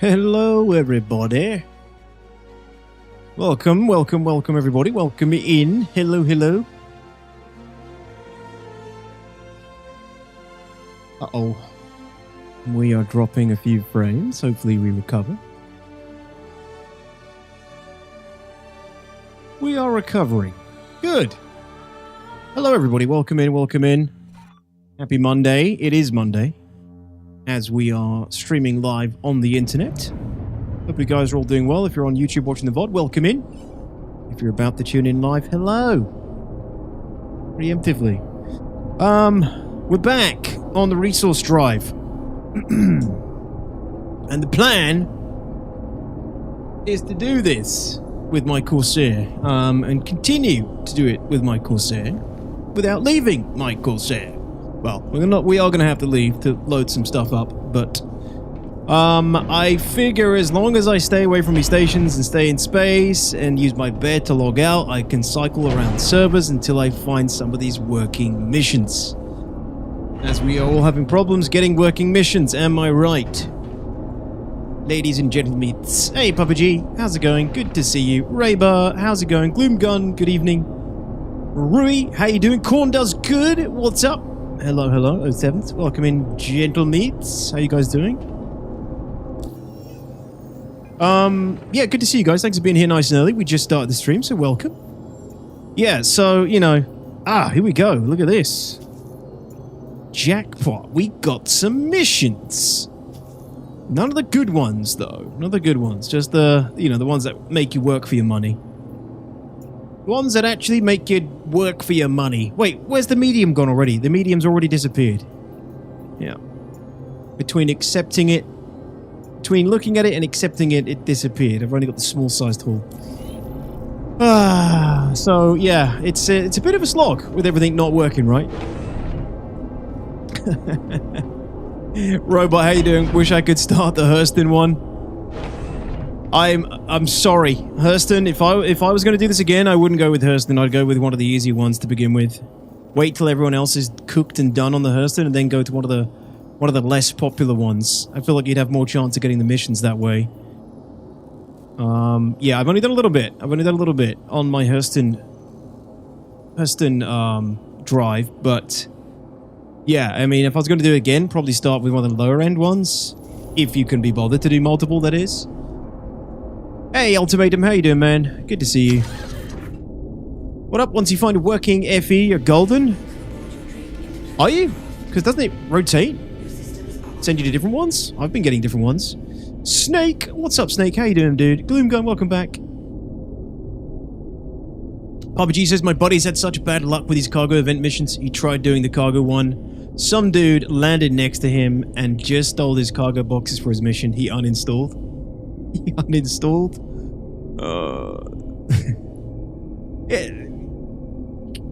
Hello, everybody. Welcome everybody. Welcome in. Hello. Uh-oh. We are dropping a few frames. Hopefully we recover. We are recovering. Good. Hello, everybody. Welcome in. Happy Monday. It is Monday, as we are streaming live on the internet. Hope you guys are all doing well. If you're on YouTube watching the VOD, welcome in. If you're about to tune in live, hello. Preemptively. We're back on the resource drive. And the plan is to do this with my Corsair, and continue to do it with my Corsair without leaving my Corsair. Well, we are going to have to leave to load some stuff up, but I figure as long as I stay away from these stations and stay in space and use my bed to log out, I can cycle around servers until I find some of these working missions. As we are all having problems getting working missions, am I right? Ladies and gentlemen, hey Papa G, how's it going? Good to see you. Raybar, how's it going? Gloomgun, good evening. Rui, how you doing? Corn does good, what's up? Hello, 07th. Welcome in, gentle meats. How you guys doing? Yeah, good to see you guys. Thanks for being here nice and early. We just started the stream, so welcome. Yeah, so, you know... here we go. Look at this. Jackpot. We got some missions. None of the good ones, though. None of the good ones. Just the, the ones that make you work for your money. Ones that actually make you work for your money. Wait, where's the medium gone already? The medium's already disappeared. Yeah. Between looking at it and accepting it, it disappeared. I've only got the small-sized haul. So, yeah, it's a bit of a slog with everything not working, right? Robot, how you doing? Wish I could start the Hurston one. I'm sorry, Hurston. If I was going to do this again, I wouldn't go with Hurston. I'd go with one of the easy ones to begin with. Wait till everyone else is cooked and done on the Hurston, and then go to one of the less popular ones. I feel like you'd have more chance of getting the missions that way. Yeah, I've only done a little bit. On my Hurston drive, but yeah, I mean, if I was going to do it again, probably start with one of the lower end ones, if you can be bothered to do multiple, that is. Hey, Ultimatum, how you doing, man? Good to see you. What up? Once you find a working FE, you're golden? Are you? Because doesn't it rotate? Send you to different ones? I've been getting different ones. Snake! What's up, Snake? How you doing, dude? Gloomgun, welcome back. Papa G says, my buddy's had such bad luck with his cargo event missions. He tried doing the cargo one. Some dude landed next to him and just stole his cargo boxes for his mission. He uninstalled. Yeah.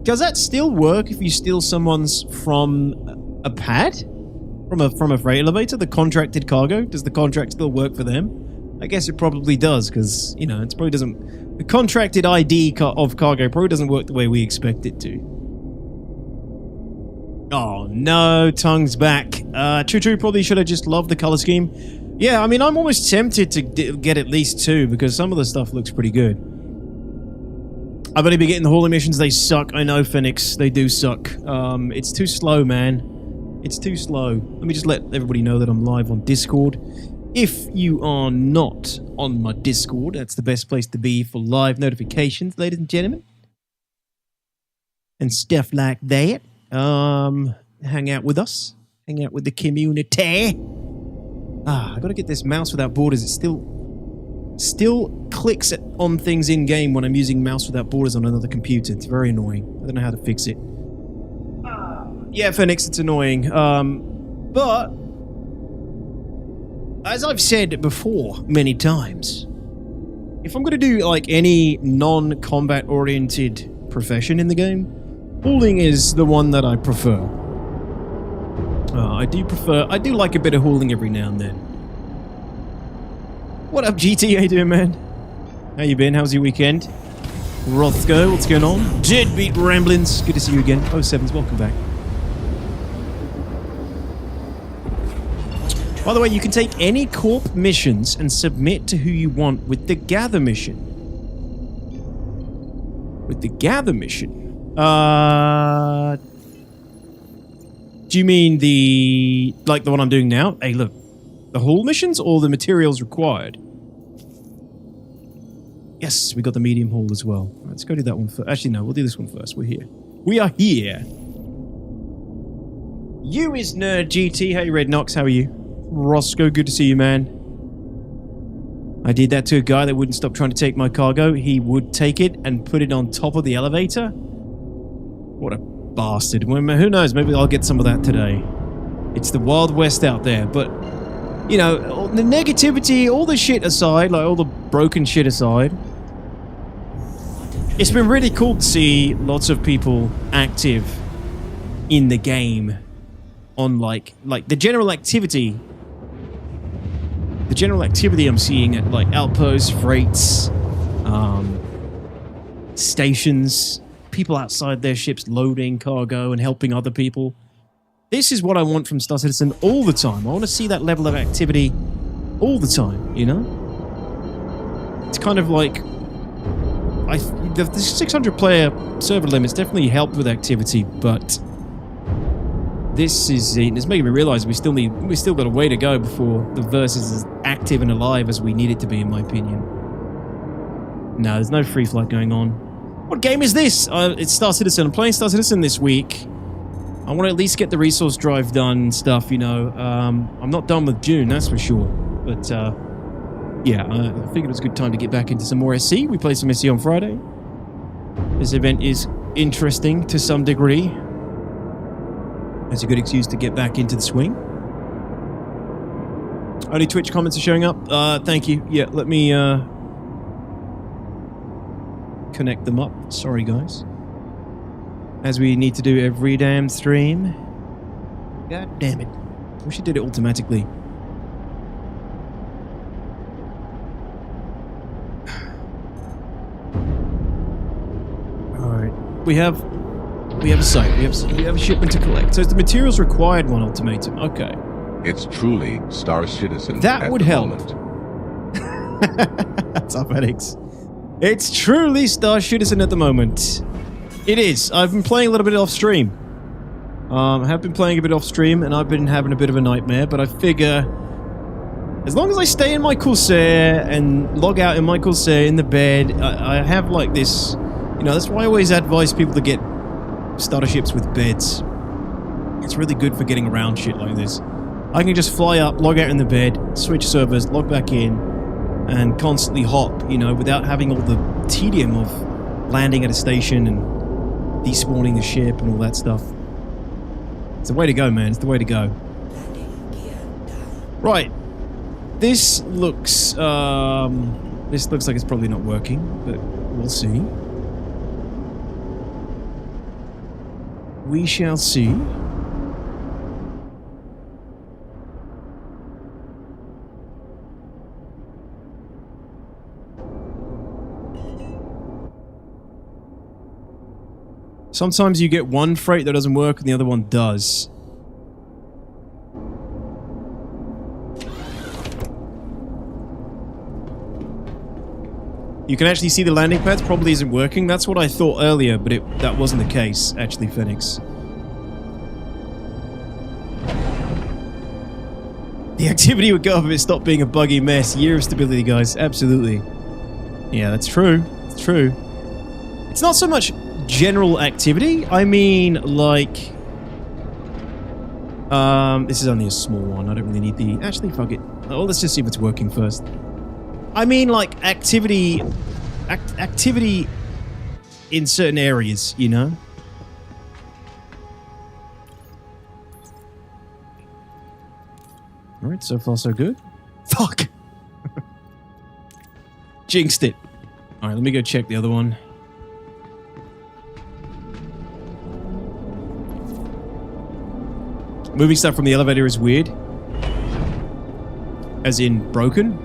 Does that still work if you steal someone's from a pad? From a freight elevator? The contracted cargo? Does the contract still work for them? I guess it probably does, because, it probably doesn't... The contracted ID of cargo probably doesn't work the way we expect it to. Oh, no. Tongue's back. True, probably should have just loved the color scheme. Yeah, I mean, I'm almost tempted to get at least 2, because some of the stuff looks pretty good. I've only been getting the hauling missions. They suck. I know, Phoenix. They do suck. It's too slow, man. It's too slow. Let me just let everybody know that I'm live on Discord. If you are not on my Discord, that's the best place to be for live notifications, ladies and gentlemen. And stuff like that. Hang out with us. Hang out with the community. I gotta get this mouse without borders. It still clicks on things in game when I'm using mouse without borders on another computer. It's very annoying. I don't know how to fix it. Yeah, Phoenix, it's annoying. But as I've said before many times, if I'm gonna do like any non-combat oriented profession in the game, hauling is the one that I prefer. I do like a bit of hauling every now and then. What up, GT? How you doing, man? How you been? How's your weekend? Rothko, what's going on? Deadbeat Ramblings, good to see you again. 07s, welcome back. By the way, you can take any corp missions and submit to who you want with the gather mission. With the gather mission? Do you mean the... like the one I'm doing now? Hey, look. The haul missions or the materials required? Yes, we got the medium haul as well. Let's go do that one first. Actually, no, we'll do this one first. We're here. We are here. You is Nerd GT. Hey, Red Knox, how are you? Roscoe, good to see you, man. I did that to a guy that wouldn't stop trying to take my cargo. He would take it and put it on top of the elevator. What a bastard. Well, who knows? Maybe I'll get some of that today. It's the Wild West out there, but... you know, the negativity, all the shit aside, like all the broken shit aside, it's been really cool to see lots of people active in the game on like the general activity. The general activity I'm seeing at like outposts, freights, stations, people outside their ships loading cargo and helping other people. This is what I want from Star Citizen all the time. I want to see that level of activity all the time, you know? It's kind of like... the 600-player server limit's definitely helped with activity, but... this is... it's making me realize we still got a way to go before the verse is as active and alive as we need it to be, in my opinion. No, there's no free flight going on. What game is this? It's Star Citizen. I'm playing Star Citizen this week. I want to at least get the resource drive done and stuff, you know. I'm not done with Dune, that's for sure. But, yeah, I figured it was a good time to get back into some more SC. We played some SC on Friday. This event is interesting to some degree. It's a good excuse to get back into the swing. Only Twitch comments are showing up. Thank you. Yeah, let me connect them up. Sorry, guys. As we need to do every damn stream. God damn it. Wish it did it automatically. Alright. We have a site. We have a shipment to collect. So it's the materials required one ultimatum. Okay. It's truly Star Citizen. That would help. That's up, Alex. It's truly Star Citizen at the moment. It is. I've been playing a little bit off stream. I have been playing a bit off stream, and I've been having a bit of a nightmare, but I figure as long as I stay in my Corsair and log out in my Corsair in the bed, I have like this, you know, that's why I always advise people to get starter ships with beds. It's really good for getting around shit like this. I can just fly up, log out in the bed, switch servers, log back in, and constantly hop, you know, without having all the tedium of landing at a station and despawning the ship and all that stuff. It's the way to go, man. It's the way to go. Right. This looks like it's probably not working, but we'll see. We shall see. Sometimes you get one freight that doesn't work and the other one does. You can actually see the landing pads probably isn't working. That's what I thought earlier, but that wasn't the case, actually, Phoenix. The activity would go up if it stopped being a buggy mess. Year of stability, guys. Absolutely. Yeah, that's true. It's true. It's not so much general activity. I mean, like... this is only a small one. I don't really need the... Actually, fuck it. Oh, let's just see if it's working first. I mean, like, activity in certain areas, you know? Alright, so far so good. Fuck! Jinxed it. Alright, let me go check the other one. Moving stuff from the elevator is weird. As in, broken?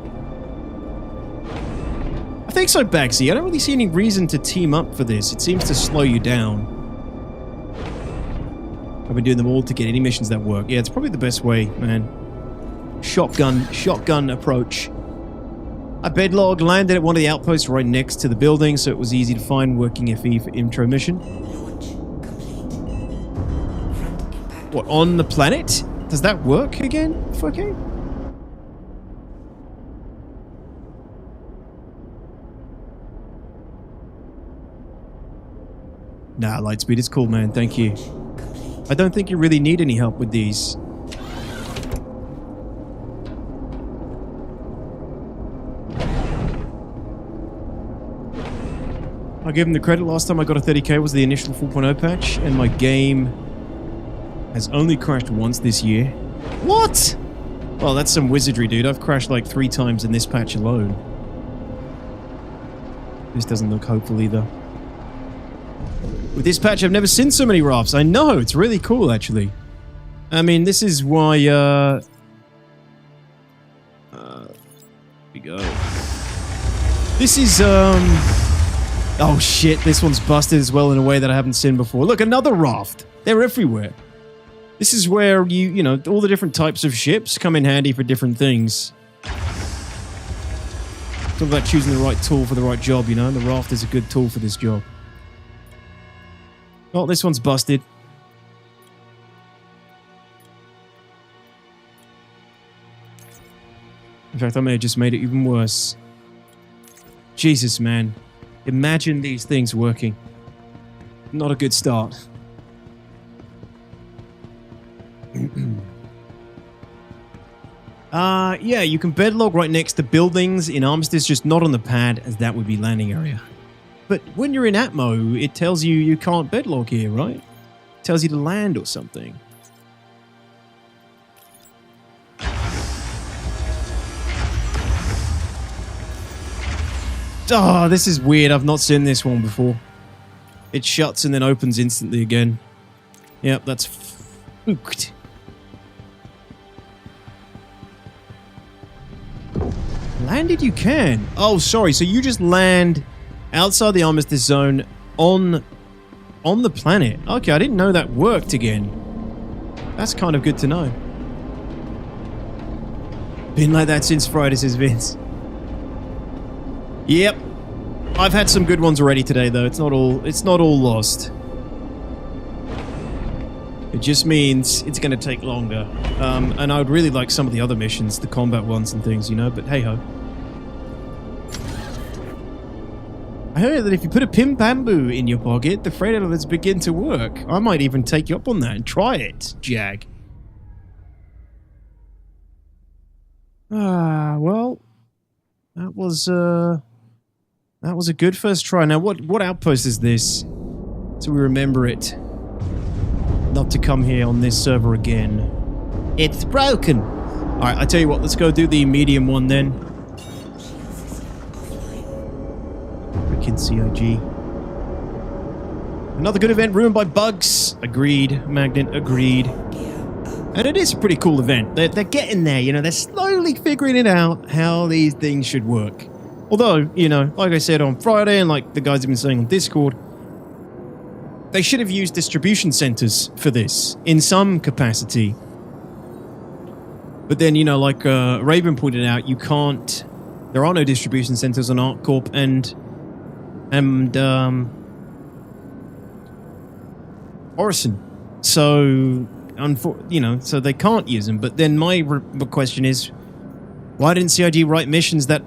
I think so, Bagsy. I don't really see any reason to team up for this. It seems to slow you down. I've been doing them all to get any missions that work. Yeah, it's probably the best way, man. shotgun approach. I bedlog landed at one of the outposts right next to the building, so it was easy to find. Working FE for intro mission. What, on the planet? Does that work again? Okay. Nah, Lightspeed is cool, man. Thank you. I don't think you really need any help with these. I'll give him the credit. Last time I got a 30k was the initial 4.0 patch, and my game has only crashed once this year. What? Well, that's some wizardry, dude. I've crashed like 3 times in this patch alone. This doesn't look hopeful either. With this patch, I've never seen so many rafts. I know, it's really cool, actually. I mean, this is why, here we go. This is, oh shit, this one's busted as well in a way that I haven't seen before. Look, another raft. They're everywhere. This is where you know, all the different types of ships come in handy for different things. It's all about choosing the right tool for the right job, you know? The raft is a good tool for this job. Oh, this one's busted. In fact, I may have just made it even worse. Jesus, man. Imagine these things working. Not a good start. Yeah, you can bedlog right next to buildings in Armistice, just not on the pad, as that would be landing area. But when you're in Atmo, it tells you you can't bedlog here, right? It tells you to land or something. Oh, this is weird. I've not seen this one before. It shuts and then opens instantly again. Yep, that's spooked. Landed you can. Oh, sorry. So you just land outside the Armistice Zone on the planet. Okay, I didn't know that worked again. That's kind of good to know. Been like that since Friday, says Vince. Yep. I've had some good ones already today, though. It's not all lost. It just means it's going to take longer. And I would really like some of the other missions, the combat ones and things, you know, but hey-ho. I heard that if you put a pin bamboo in your pocket, the freight outlets begin to work. I might even take you up on that and try it, Jag. Well, that was a good first try. Now, what outpost is this? So we remember it. Not to come here on this server again. It's broken. Alright, I tell you what, let's go do the medium one then. Freaking CIG. Another good event ruined by bugs. Agreed, Magnet, agreed. And it is a pretty cool event. They're getting there, you know, they're slowly figuring it out how these things should work. Although, you know, like I said on Friday and like the guys have been saying on Discord, they should have used distribution centers for this in some capacity. But then, you know, like Raven pointed out, you can't... There are no distribution centers on ArcCorp and Orison. So, you know, so they can't use them. But then my question is, why didn't CIG write missions that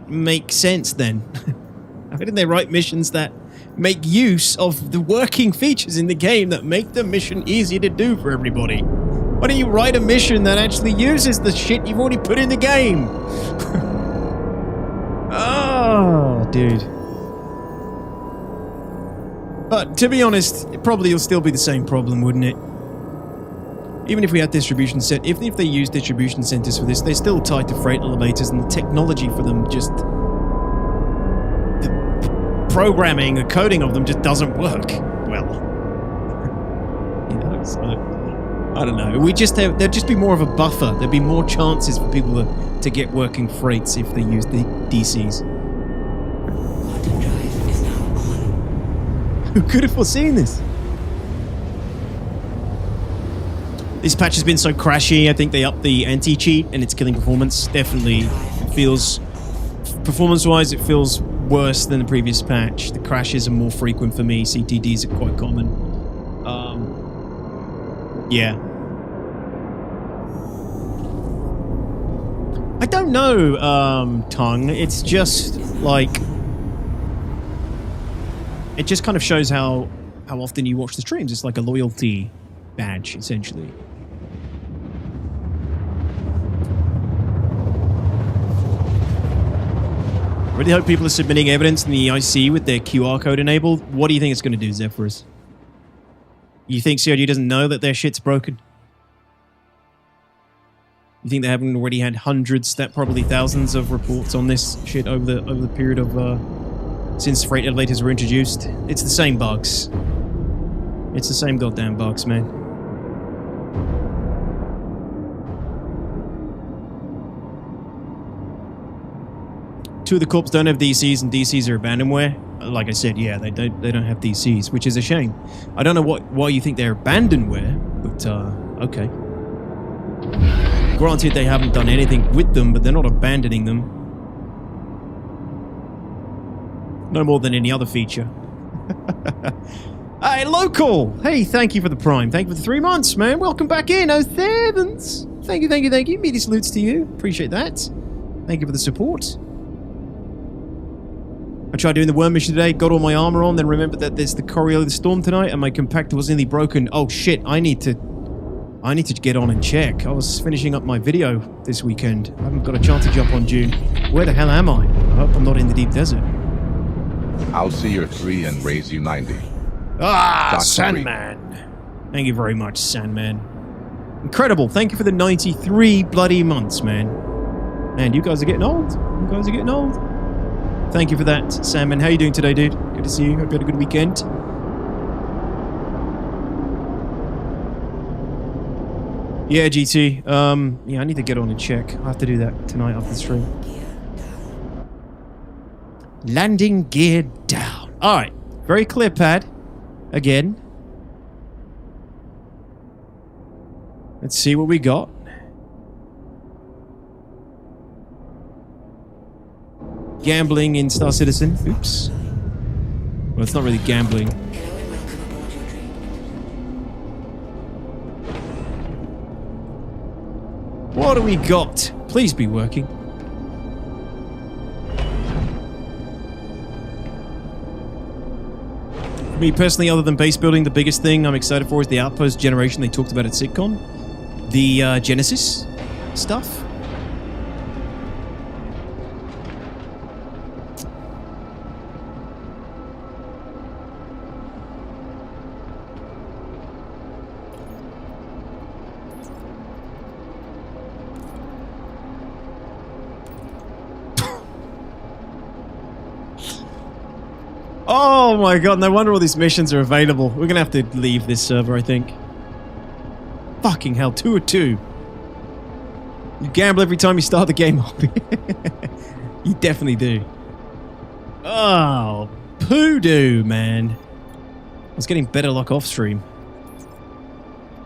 make sense then? Why didn't they write missions that make use of the working features in the game that make the mission easy to do for everybody? Why don't you write a mission that actually uses the shit you've already put in the game? Oh, dude. But to be honest, it probably will still be the same problem, wouldn't it? Even if we had distribution set, if they use distribution centers for this, they're still tied to freight elevators, and the technology for them just... the programming, the coding of them just doesn't work well. You know, so... I don't know. There'd just be more of a buffer. There'd be more chances for people to get working freights if they use the DCs. Overdrive is now on. Who could have foreseen this? This patch has been so crashy. I think they upped the anti-cheat and it's killing performance. Definitely feels, performance-wise, it feels worse than the previous patch. The crashes are more frequent for me. CTDs are quite common. Yeah. I don't know, Tongue. It's just like... It just kind of shows how often you watch the streams. It's like a loyalty badge, essentially. I really hope people are submitting evidence in the IC with their QR code enabled. What do you think it's going to do, Zephyrus? You think COD doesn't know that their shit's broken? You think they haven't already had hundreds, probably thousands of reports on this shit over the period of since freight elevators were introduced? It's the same bugs. It's the same goddamn bugs, man. Two of the corps don't have DCs, and DCs are abandonware. Like I said, yeah, they don't have DCs, which is a shame. I don't know why you think they're abandonware, but okay. Granted, they haven't done anything with them, but they're not abandoning them. No more than any other feature. Hey, local! Hey, thank you for the Prime. Thank you for the 3 months, man. Welcome back in. Oh, Sevens. Thank you, thank you, thank you. Meaty salutes to you. Appreciate that. Thank you for the support. I tried doing the worm mission today, got all my armor on, then remembered that there's the Coriolis Storm tonight, and my compactor was nearly broken. Oh shit, I need to get on and check. I was finishing up my video this weekend. I haven't got a chance to jump on Dune. Where the hell am I? I hope I'm not in the deep desert. I'll see your 3 and raise you 90. Ah, Dr. Sandman. Thank you very much, Sandman. Incredible. Thank you for the 93 bloody months, man. Man, you guys are getting old. You guys are getting old. Thank you for that, Sandman. How you doing today, dude? Good to see you. Hope you had a good weekend. Yeah, GT. Yeah, I need to get on and check. I'll have to do that tonight after the stream. Landing gear down. All right. Very clear pad. Again. Let's see what we got. Gambling in Star Citizen. Oops. Well, it's not really gambling. What do we got? Please be working. For me personally, other than base building, the biggest thing I'm excited for is the outpost generation they talked about at SitCon. The Genesis stuff. Oh my god, no wonder all these missions are available. We're gonna have to leave this server, I think. Fucking hell, 2 or 2. You gamble every time you start the game up. You definitely do. Oh, poodoo, man. I was getting better luck off stream.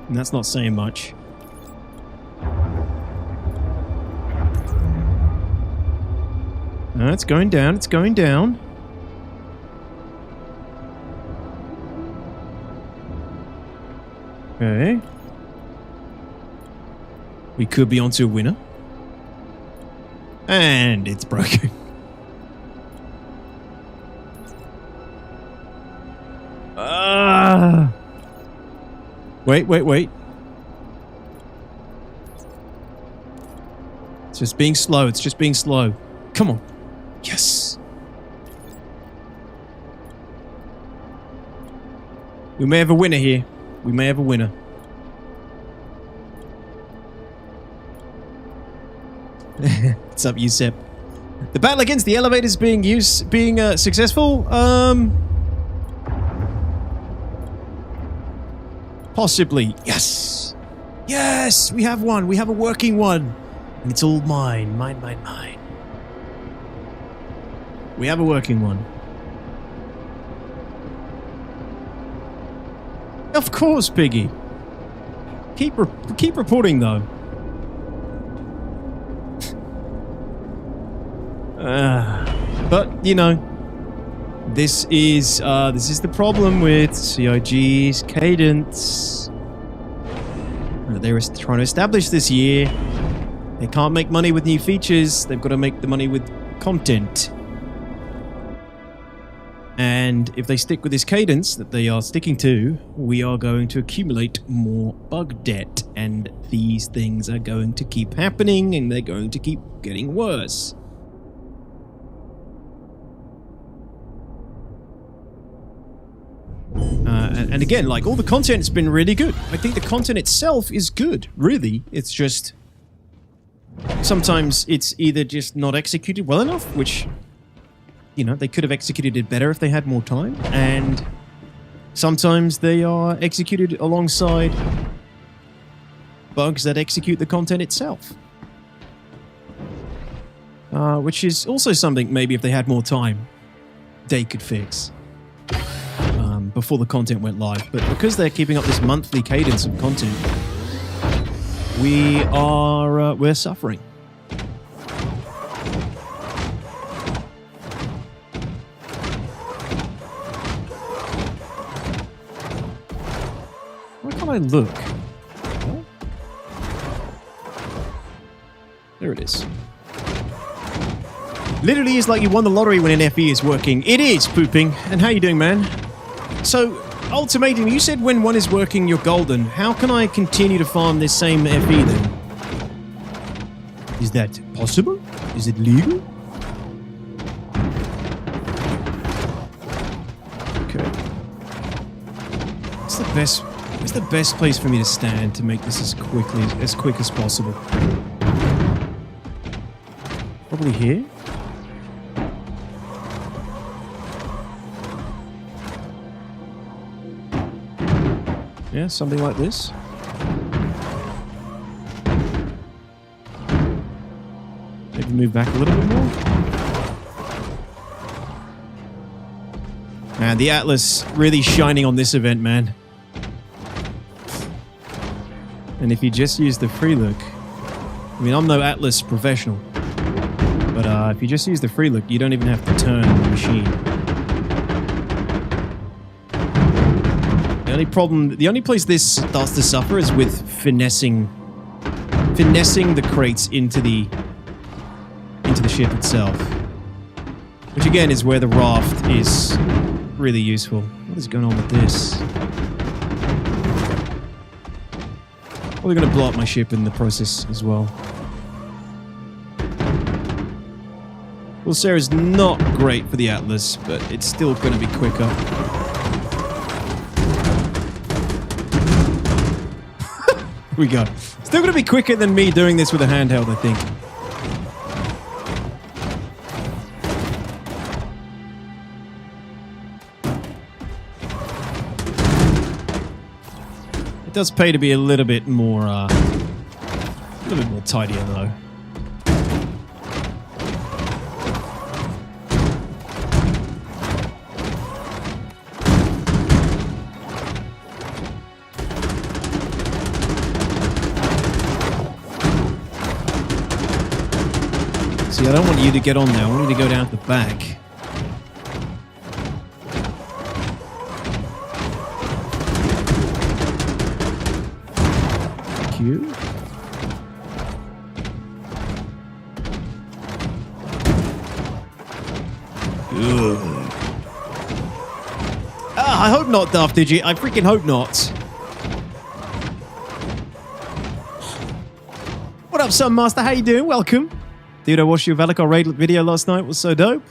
And that's not saying much. No, it's going down, it's going down. Okay. We could be onto a winner. And it's broken. Wait. It's just being slow. It's just being slow. Come on. Yes. We may have a winner here. We may have a winner. What's up, Yusep? The battle against the elevators being successful? Possibly. Yes. Yes, we have one. We have a working one. And it's all mine. Mine. We have a working one. Of course, Piggy. Keep reporting though. But you know, this is the problem with CIG's cadence. They were trying to establish this year. They can't make money with new features. They've got to make the money with content. And if they stick with this cadence that they are sticking to, we are going to accumulate more bug debt. And these things are going to keep happening, and they're going to keep getting worse. And again, like, all the content's been really good. I think the content itself is good, really. It's just... sometimes it's either just not executed well enough, which... you know, they could have executed it better if they had more time, and sometimes they are executed alongside bugs that execute the content itself. Which is also something maybe if they had more time, they could fix before the content went live. But because they're keeping up this monthly cadence of content, we're suffering. I look. There it is. Literally is like you won the lottery when an FE is working. It is, Pooping. And how you doing, man? So, Ultimatum, you said when one is working, you're golden. How can I continue to farm this same FE then? Is that possible? Is it legal? Okay. What's the best place for me to stand to make this as quick as possible? Probably here? Yeah, something like this. Maybe move back a little bit more. Man, the Atlas really shining on this event, man. And if you just use the free look, I mean, I'm no Atlas professional, but if you just use the free look, you don't even have to turn the machine. The only place this starts to suffer is with finessing the crates into the ship itself, which again is where the raft is really useful. What is going on with this? Probably going to blow up my ship in the process as well. Well, Sarah's not great for the Atlas, but it's still going to be quicker. Here we go. Still going to be quicker than me doing this with a handheld, I think. It does pay to be a little bit more tidier, though. See, I don't want you to get on there. I want you to go down to the back. Thank you. Ugh. I hope not, Daft Digit. I freaking hope not. What up, Sunmaster? How you doing? Welcome. Dude, I watched your Valakar raid video last night. It was so dope.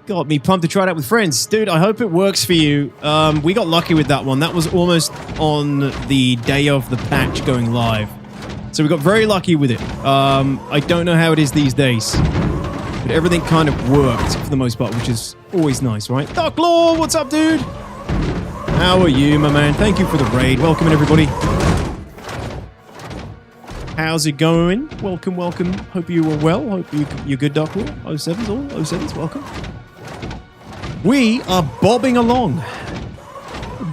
Got me pumped to try it out with friends. Dude, I hope it works for you. We got lucky with that one. That was almost on the day of the patch going live. So we got very lucky with it. I don't know how it is these days. But everything kind of worked for the most part, which is always nice, right? Dark Law, what's up, dude? How are you, my man? Thank you for the raid. Welcome, everybody. How's it going? Welcome, welcome. Hope you are well. Hope you're good, Dark Law. 07s, all 07s, welcome. We are bobbing along.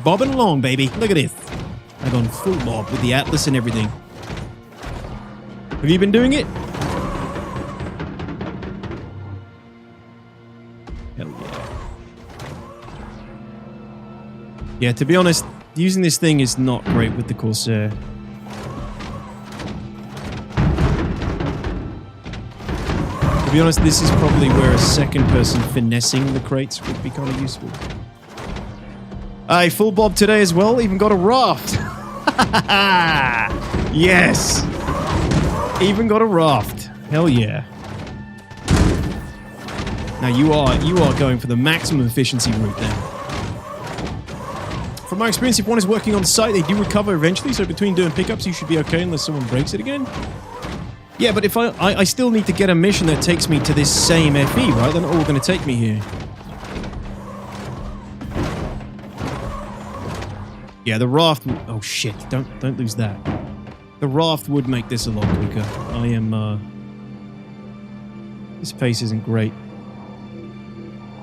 Bobbing along, baby. Look at this. I've gone full mob with the Atlas and everything. Have you been doing it? Hell yeah. Yeah, to be honest, using this thing is not great with the Corsair. To be honest, this is probably where a second person finessing the crates would be kind of useful. Full bob today as well, even got a raft. Yes! Even got a raft. Hell yeah. Now you are going for the maximum efficiency route there. From my experience, if one is working on site, they do recover eventually, so between doing pickups, you should be okay unless someone breaks it again. Yeah, but if I still need to get a mission that takes me to this same FE, right? They're not all going to take me here. Yeah, the raft... Oh, shit. Don't lose that. The raft would make this a lot quicker. I am... This pace isn't great.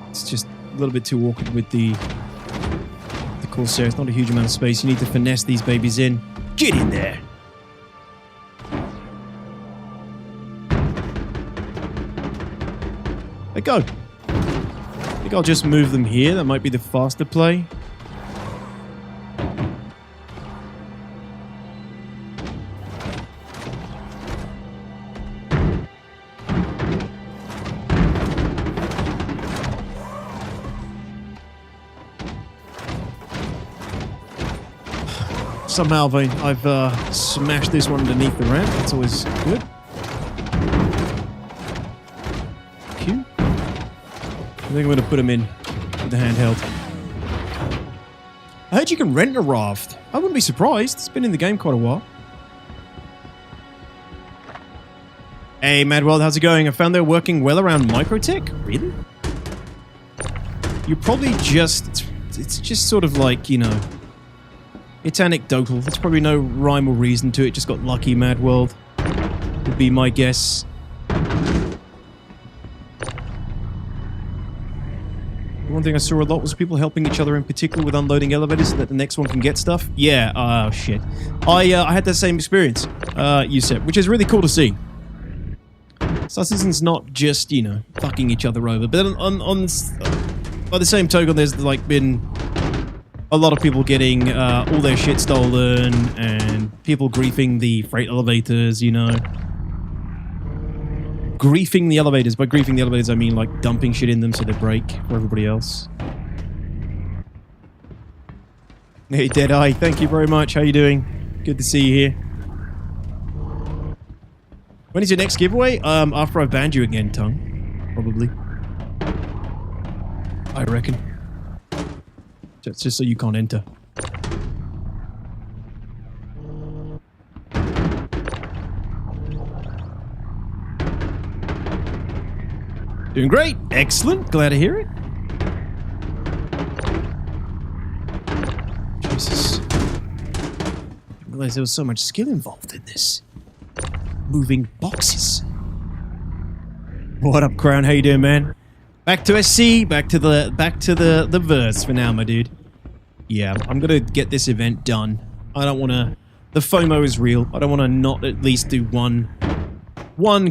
It's just a little bit too awkward with the Corsair. It's not a huge amount of space. You need to finesse these babies in. Get in there! There go. I think I'll just move them here. That might be the faster play. Somehow I've smashed this one underneath the ramp. That's always good. Q. I think I'm going to put him in with the handheld. I heard you can rent a raft. I wouldn't be surprised. It's been in the game quite a while. Hey, Madworld, how's it going? I found they're working well around Microtech. Really? You're probably just... It's just sort of like, you know... It's anecdotal. There's probably no rhyme or reason to it. Just got lucky, Mad World. Would be my guess. One thing I saw a lot was people helping each other, in particular with unloading elevators so that the next one can get stuff. Yeah, oh shit. I had that same experience, you said, which is really cool to see. Sussison's not just, you know, fucking each other over. But by the same token, there's like been... a lot of people getting all their shit stolen and people griefing the freight elevators, you know. Griefing the elevators. By griefing the elevators, I mean like dumping shit in them so they break for everybody else. Hey, Deadeye, thank you very much. How you doing? Good to see you here. When is your next giveaway? After I've banned you again, Tongue. Probably. I reckon. Just so you can't enter. Doing great. Excellent. Glad to hear it. Jesus. I didn't realize there was so much skill involved in this. Moving boxes. What up, Crown? How you doing, man? Back to SC, back to the verse for now, my dude. Yeah, I'm gonna get this event done. I don't wanna... The FOMO is real. I don't wanna not at least do one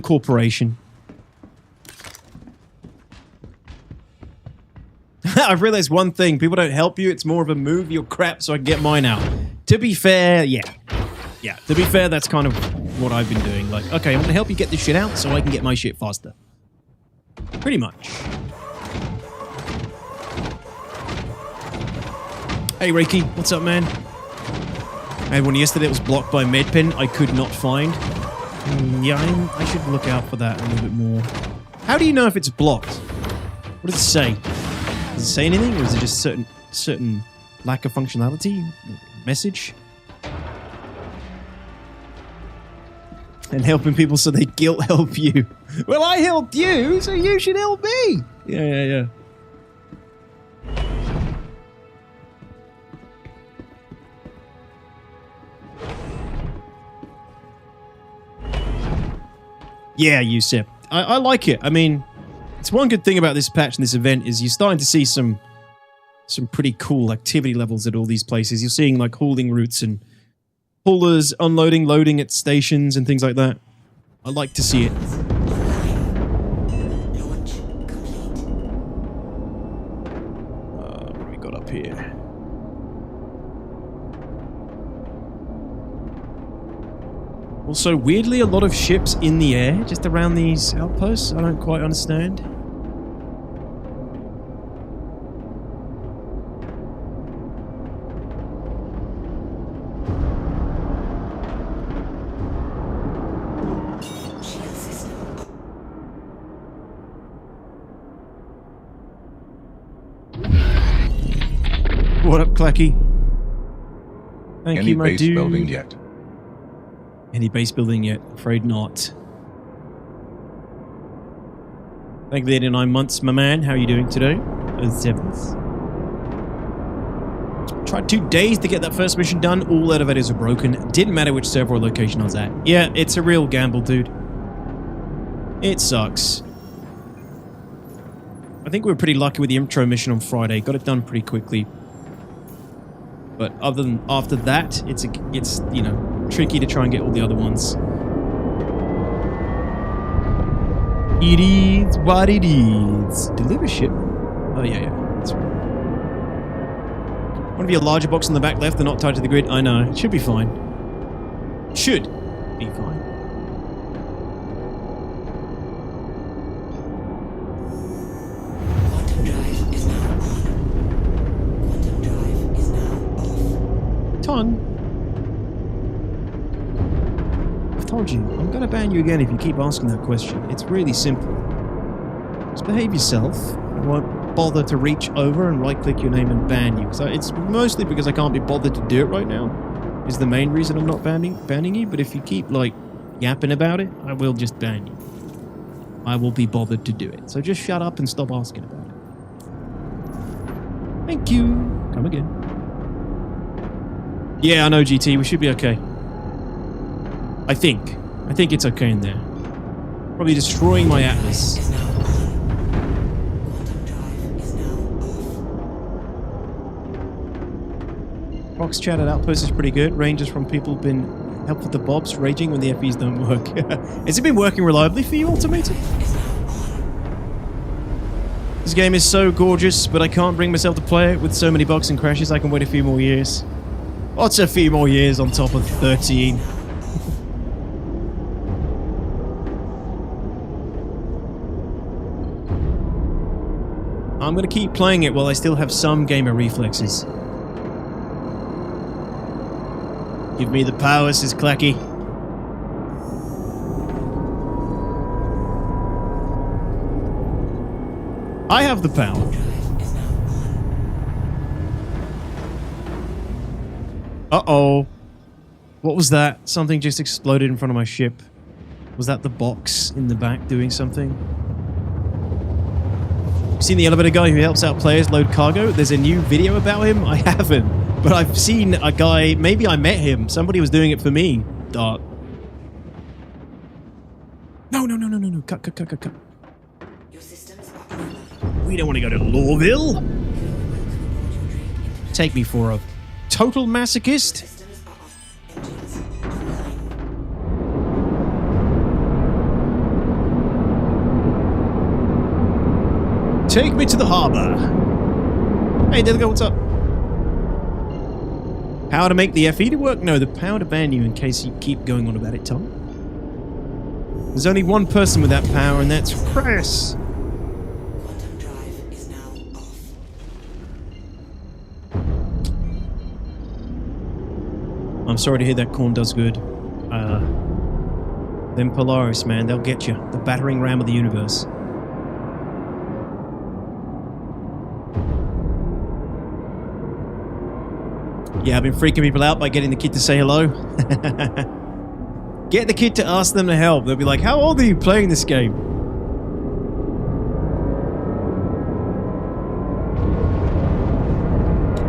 corporation. I've realized one thing. People don't help you. It's more of a move your crap so I can get mine out. To be fair, yeah. Yeah, to be fair, that's kind of what I've been doing. Like, okay, I'm gonna help you get this shit out so I can get my shit faster. Pretty much. Hey Reiki, what's up, man? I had one yesterday that was blocked by Medpen I could not find. Yeah, I should look out for that a little bit more. How do you know if it's blocked? What does it say? Does it say anything, or is it just certain lack of functionality? Message? And helping people so they guilt help you. Well, I helped you, so you should help me. Yeah. Yeah, Yusuf. I like it. I mean, it's one good thing about this patch and this event is you're starting to see some pretty cool activity levels at all these places. You're seeing like hauling routes and pullers unloading, loading at stations and things like that. I'd like to see it. What have we got up here? Also, weirdly, a lot of ships in the air just around these outposts. I don't quite understand. What up, Clacky? Thank you, my base dude. building yet? Any base building yet? Afraid not. Thank you for the 89 months, my man. How are you doing today? Oh, sevens. Tried 2 days to get that first mission done. All elevators are broken. Didn't matter which server or location I was at. Yeah, it's a real gamble, dude. It sucks. I think we were pretty lucky with the intro mission on Friday. Got it done pretty quickly. But other than after that, it's you know, tricky to try and get all the other ones. It is what it is. Deliver ship. Oh yeah, that's right. One of your larger boxes in the back left, they're not tied to the grid. I know. It should be fine. Should be fine. I've told you, I'm gonna ban you again if you keep asking that question. It's really simple. Just behave yourself. I won't bother to reach over and right-click your name and ban you. So it's mostly because I can't be bothered to do it right now. Is the main reason I'm not banning you. But if you keep like yapping about it, I will just ban you. I will be bothered to do it. So just shut up and stop asking about it. Thank you. Come again. Yeah, I know, GT. We should be okay. I think it's okay in there. Probably destroying my Atlas. Fox chat at Outpost is pretty good. Ranges from people have been helped with the bobs, raging when the FEs don't work. Has it been working reliably for you, Ultimatum? This game is so gorgeous, but I can't bring myself to play it with so many bugs and crashes. I can wait a few more years. What's a few more years on top of 13? I'm going to keep playing it while I still have some gamer reflexes. Give me the power, says Clacky. I have the power. Uh-oh. What was that? Something just exploded in front of my ship. Was that the box in the back doing something? Seen the elevator guy who helps out players load cargo? There's a new video about him? I haven't. But I've seen a guy, maybe I met him. Somebody was doing it for me. Dart. No. Cut. We don't want to go to Lawville. Take me for a total masochist? Take me to the harbor. Hey, Dilgo, what's up? Power to make the FE to work? No, the power to ban you in case you keep going on about it, Tom. There's only one person with that power, and that's Chris. I'm sorry to hear that corn does good. Them Polaris, man, they'll get you. The battering ram of the universe. Yeah, I've been freaking people out by getting the kid to say hello. Get the kid to ask them to help. They'll be like, how old are you playing this game?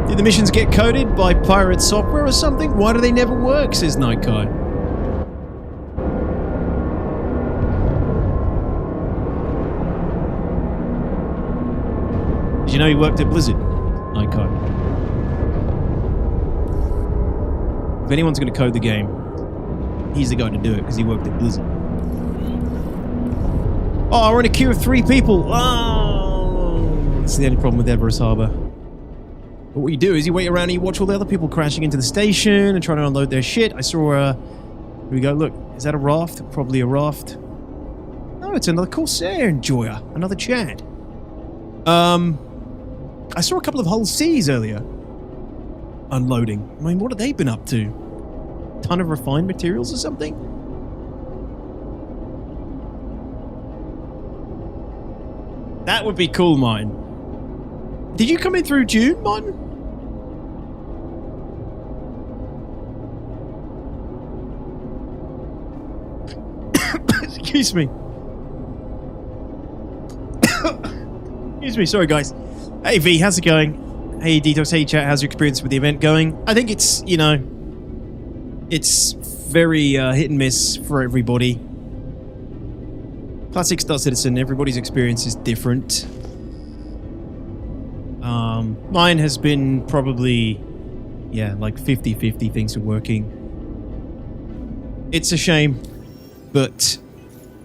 Did the missions get coded by pirate software or something? Why do they never work, says Nightkai. Did you know he worked at Blizzard? Nightkai. If anyone's going to code the game, he's the guy to do it because he worked at Blizzard. Oh, we're in a queue of 3 people. Oh, that's the only problem with Everest Harbor. But what you do is you wait around and you watch all the other people crashing into the station and trying to unload their shit. I saw, here we go, look, is that a raft? Probably a raft. Oh, it's another Corsair enjoyer, another Chad. I saw a couple of Hull C's earlier. Unloading. I mean, what have they been up to? Ton of refined materials or something? That would be cool, mine. Did you come in through Dune, mine? Excuse me. Excuse me, sorry guys. Hey V, how's it going? Hey Detox, hey chat, how's your experience with the event going? I think it's, you know, it's very hit and miss for everybody. Classic Star Citizen, everybody's experience is different. Mine has been probably, yeah, like 50-50 things are working. It's a shame, but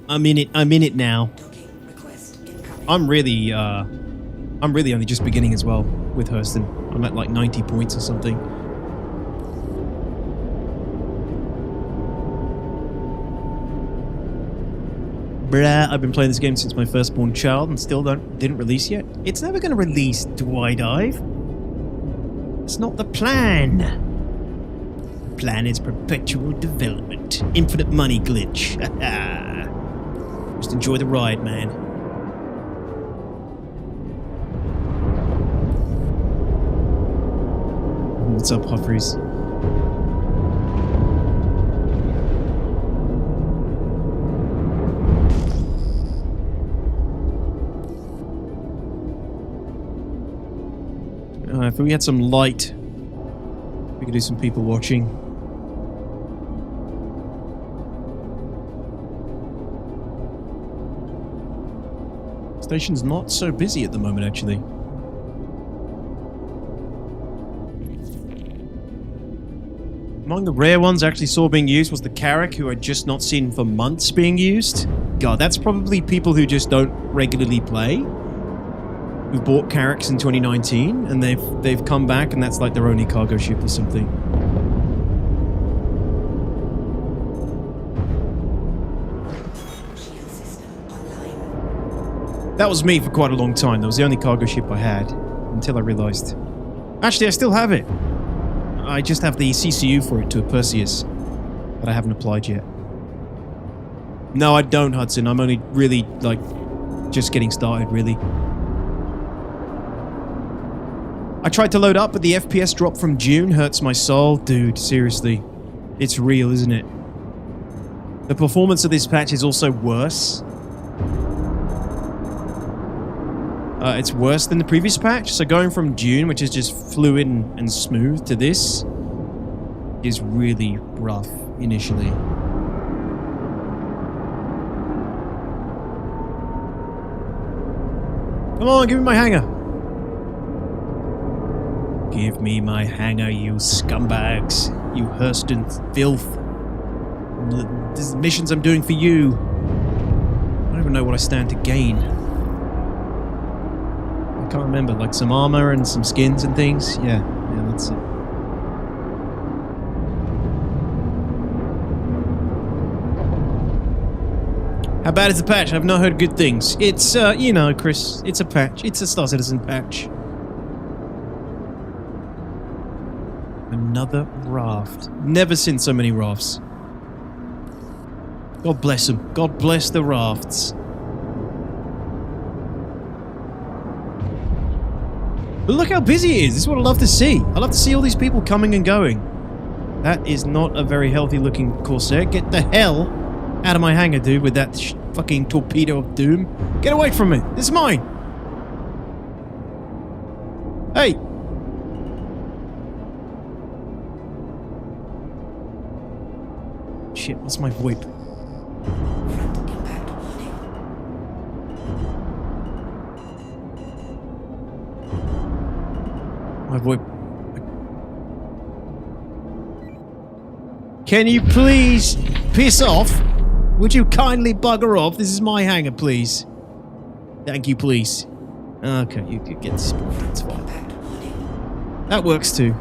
I'm in it now. I'm really only just beginning as well with Hurston. I'm at like 90 points or something. Bruh, I've been playing this game since my firstborn child and still didn't release yet. It's never going to release, Dwight Ive. It's not the plan. The plan is perpetual development. Infinite money glitch. Just enjoy the ride, man. What's up, Huffries? If we had some light, we could do some people watching. Station's not so busy at the moment, actually. Among the rare ones I actually saw being used was the Carrack, who I'd just not seen for months being used. God, that's probably people who just don't regularly play, who bought Carracks in 2019, and they've come back, and that's like their only cargo ship or something. That was me for quite a long time. That was the only cargo ship I had, until I realized. Actually, I still have it. I just have the CCU for it to a Perseus, but I haven't applied yet. No, I don't, Hudson. I'm only really, like, just getting started, really. I tried to load up, but the FPS drop from Dune hurts my soul. Dude, seriously. It's real, isn't it? The performance of this patch is also worse. It's worse than the previous patch. So going from Dune, which is just fluid and smooth, to this is really rough initially. Come on, give me my hanger. Give me my hanger, you scumbags. You Hurston filth. These missions I'm doing for you. I don't even know what I stand to gain. I can't remember, like some armor and some skins and things. Yeah, that's it. How bad is the patch? I've not heard good things. It's, you know, Chris, it's a patch. It's a Star Citizen patch. Another raft. Never seen so many rafts. God bless them. God bless the rafts. But look how busy it is. This is what I love to see. I love to see all these people coming and going. That is not a very healthy looking Corsair. Get the hell out of my hangar, dude, with that fucking torpedo of doom. Get away from me. This is mine. Hey. Shit, what's my VoIP? My VoIP. Can you please piss off? Would you kindly bugger off? This is my hangar, please. Thank you, please. Okay, you could get this. It's fine. That works too.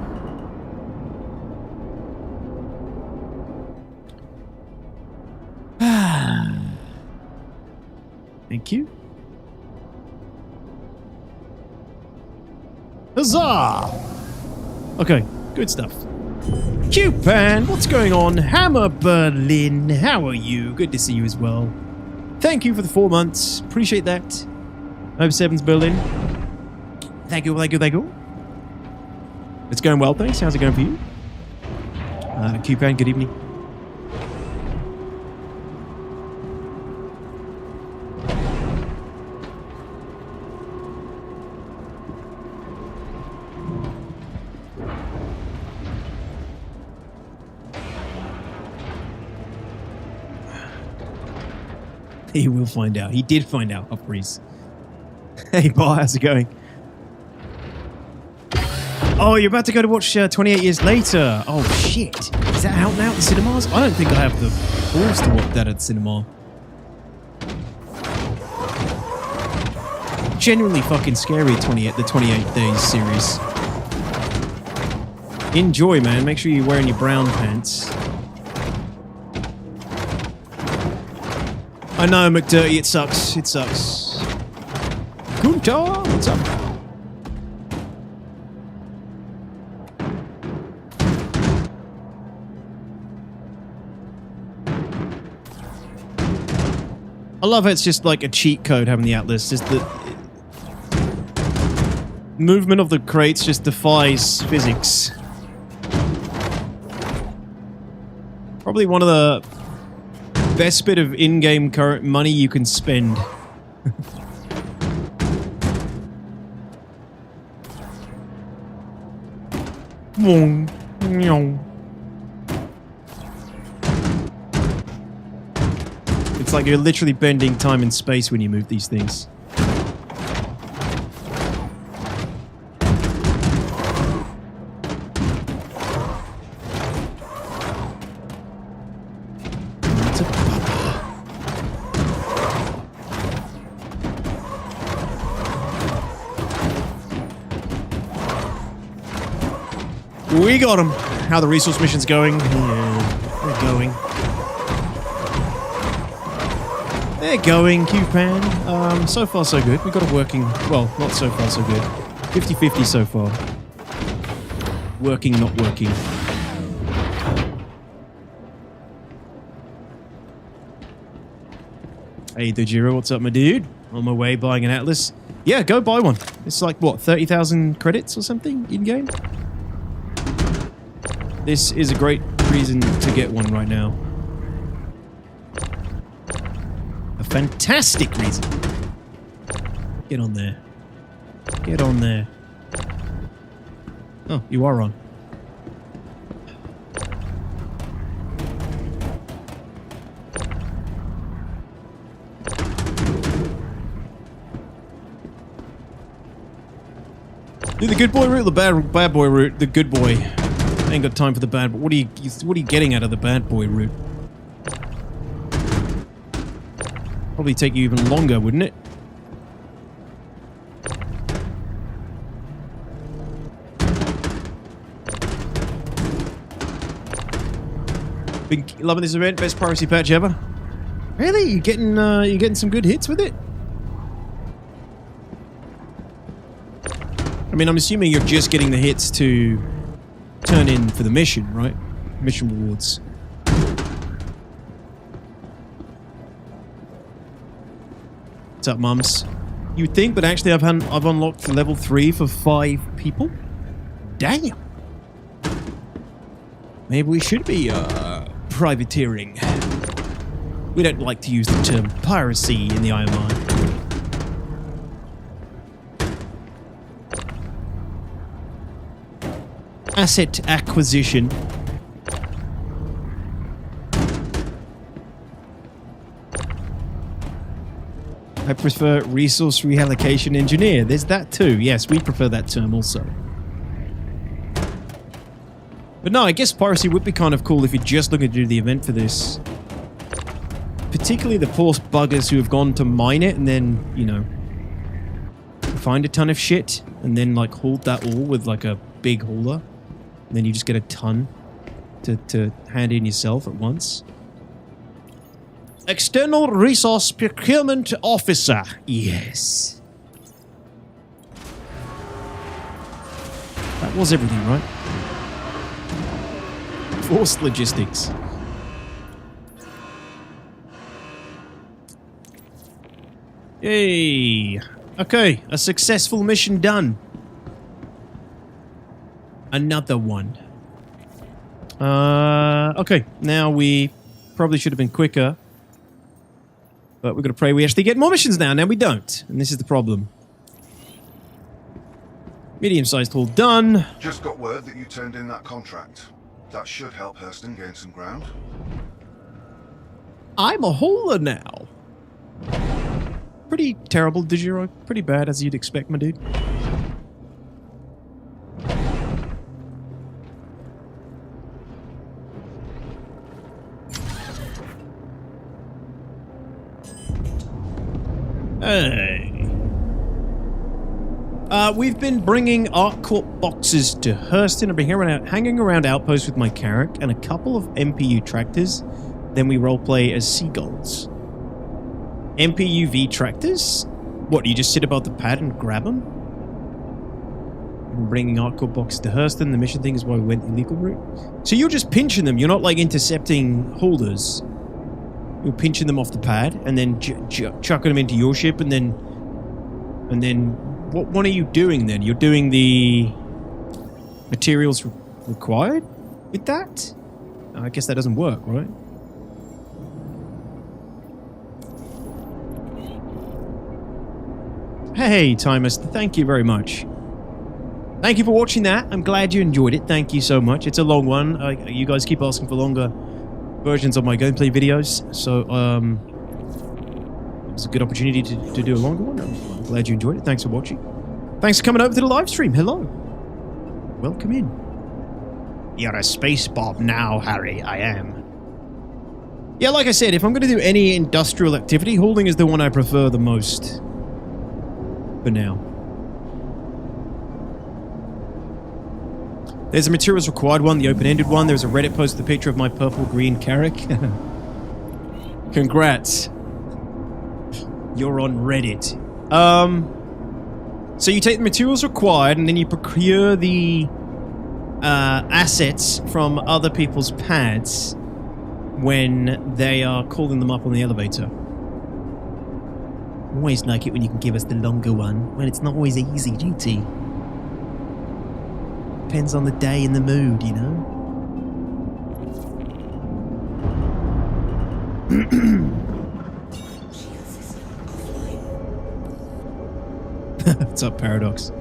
Thank you. Huzzah! Okay, good stuff. Cupan, what's going on? Hammer Berlin, how are you? Good to see you as well. Thank you for the 4 months. Appreciate that. Over 7's Berlin. Thank you, thank you, thank you. It's going well, thanks. How's it going for you? Cupan, good evening. He will find out. He did find out, Upbreeze. Hey, Bar, how's it going? Oh, you're about to go to watch 28 Years Later. Oh, shit. Is that out now at the cinemas? I don't think I have the balls to watch that at the cinema. Genuinely fucking scary, the 28 Days series. Enjoy, man. Make sure you're wearing your brown pants. I know, McDirty, it sucks. It sucks. Kunta, what's up? I love how it's just like a cheat code having the Atlas. Just the movement of the crates just defies physics. Probably one of the best bit of in-game current money you can spend. It's like you're literally bending time and space when you move these things. We got him. How the resource mission's going? Yeah, they're going. They're going, Cupan. So far, so good. We got it working. Well, not so far, so good. 50-50 so far. Working, not working. Hey, Dojiro, what's up, my dude? On my way buying an Atlas. Yeah, go buy one. It's like, what, 30,000 credits or something in-game? This is a great reason to get one right now. A fantastic reason. Get on there. Get on there. Oh, you are on. Do the good boy route or the bad boy route? The good boy. I ain't got time for the bad, but what are you getting out of the bad boy route? Probably take you even longer, wouldn't it? Been loving this event, best piracy patch ever. Really? You getting some good hits with it? I mean, I'm assuming you're just getting the hits to turn in for the mission, right? Mission rewards. What's up, mums? You'd think, but actually I've unlocked level 3 for 5 people. Damn. Maybe we should be privateering. We don't like to use the term piracy in the IMI. Asset acquisition. I prefer resource reallocation engineer. There's that too. Yes, we prefer that term also. But no, I guess piracy would be kind of cool if you're just looking to do the event for this. Particularly the poor buggers who have gone to mine it and then, you know, find a ton of shit and then like haul that all with like a big hauler. And then you just get a ton to hand in yourself at once. External Resource Procurement Officer. Yes. That was everything, right? Forced logistics. Yay. Okay, a successful mission done. Another one. Okay, now we probably should have been quicker. But we've got to pray we actually get more missions now. Now we don't. And this is the problem. Medium-sized haul done. Just got word that you turned in that contract. That should help Hurston gain some ground. I'm a hauler now. Pretty terrible, Digiro. Pretty bad, as you'd expect, my dude. Hey. We've been bringing Art Corp boxes to Hurston. I've been hanging around outposts with my Carrack and a couple of MPU tractors. Then we roleplay as seagulls. MPUV tractors? What, you just sit above the pad and grab them? I'm bringing Art Corp boxes to Hurston. The mission thing is why we went the illegal route. So you're just pinching them. You're not like intercepting holders. You're pinching them off the pad and then chucking them into your ship and then what are you doing then? You're doing the materials required with that? I guess that doesn't work, right? Hey, Timus, thank you very much. Thank you for watching that. I'm glad you enjoyed it. Thank you so much. It's a long one. You guys keep asking for longer versions of my gameplay videos, so it was a good opportunity to do a longer one. I'm glad you enjoyed it. Thanks for watching. Thanks for coming over to the live stream. Hello. Welcome in. You're a space bob now, Harry. I am. Yeah, like I said, if I'm going to do any industrial activity, hauling is the one I prefer the most. For now. There's a materials required one, the open-ended one. There's a Reddit post with a picture of my purple-green Carrack. Congrats. You're on Reddit. So you take the materials required and then you procure the assets from other people's pads when they are calling them up on the elevator. Always like it when you can give us the longer one, when it's not always easy, GT. Depends on the day and the mood, you know? What's up, Paradox?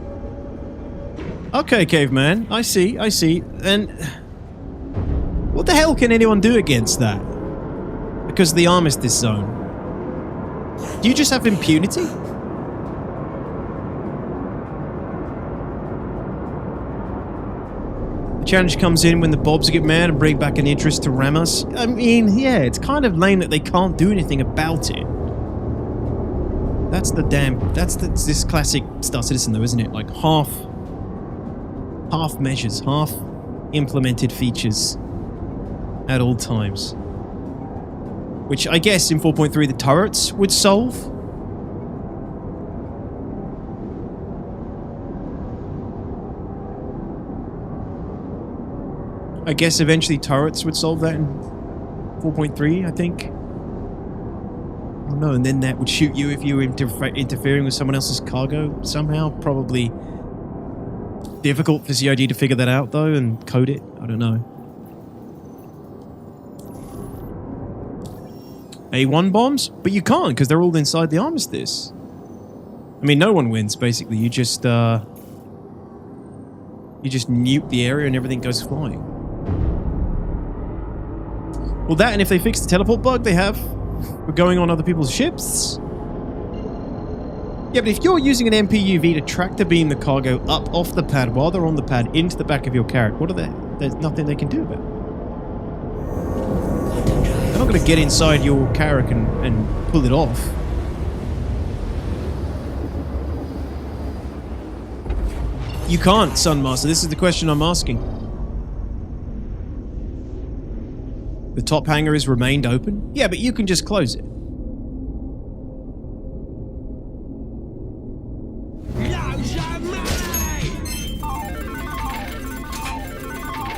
Okay, caveman. I see. And what the hell can anyone do against that? Because of the armistice zone. Do you just have impunity? The challenge comes in when the Bobs get mad and bring back an interest to ram us. I mean, yeah, it's kind of lame that they can't do anything about it. That's this classic Star Citizen though, isn't it? Like half measures, half implemented features at all times. Which I guess in 4.3 the turrets would solve. I guess eventually turrets would solve that in 4.3, I think. I don't know, and then that would shoot you if you were interfering with someone else's cargo somehow. Probably difficult for CIG to figure that out though and code it. I don't know. A1 bombs? But you can't, because they're all inside the armistice. I mean, no one wins, basically. You just nuke the area and everything goes flying. Well, that, and if they fix the teleport bug they have for going on other people's ships. Yeah, but if you're using an MPUV to tractor beam the cargo up off the pad while they're on the pad into the back of your Carrack, what there's nothing they can do about it. They're not going to get inside your carrack and pull it off. You can't, Sunmaster. This is the question I'm asking. The top hangar has remained open? Yeah, but you can just close it.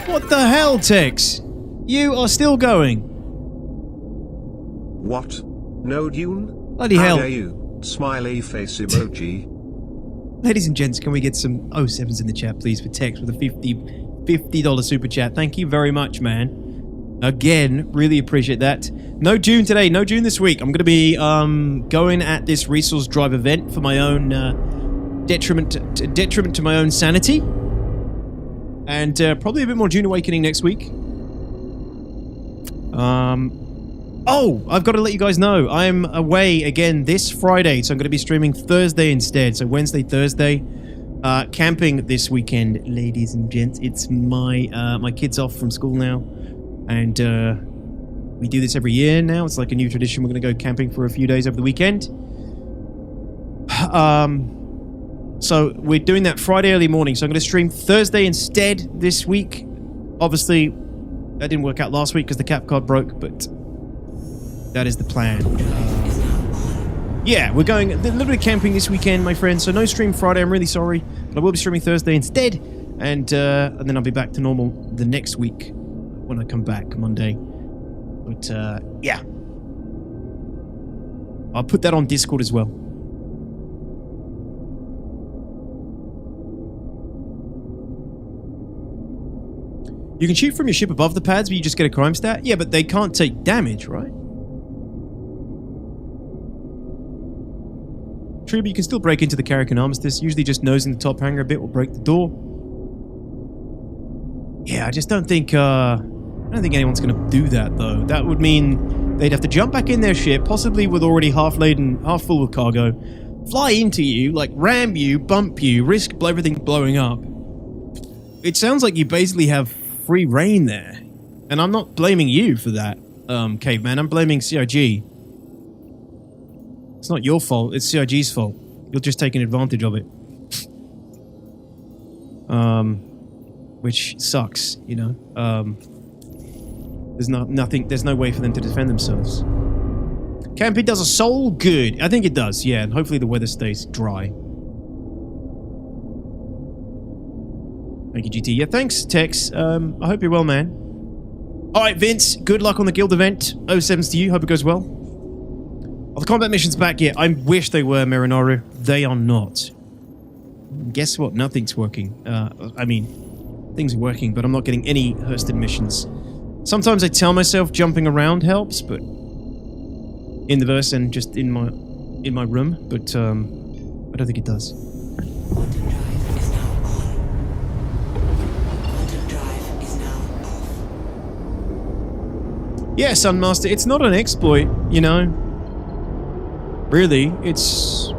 What the hell, Tex? You are still going. What? No Dune? Bloody How hell. dare you? Smiley face emoji. Ladies and gents, can we get some 07s in the chat, please, for Tex with a $50 super chat? Thank you very much, man. Again, really appreciate that. No Dune today, no Dune this week. I'm going to be going at this resource drive event for my own detriment to my own sanity. And probably a bit more Dune Awakening next week. Oh, I've got to let you guys know. I'm away again this Friday, so I'm going to be streaming Thursday instead. So Wednesday, Thursday. Camping this weekend, ladies and gents. It's my kids off from school now. And we do this every year now. It's like a new tradition. We're going to go camping for a few days over the weekend. So we're doing that Friday early morning. So I'm going to stream Thursday instead this week. Obviously, that didn't work out last week because the cap card broke, but that is the plan. Yeah, we're going a little bit of camping this weekend, my friends. So no stream Friday. I'm really sorry, but I will be streaming Thursday instead, and then I'll be back to normal the next week when I come back Monday. But yeah, I'll put that on Discord as well. You can shoot from your ship above the pads, but you just get a crime stat? Yeah, but they can't take damage, right? True, but you can still break into the Carrack and Armistice. Usually just nosing the top hangar a bit will break the door. Yeah, I just don't think anyone's going to do that, though. That would mean they'd have to jump back in their ship, possibly with already half full of cargo, fly into you, like ram you, bump you, risk everything blowing up. It sounds like you basically have free reign there. And I'm not blaming you for that, Caveman. I'm blaming CIG. It's not your fault, it's CIG's fault. You're just taking advantage of it. Which sucks, you know. There's no way for them to defend themselves. Camping does a soul good. I think it does, yeah, and hopefully the weather stays dry. Thank you, GT. Yeah, thanks, Tex. I hope you're well, man. Alright, Vince, good luck on the guild event. 07s to you, hope it goes well. Are the combat missions back yet? I wish they were, Marinaru. They are not. Guess what? Nothing's working. I mean, things are working, but I'm not getting any Hurston missions. Sometimes I tell myself jumping around helps, but in the verse and just in my room, but I don't think it does. Yeah, Sunmaster, it's not an exploit, you know. Really, it's...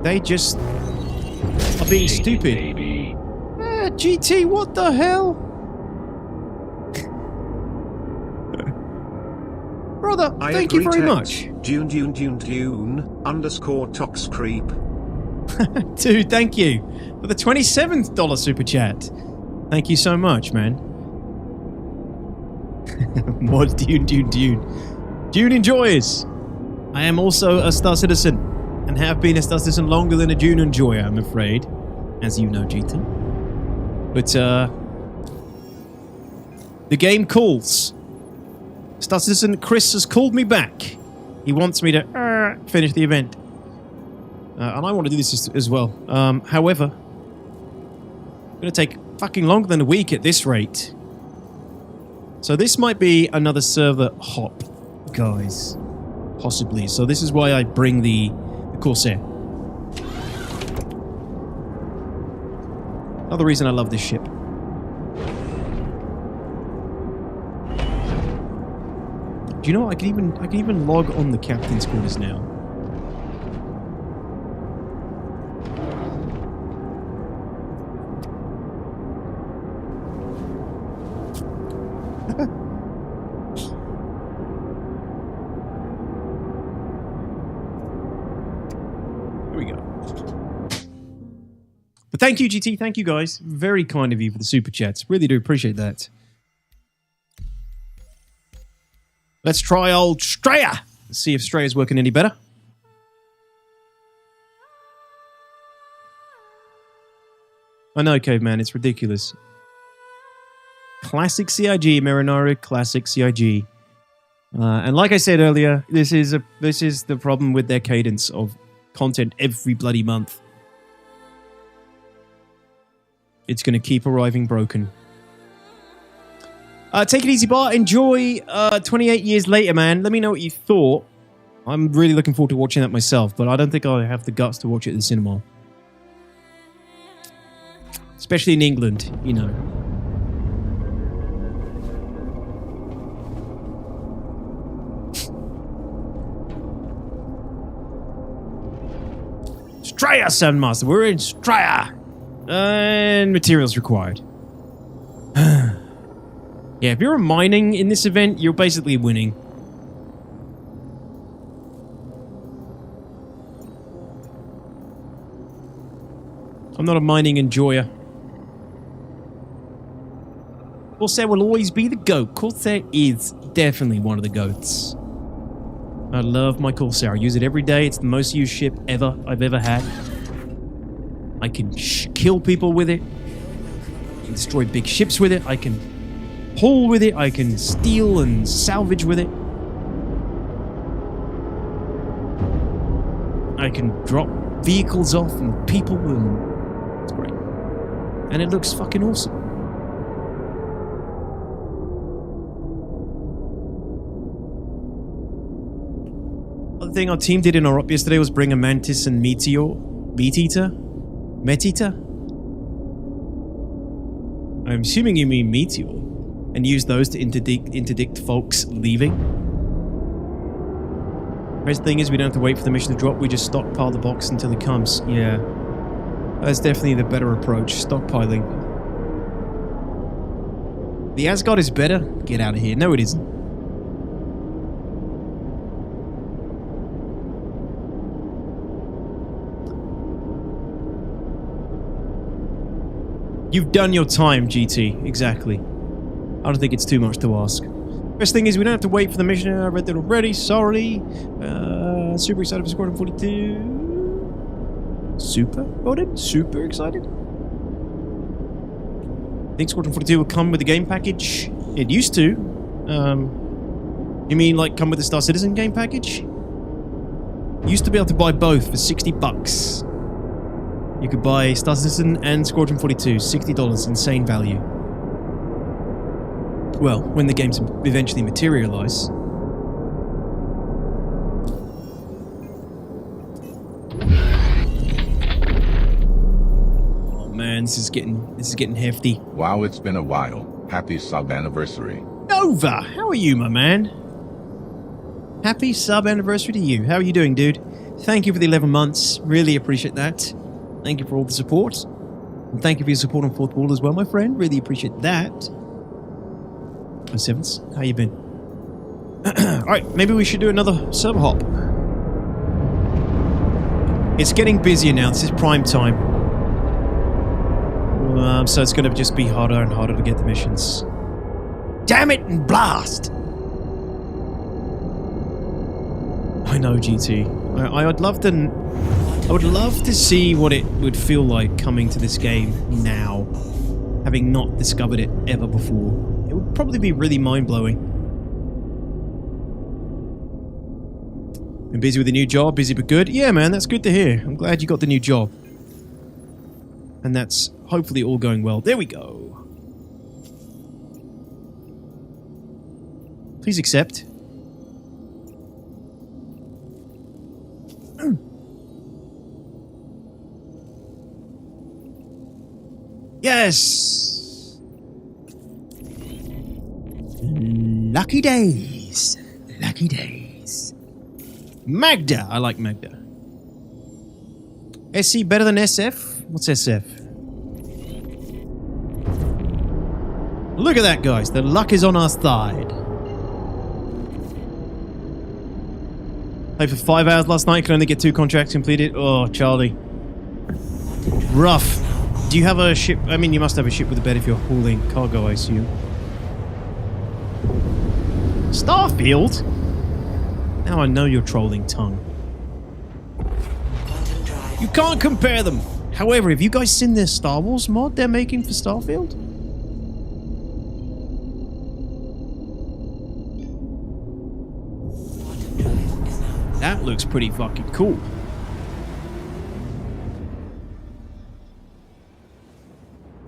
They just are being stupid. GT, what the hell? Brother, thank you very much. Dune _ tox creep. Dude, thank you for the $27th super chat. Thank you so much, man. More Dune. Dune enjoys. I am also a Star Citizen, and have been a Star Citizen longer than a Dune enjoyer, I'm afraid, as you know, GT. But, the game calls. Star Citizen Chris has called me back. He wants me to finish the event. And I want to do this as well. However, it's going to take fucking longer than a week at this rate. So this might be another server hop, guys. Possibly. So this is why I bring the Corsair. Another reason I love this ship. Do you know what? I can even log on the captain's quarters now. thank you, GT. Thank you, guys. Very kind of you for the super chats. Really do appreciate that. Let's try old Straya. Let's see if Straya's working any better. I know, Caveman. It's ridiculous. Classic CIG, Marinara. Classic CIG. And like I said earlier, this is the problem with their cadence of content every bloody month. It's going to keep arriving broken. Take it easy, Bart. Enjoy 28 years later, man. Let me know what you thought. I'm really looking forward to watching that myself, but I don't think I have the guts to watch it in the cinema. Especially in England, you know. Straya, Sandmaster. We're in Straya. And materials required. Yeah, if you're mining in this event, you're basically winning. I'm not a mining enjoyer. Corsair will always be the GOAT. Corsair is definitely one of the GOATs. I love my Corsair. I use it every day. It's the most used ship I've ever had. I can kill people with it. I can destroy big ships with it. I can haul with it. I can steal and salvage with it. I can drop vehicles off and people, and it's great. And it looks fucking awesome. Other thing our team did in our op yesterday was bring a mantis and meat eater. I'm assuming you mean meteor, and use those to interdict folks leaving. Best thing is we don't have to wait for the mission to drop, we just stockpile the box until it comes. Yeah. That's definitely the better approach, stockpiling. The Asgard is better? Get out of here. No, it isn't. You've done your time, GT. Exactly. I don't think it's too much to ask. Best thing is we don't have to wait for the mission. I read that already. Sorry. Super excited for Squadron 42. Super? Voted? Super excited? Think Squadron 42 will come with the game package? It used to. You mean like come with the Star Citizen game package? Used to be able to buy both for $60. You could buy Star Citizen and Squadron 42, $60, insane value. Well, when the games eventually materialize. Oh man, this is getting hefty. Wow, it's been a while. Happy sub-anniversary. Nova, how are you, my man? Happy sub-anniversary to you. How are you doing, dude? Thank you for the 11 months. Really appreciate that. Thank you for all the support. And thank you for your support on Fourth Wall as well, my friend. Really appreciate that. Oh, Sevens, how you been? Alright, maybe we should do another server hop. It's getting busier now. This is prime time. So it's going to just be harder and harder to get the missions. Damn it and blast! I know, GT. I would love to see what it would feel like coming to this game now, having not discovered it ever before. It would probably be really mind-blowing. Been busy with a new job, busy but good. Yeah, man, that's good to hear. I'm glad you got the new job. And that's hopefully all going well. There we go. Please accept. Yes! Lucky days. Lucky days. Magda. I like Magda. SC better than SF? What's SF? Look at that, guys. The luck is on our side. Played for 5 hours last night. Could only get 2 contracts completed. Oh, Charlie. Rough. Do you have a ship? I mean, you must have a ship with a bed if you're hauling cargo, I assume. Starfield? Now I know your trolling tongue. You can't compare them. However, have you guys seen this Star Wars mod they're making for Starfield? That looks pretty fucking cool.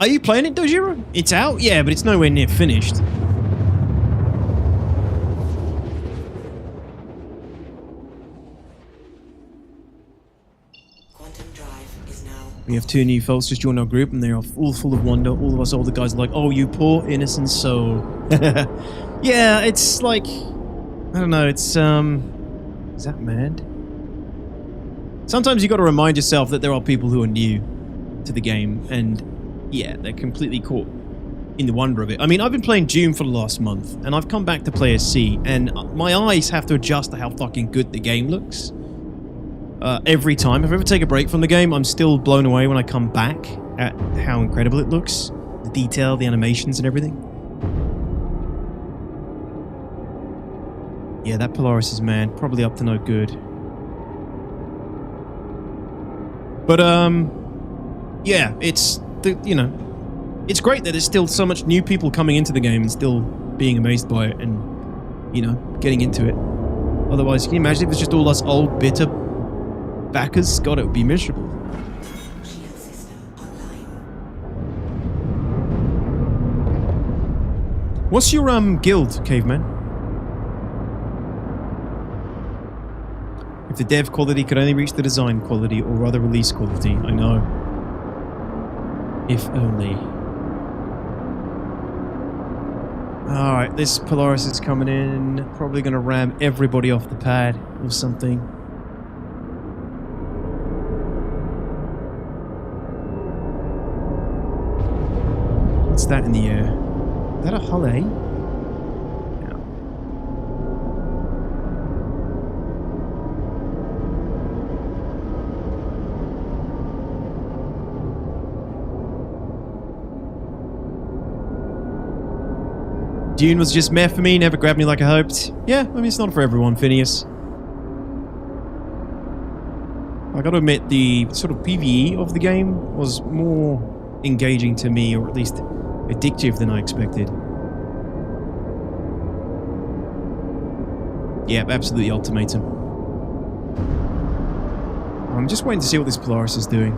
Are you playing it, Dojiro? It's out? Yeah, but it's nowhere near finished. We have 2 new folks just joined our group, and they are all full of wonder. All of us older guys are like, oh, you poor innocent soul. Yeah, it's like... I don't know, it's, is that mad? Sometimes you got to remind yourself that there are people who are new to the game, and yeah, they're completely caught in the wonder of it. I mean, I've been playing Dune for the last month, and I've come back to play SC, and my eyes have to adjust to how fucking good the game looks. Every time. If I ever take a break from the game, I'm still blown away when I come back at how incredible it looks. The detail, the animations, and everything. Yeah, that Polaris is, man, probably up to no good. But, yeah, it's, you know, it's great that there's still so much new people coming into the game and still being amazed by it and, you know, getting into it. Otherwise, can you imagine if it's just all us old, bitter backers? God, it would be miserable. What's your guild, caveman? If the dev quality could only reach the design quality, or rather release quality, I know. If only. Alright, this Polaris is coming in. Probably going to ram everybody off the pad or something. What's that in the air? Is that a hull, eh? Yeah. Dune was just meh for me, never grabbed me like I hoped. Yeah, I mean, it's not for everyone, Phineas. I gotta admit, the sort of PvE of the game was more engaging to me, or at least addictive than I expected. Yep, absolutely ultimatum. I'm just waiting to see what this Polaris is doing.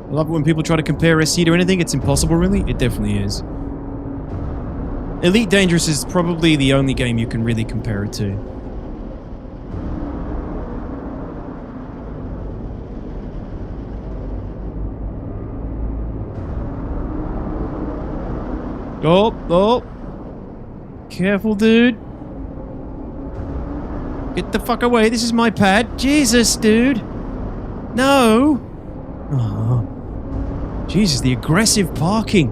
I love it when people try to compare SC to anything. It's impossible, really. It definitely is. Elite Dangerous is probably the only game you can really compare it to. Oh, oh. Careful, dude. Get the fuck away. This is my pad. Jesus, dude. No. Oh. Jesus, the aggressive parking.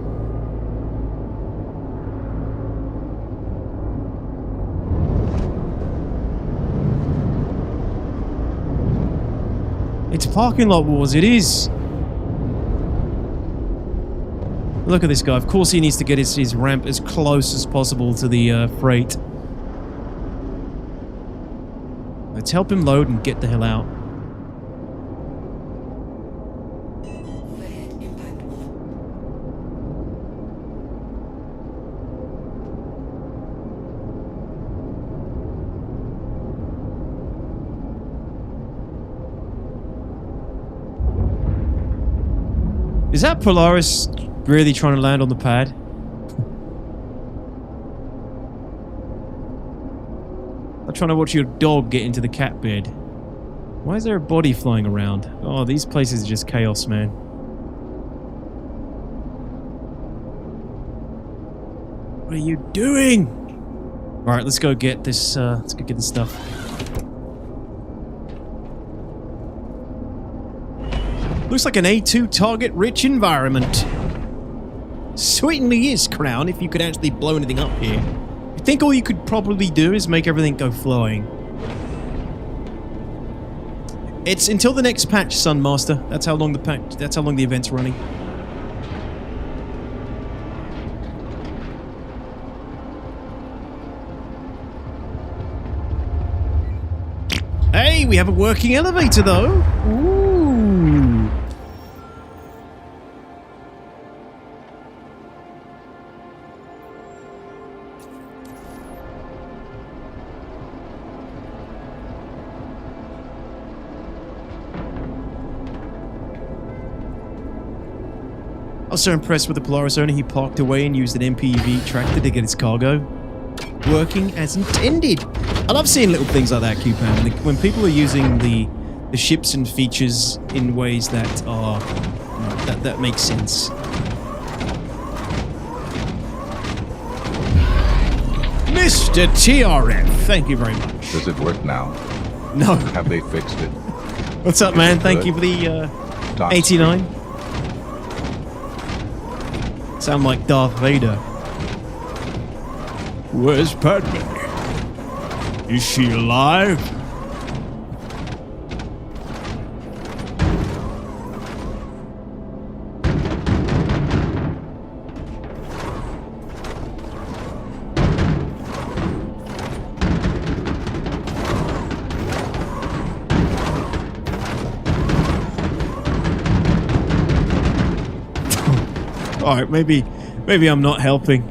It's parking lot wars, it is. Look at this guy. Of course he needs to get his ramp as close as possible to the freight. Let's help him load and get the hell out. Is that Polaris really trying to land on the pad? I'm trying to watch your dog get into the cat bed. Why is there a body flying around? Oh, these places are just chaos, man. What are you doing? Alright, let's go get this, let's go get this stuff. Looks like an A2 target-rich environment. Certainly is, Crown, if you could actually blow anything up here. I think all you could probably do is make everything go flying. It's until the next patch, Sunmaster. That's how long the patch. That's how long the event's running. Hey, we have a working elevator though. Ooh. I was so impressed with the Polaris owner, he parked away and used an MPV tractor to get his cargo working as intended. I love seeing little things like that, Q-Pan. When people are using the ships and features in ways that are that make sense. Mr. TRF, thank you very much. Does it work now? No. Have they fixed it? What's up, man? Thank you for the 89. Sound like Darth Vader. Where's Padme? Is she alive? Alright, maybe I'm not helping.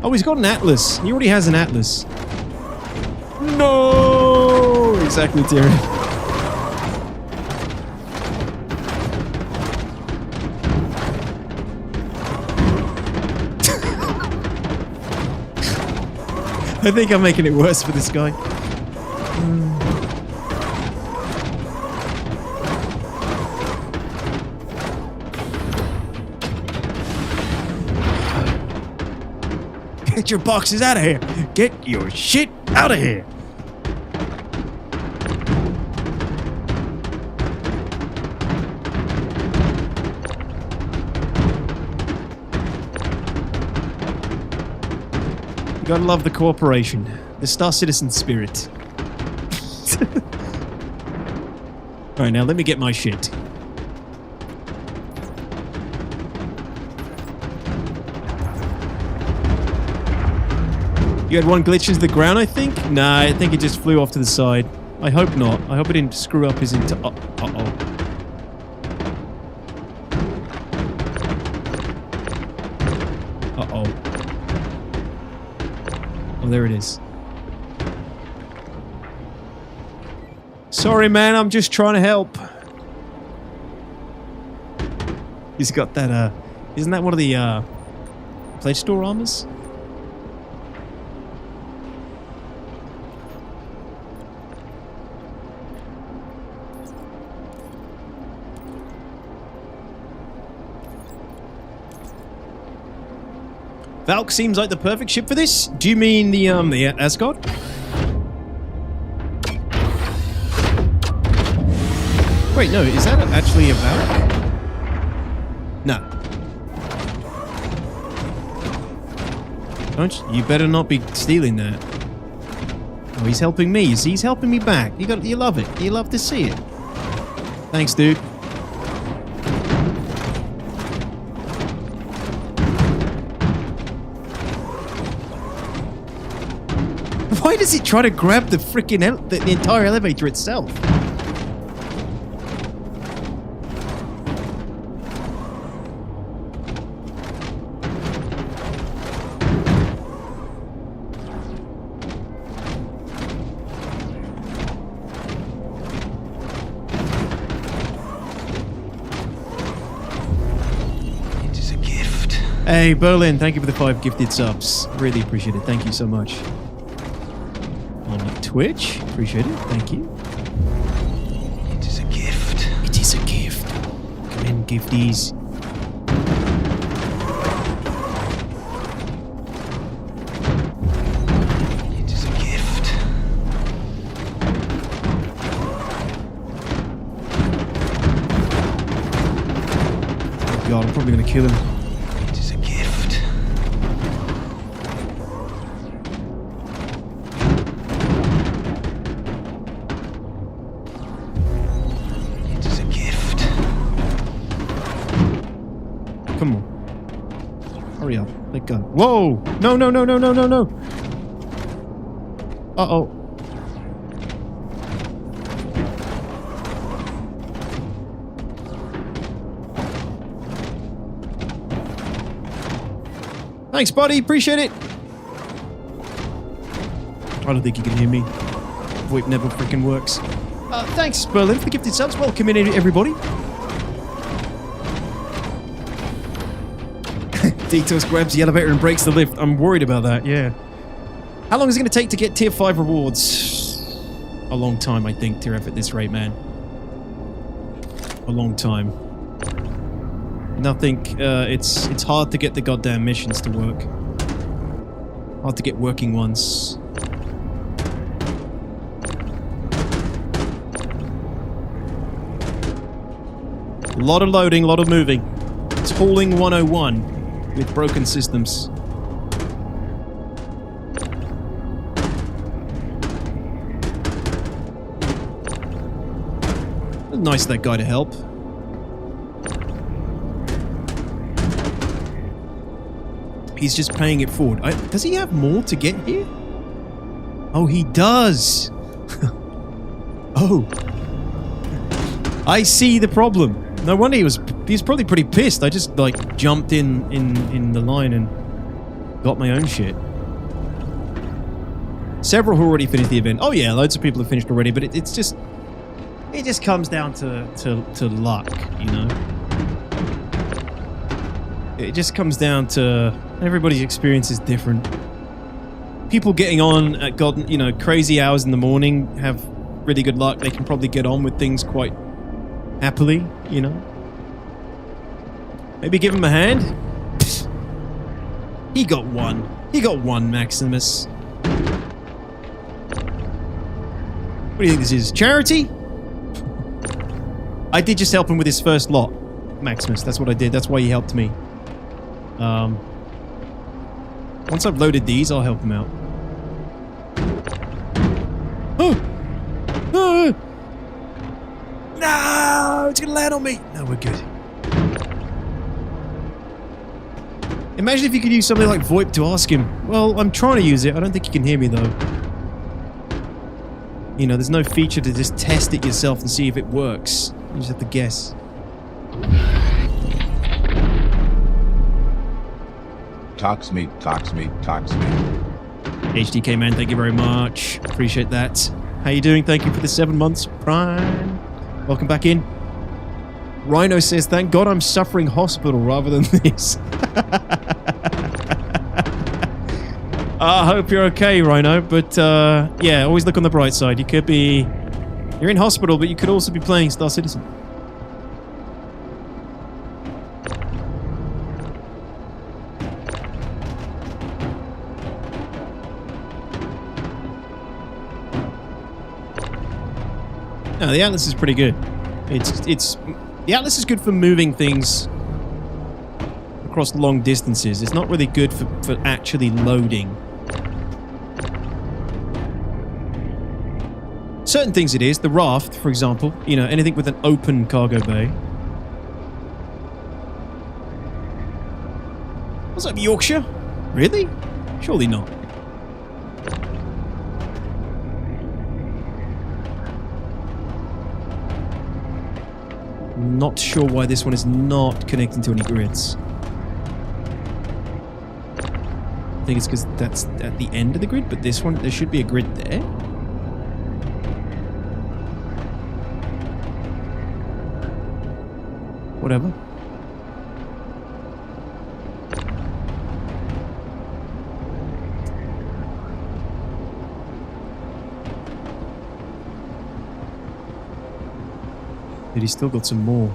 Oh, he's got an Atlas. He already has an Atlas. No! Exactly, Terry. I think I'm making it worse for this guy. Get your boxes out of here! Get your shit out of here! You gotta love the cooperation. The Star Citizen spirit. Alright, now let me get my shit. You had one glitch into the ground, I think? Nah, I think it just flew off to the side. I hope not. I hope it didn't screw up his entire... Uh-oh. Uh-oh. Oh, there it is. Sorry, man. I'm just trying to help. He's got that, Isn't that one of the, pledge store armors? Valk seems like the perfect ship for this. Do you mean the Asgard? Wait, no, is that actually a Valk? No. Don't you better not be stealing that. Oh, he's helping me. You see, he's helping me back. You love it. You love to see it. Thanks, dude. Why does it try to grab the freaking the entire elevator itself? It is a gift. Hey, Berlin, thank you for the 5 gifted subs. Really appreciate it. Thank you so much. Twitch, appreciate it, thank you. It is a gift. It is a gift. Come in, gifties. It is a gift. Oh god, I'm probably gonna kill him. that guy. Whoa! No, no, no, no, no, no, no. Uh-oh. Thanks, buddy. Appreciate it. I don't think you can hear me. VoIP never freaking works. Thanks, Berlin, for the gifted subs. Welcome in, everybody. Detours grabs the elevator and breaks the lift. I'm worried about that, yeah. How long is it going to take to get tier 5 rewards? A long time, I think, tier F at this rate, man. A long time. Nothing, it's hard to get the goddamn missions to work. Hard to get working ones. A lot of loading, a lot of moving. Tooling 101 with broken systems. Nice of that guy to help. He's just paying it forward. Does he have more to get here? Oh, he does. Oh. I see the problem. No wonder he was probably pretty pissed. I just like jumped in the line and got my own shit. Several who already finished the event. Oh yeah, loads of people have finished already, but it just comes down to luck, you know. It just comes down to everybody's experience is different. People getting on at crazy hours in the morning have really good luck. They can probably get on with things quite happily, you know. Maybe give him a hand. Pfft. He got one. He got one, Maximus. What do you think this is? Charity? I did just help him with his first lot, Maximus. That's what I did. That's why he helped me. Once I've loaded these, I'll help him out. Oh! Oh! No! It's gonna land on me! No, we're good. Imagine if you could use something like VoIP to ask him. Well, I'm trying to use it. I don't think you can hear me, though. You know, there's no feature to just test it yourself and see if it works. You just have to guess. Talks me. HDK man, thank you very much. Appreciate that. How you doing? Thank you for the 7 months Prime. Welcome back in. Rhino says, thank God I'm suffering hospital rather than this. I hope you're okay, Rhino, but yeah, always look on the bright side. You could be... You're in hospital, but you could also be playing Star Citizen. No, the Atlas is pretty good. The Atlas is good for moving things across long distances. It's not really good for actually loading. Certain things it is. The raft, for example. You know, anything with an open cargo bay. What's up, Yorkshire? Really? Surely not. Not sure why this one is not connecting to any grids. I think it's because that's at the end of the grid, but this one, there should be a grid there. Whatever. But he's still got some more.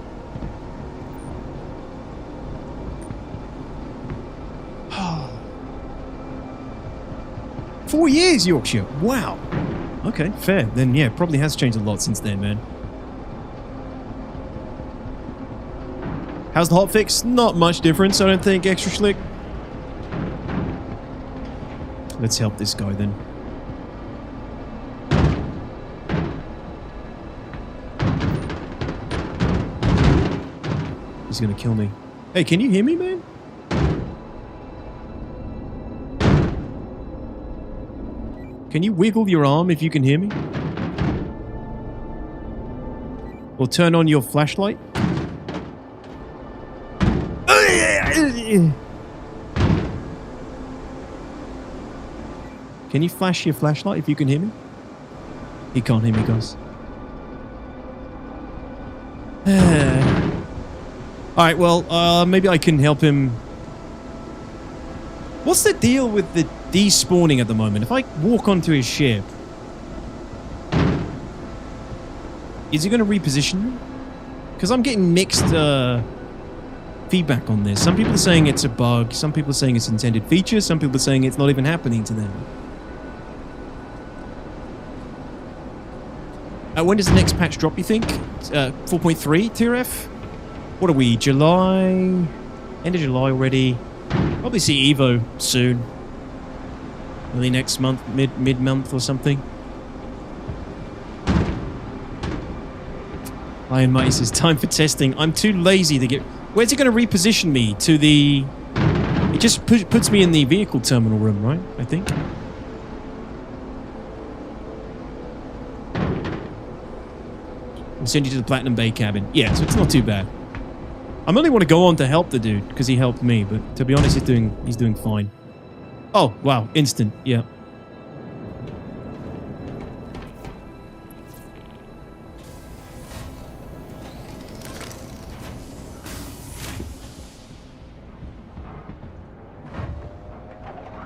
Four years, Yorkshire. Wow. Okay, fair. Then yeah, probably has changed a lot since then, man. How's the hotfix? Not much difference, I don't think, Extra Schlick. Let's help this guy then. He's gonna kill me. Hey, can you hear me, man? Can you wiggle your arm if you can hear me? Or turn on your flashlight? Can you flash your flashlight if you can hear me? He can't hear me, guys. Alright, well, maybe I can help him. What's the deal with the despawning at the moment? If I walk onto his ship, is he going to reposition me? Because I'm getting mixed feedback on this. Some people are saying it's a bug. Some people are saying it's intended feature. Some people are saying it's not even happening to them. When does the next patch drop, you think? 4.3 tier F? What are we, July? End of July already. Probably see Evo soon. Early next month, mid-month or something. Iron Might says, time for testing. I'm too lazy to get... Where's it going to reposition me? To the... It just puts me in the vehicle terminal room, right? I think. We'll send you to the Platinum Bay cabin. Yeah, so it's not too bad. I only want to go on to help the dude, because he helped me, but to be honest, he's doing fine. Oh, wow. Instant. Yeah.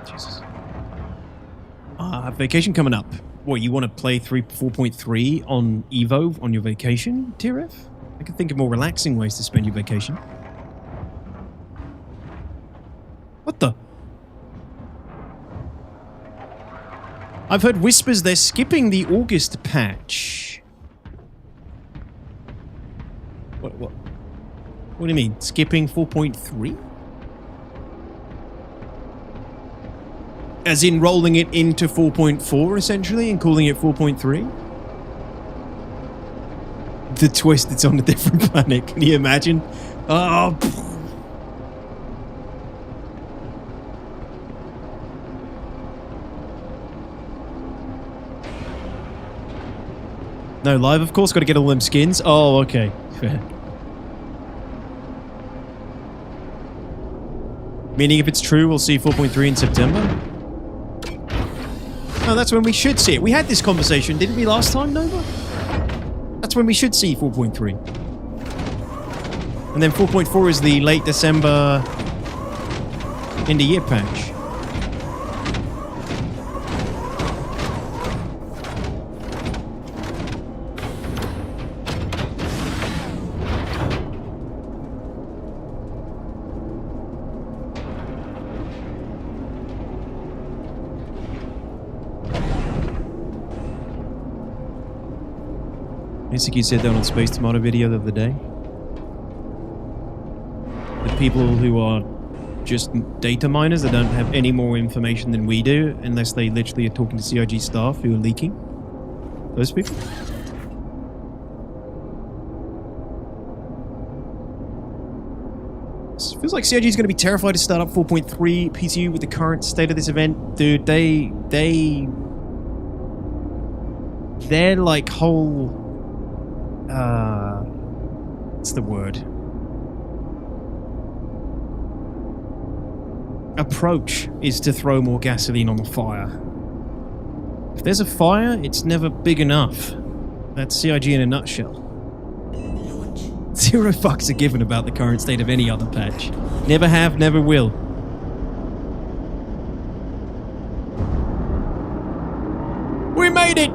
Jesus. Vacation coming up. What, you want to play 4.3 on Evo on your vacation, Tier F? I can think of more relaxing ways to spend your vacation. What the? I've heard whispers they're skipping the August patch. What do you mean? Skipping 4.3? As in rolling it into 4.4, essentially, and calling it 4.3? The twist, it's on a different planet. Can you imagine? Oh. No, live, of course. Got to get all them skins. Oh, okay. Fair. Meaning if it's true, we'll see 4.3 in September? No, that's when we should see it. We had this conversation, didn't we, last time, Nova? That's when we should see 4.3. And then 4.4 is the late December end of year patch. Basically said that on Space Tomato video the other day. The people who are just data miners that don't have any more information than we do, unless they literally are talking to CIG staff who are leaking. Those people. It feels like CIG is going to be terrified to start up 4.3 PTU with the current state of this event. Dude, they're like whole... what's the word? Approach is to throw more gasoline on the fire. If there's a fire, it's never big enough. That's CIG in a nutshell. 0 fucks are given about the current state of any other patch. Never have, never will. We made it!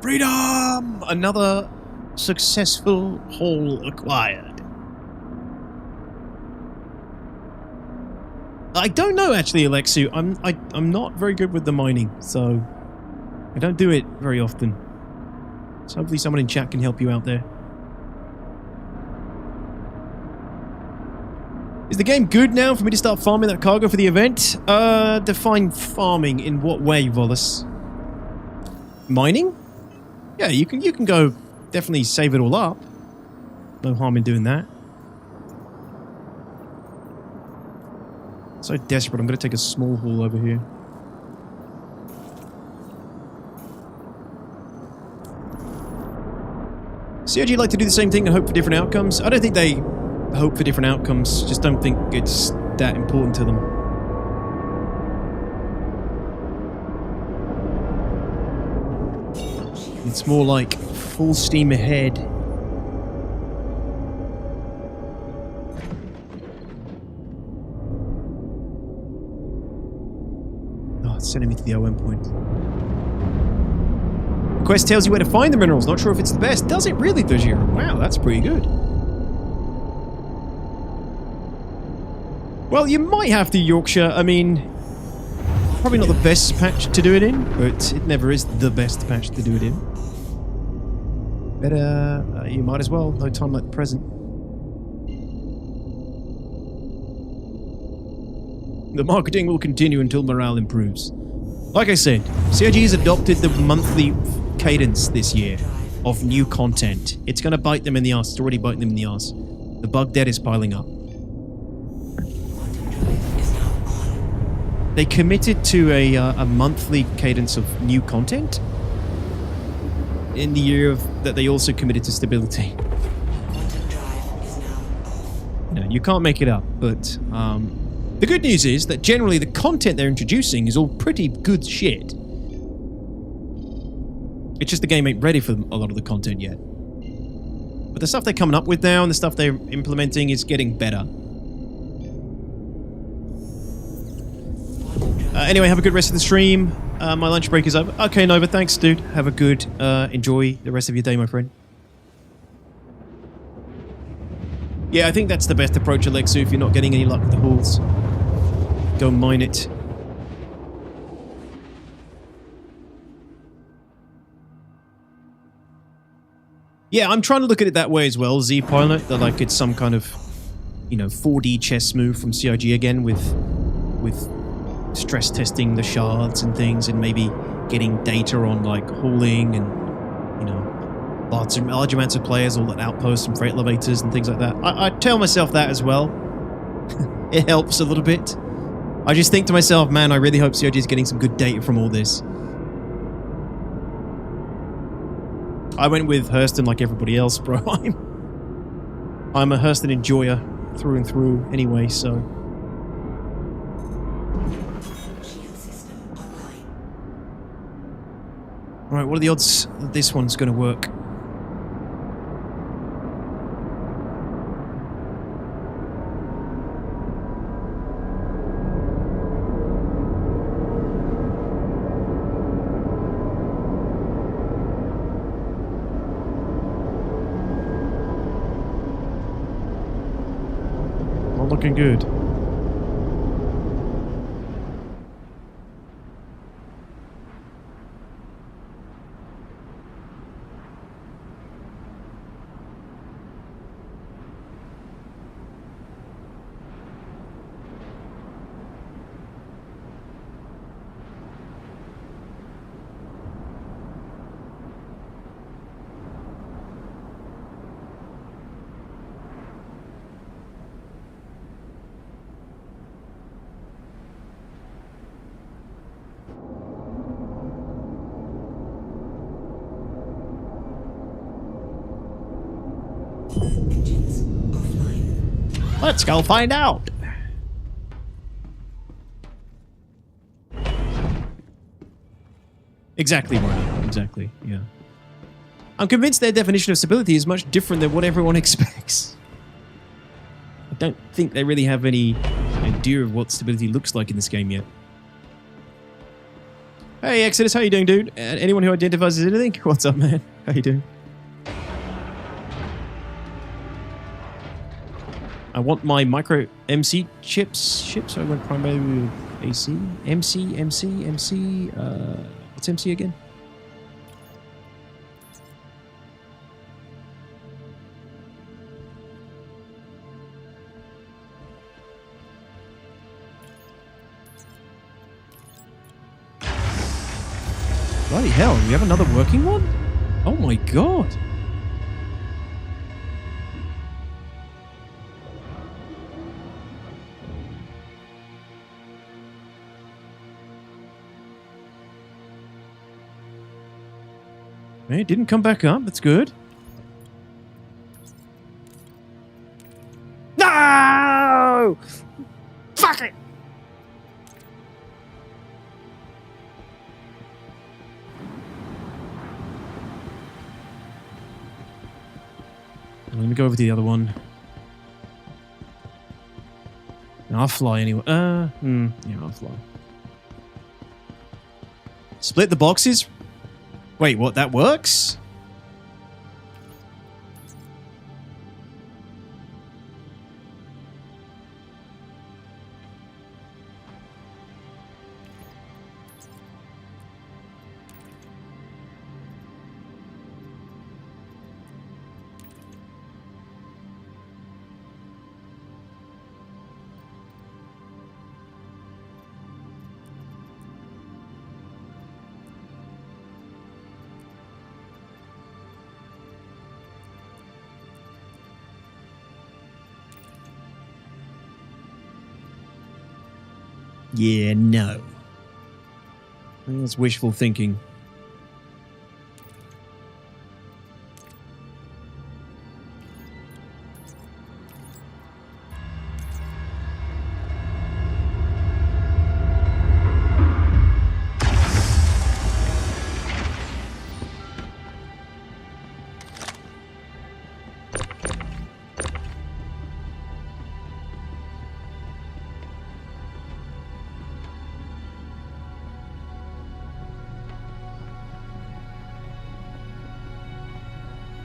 Freedom! Another successful haul acquired. I don't know, actually, Alexu. I'm not very good with the mining, so I don't do it very often. So hopefully someone in chat can help you out there. Is the game good now for me to start farming that cargo for the event? Define farming in what way, Volus? Mining? Yeah, you can go definitely save it all up. No harm in doing that. So desperate, I'm going to take a small haul over here. CIG like to do the same thing and hope for different outcomes. I don't think they hope for different outcomes, just don't think it's that important to them. It's more like full steam ahead. Oh, it's sending me to the OM point. The quest tells you where to find the minerals. Not sure if it's the best. Does it really, Dojiro? Wow, that's pretty good. Well, you might have to, Yorkshire. I mean, probably not the best patch to do it in, but it never is the best patch to do it in. Better, you might as well. No time like the present. The marketing will continue until morale improves. Like I said, CIG has adopted the monthly cadence this year of new content. It's going to bite them in the arse. It's already biting them in the arse. The bug debt is piling up. They committed to a monthly cadence of new content in the year of that they also committed to stability. No, you can't make it up, but the good news is that generally the content they're introducing is all pretty good shit. It's just the game ain't ready for a lot of the content yet. But the stuff they're coming up with now and the stuff they're implementing is getting better. Anyway, have a good rest of the stream. My lunch break is over. Okay, Nova, thanks, dude. Have a good, enjoy the rest of your day, my friend. Yeah, I think that's the best approach, Alexu, if you're not getting any luck with the hauls. Go mine it. Yeah, I'm trying to look at it that way as well, Z-Pilot, that like it's some kind of, you know, 4D chess move from CIG again with stress testing the shards and things and maybe getting data on like hauling and, you know, large amounts of players, all at outposts and freight elevators and things like that. I tell myself that as well. It helps a little bit. I just think to myself, man, I really hope CIG is getting some good data from all this. I went with Hurston like everybody else, bro. I'm a Hurston enjoyer through and through anyway, so... Alright, what are the odds that this one's going to work? Not looking good. Let's go find out. Exactly, Marty. Exactly, yeah. I'm convinced their definition of stability is much different than what everyone expects. I don't think they really have any idea of what stability looks like in this game yet. Hey, Exodus, how you doing, dude? Anyone who identifies as anything? What's up, man? How you doing? I want my micro MC chips, so I went primarily with AC. MC, what's MC again? Bloody hell, we have another working one? Oh my god. Hey, it didn't come back up. That's good. No! Fuck it! Let me go over to the other one. I'll fly anyway. Yeah, I'll fly. Split the boxes? Wait, what? That works? Yeah, no. I think that's wishful thinking.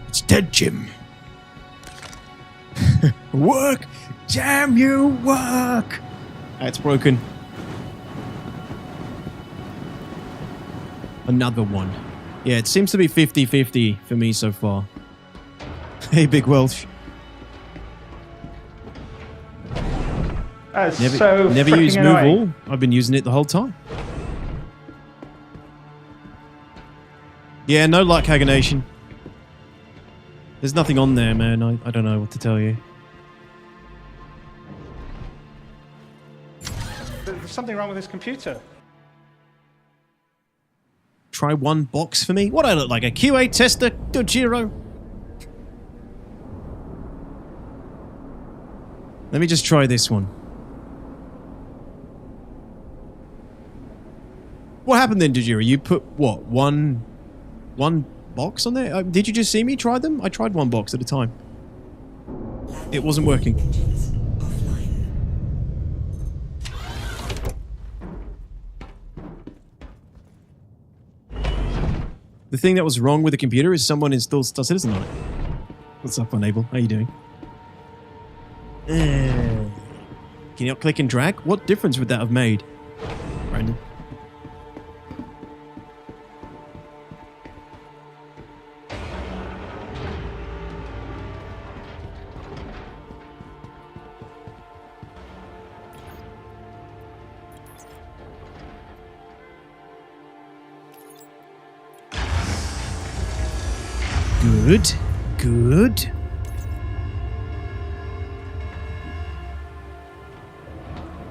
It's dead, Jim. Work! Damn you, work! That's broken. Another one. Yeah, it seems to be 50-50 for me so far. Hey, Big Welsh. Never use move all. I've been using it the whole time. Yeah, no luck, Haganation. There's nothing on there, man. I don't know what to tell you. There's something wrong with this computer. Try one box for me? What I look like, a QA tester, Dojiro? Let me just try this one. What happened then, Dojiro? You put, what, one box on there? Did you just see me try them? I tried one box at a time. It wasn't working. The thing that was wrong with the computer is someone installed Star Citizen on it. What's up, Unable? How you doing? Can you not click and drag? What difference would that have made, Brandon? Good. Good.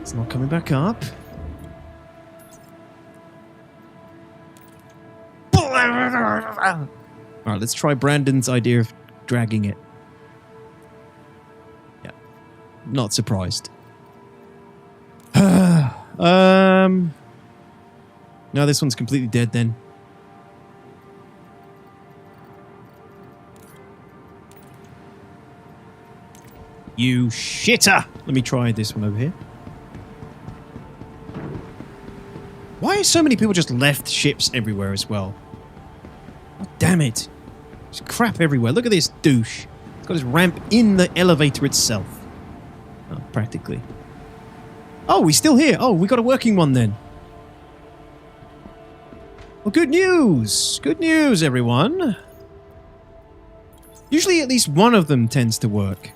It's not coming back up. Alright, let's try Brandon's idea of dragging it. Yeah. Not surprised. No, this one's completely dead then. You shitter! Let me try this one over here. Why are so many people just left ships everywhere as well? Oh, damn it. There's crap everywhere. Look at this douche. It's got his ramp in the elevator itself. Oh, practically. Oh, he's still here. Oh, we got a working one then. Well, good news. Good news, everyone. Usually at least one of them tends to work.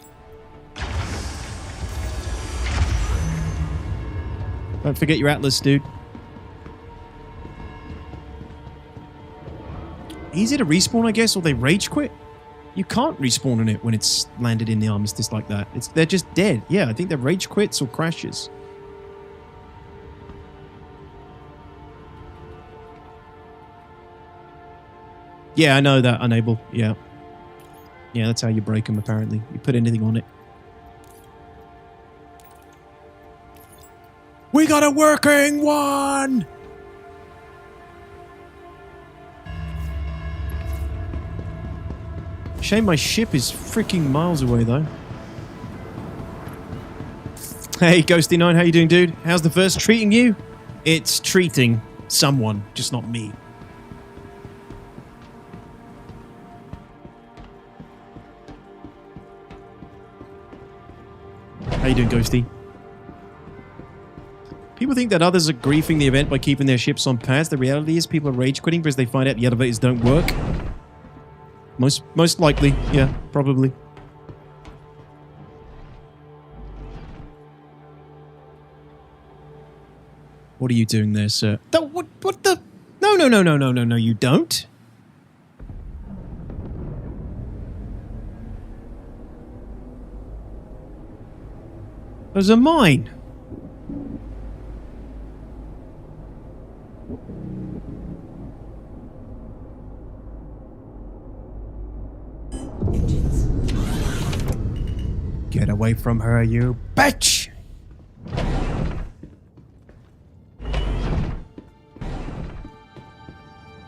Don't forget your Atlas, dude. Easy to respawn, I guess, or they rage quit? You can't respawn in it when it's landed in the armistice like that. They're just dead. Yeah, I think they're rage quits or crashes. Yeah, I know that. Unable. Yeah. Yeah, that's how you break them, apparently. You put anything on it. We got a working one! Shame my ship is freaking miles away, though. Hey, Ghosty9, how you doing, dude? How's the verse treating you? It's treating someone, just not me. How you doing, Ghosty? People think that others are griefing the event by keeping their ships on pads. The reality is people are rage quitting because they find out the elevators don't work. Most likely, yeah, probably. What are you doing there, sir? What the? No, you don't. Those are mine. Get away from her, you bitch!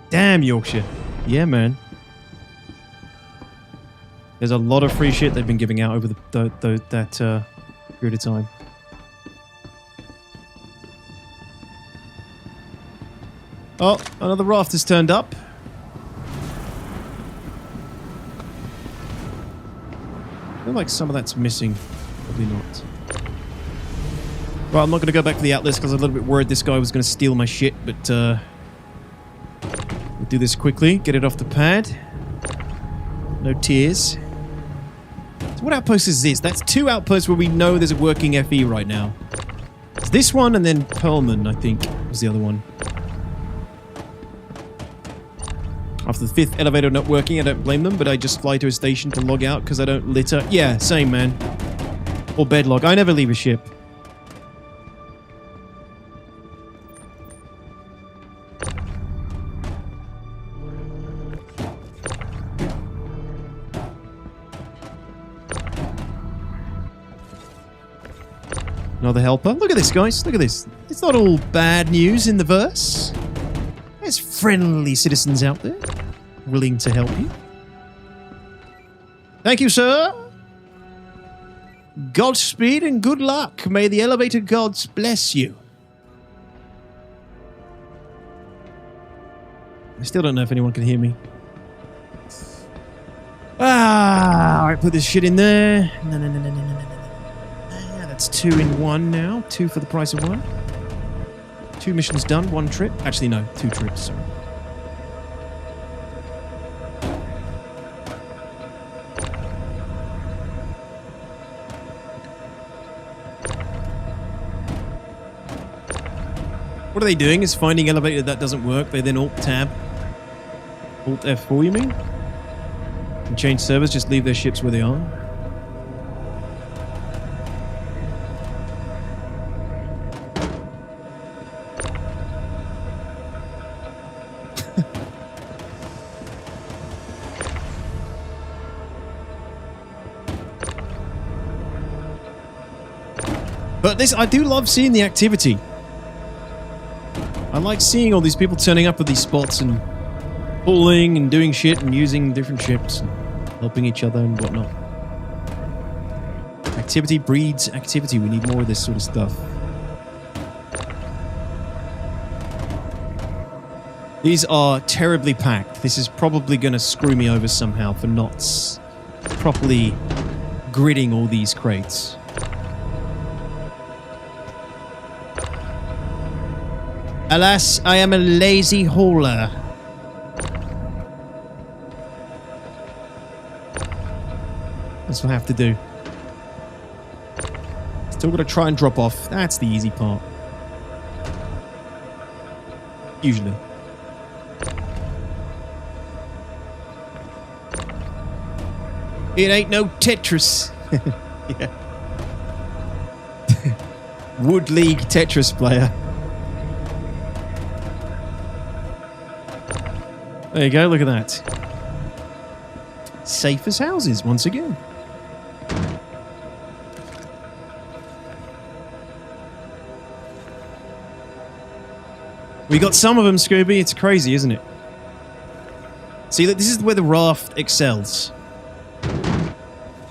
Damn, Yorkshire. Yeah, man. There's a lot of free shit they've been giving out over that period of time. Oh, another raft has turned up. I feel like some of that's missing. Probably not. Well, I'm not going to go back to the Atlas because I'm a little bit worried this guy was going to steal my shit, but we'll do this quickly. Get it off the pad. No tears. So what outpost is this? That's 2 outposts where we know there's a working FE right now. It's this one and then Pearlman, I think, was the other one. After the 5th elevator not working, I don't blame them, but I just fly to a station to log out because I don't litter. Yeah, same, man. Or bedlog. I never leave a ship. Another helper. Look at this, guys. Look at this. It's not all bad news in the verse. There's friendly citizens out there willing to help you. Thank you, sir. Godspeed and good luck. May the elevator gods bless you. I still don't know if anyone can hear me. Alright, put this shit in there. No. That's 2 in 1 now. 2 for the price of 1. 2 missions done, 1 trip. Actually, no, 2 trips, sorry. What are they doing is finding elevator that doesn't work. They then Alt-Tab. Alt-F4, you mean? And change servers, just leave their ships where they are. But this, I do love seeing the activity. I like seeing all these people turning up at these spots and pulling and doing shit and using different ships and helping each other and whatnot. Activity breeds activity. We need more of this sort of stuff. These are terribly packed. This is probably going to screw me over somehow for not properly gridding all these crates. Alas, I am a lazy hauler. That's what I have to do. Still got to try and drop off. That's the easy part. Usually. It ain't no Tetris. Yeah. Wood League Tetris player. There you go, look at that. Safe as houses, once again. We got some of them, Scooby. It's crazy, isn't it? See, this is where the raft excels.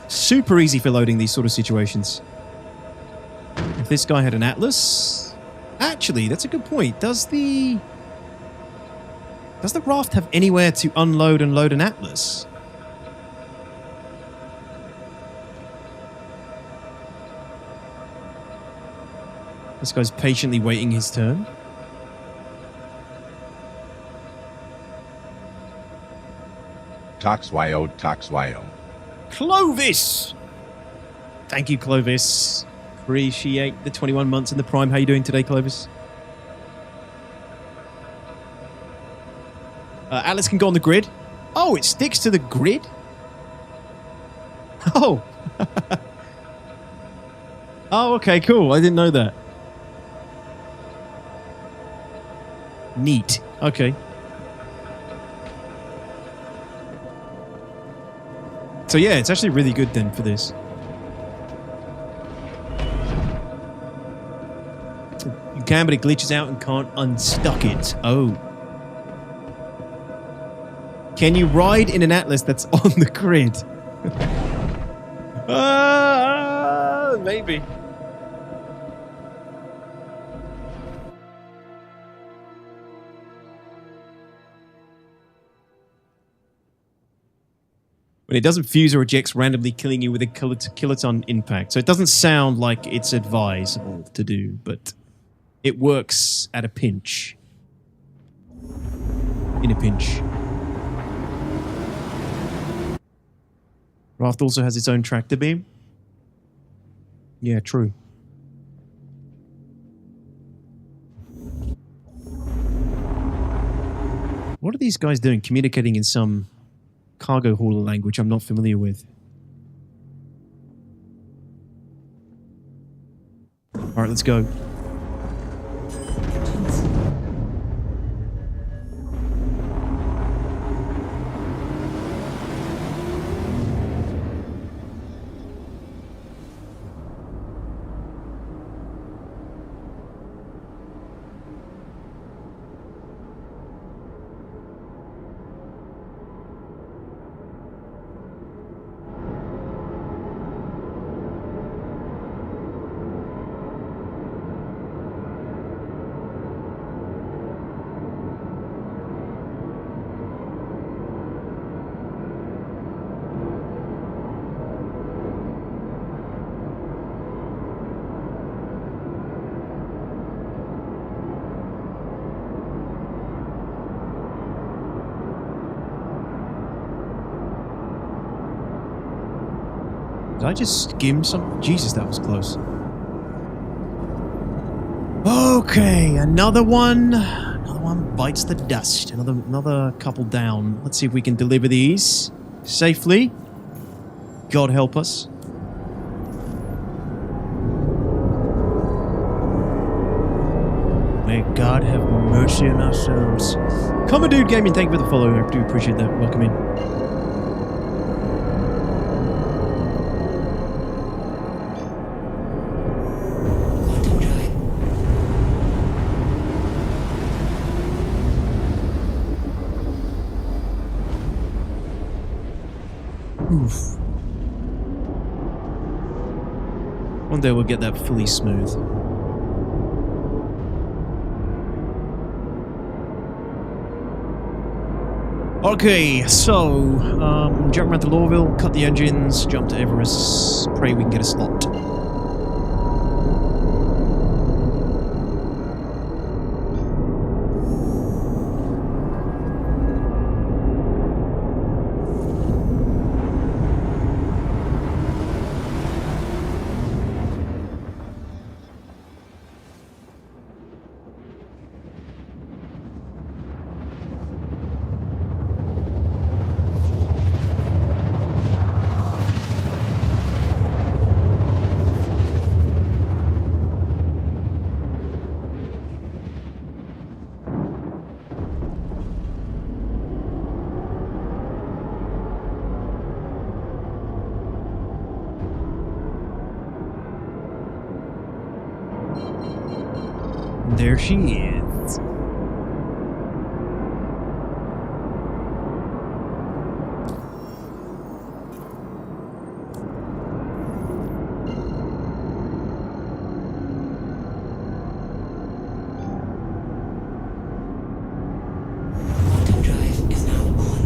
Super easy for loading these sort of situations. If this guy had an atlas... Actually, that's a good point. Does the raft have anywhere to unload and load an atlas? This guy's patiently waiting his turn. Toxwyo, Toxwyo. Clovis! Thank you, Clovis. Appreciate the 21 months in the Prime. How you doing today, Clovis? Atlas can go on the grid. Oh, it sticks to the grid? Oh. Oh, okay, cool. I didn't know that. Neat. Okay. So yeah, it's actually really good then for this. You can, but it glitches out and can't unstuck it. Oh. Can you ride in an Atlas that's on the grid? Maybe. When it doesn't fuse or ejects randomly, killing you with a kiloton impact. So it doesn't sound like it's advisable to do, but it works at a pinch. In a pinch. Raft also has its own tractor beam. Yeah, true. What are these guys doing? Communicating in some cargo hauler language I'm not familiar with. Alright, let's go. Did I just skim some? Jesus, that was close. Okay, another one. Another one bites the dust. Another couple down. Let's see if we can deliver these safely. God help us. May God have mercy on our souls. Dude Gaming, thank you for the follow. I do appreciate that. Welcome in. Oof. One day we'll get that fully smooth. Okay, so jump around to Lawville, cut the engines, jump to Everest, pray we can get a slot. There she is. Overdrive is now on.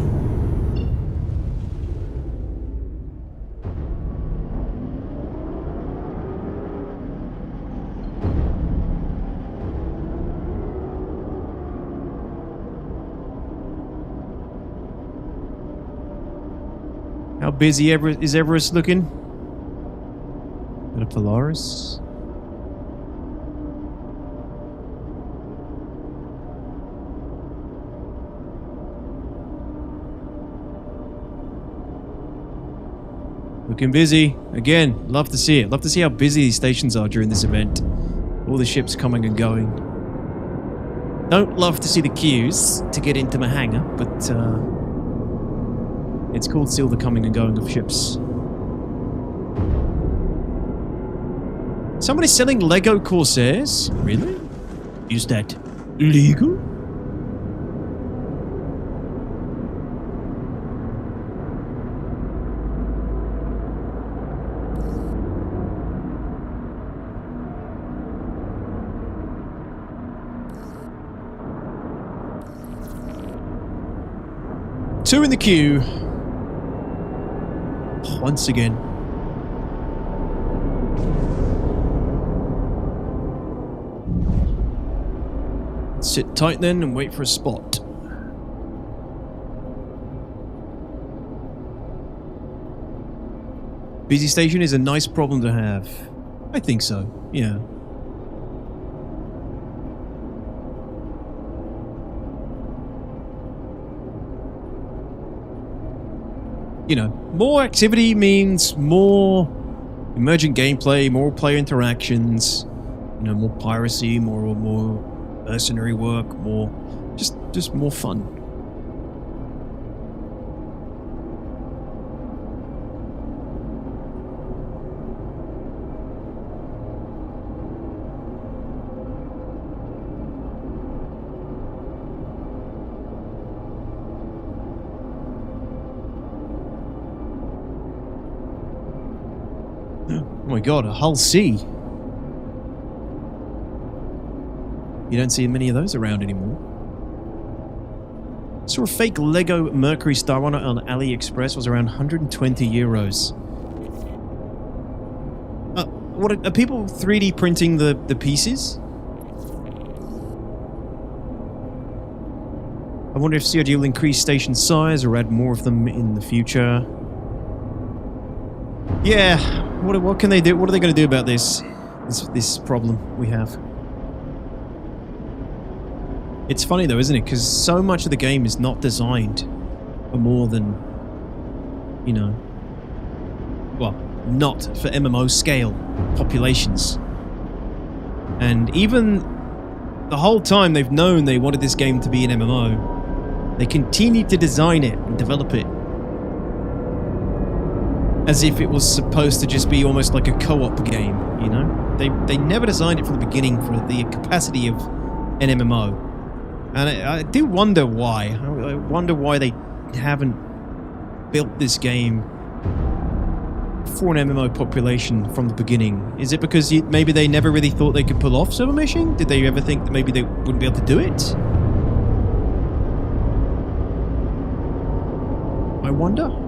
How busy is Everest looking? Got a Polaris. Looking busy. Again, love to see it. Love to see how busy these stations are during this event. All the ships coming and going. Don't love to see the queues to get into my hangar, but it's cool to see all the coming and going of ships. Somebody's selling Lego Corsairs? Really? Is that legal? Two in the queue. Once again. Sit tight then and wait for a spot. Busy station is a nice problem to have. I think so, yeah. You know, more activity means more emergent gameplay, more player interactions, you know, more piracy, more mercenary work, more just more fun. Oh my god, a Hull C. You don't see many of those around anymore. Saw a fake Lego Mercury Star Runner on AliExpress. Was around 120 euros. What are people 3D printing the pieces? I wonder if CRG will increase station size or add more of them in the future. Yeah, what can they do? What are they going to do about this this problem we have? It's funny though, isn't it? Because so much of the game is not designed for more than, you know, well, not for MMO scale populations. And even the whole time they've known they wanted this game to be an MMO, they continued to design it and develop it as if it was supposed to just be almost like a co-op game, you know? They never designed it from the beginning for the capacity of an MMO. And I do wonder why. I wonder why they haven't built this game for an MMO population from the beginning. Is it because maybe they never really thought they could pull off submission? Did they ever think that maybe they wouldn't be able to do it? I wonder.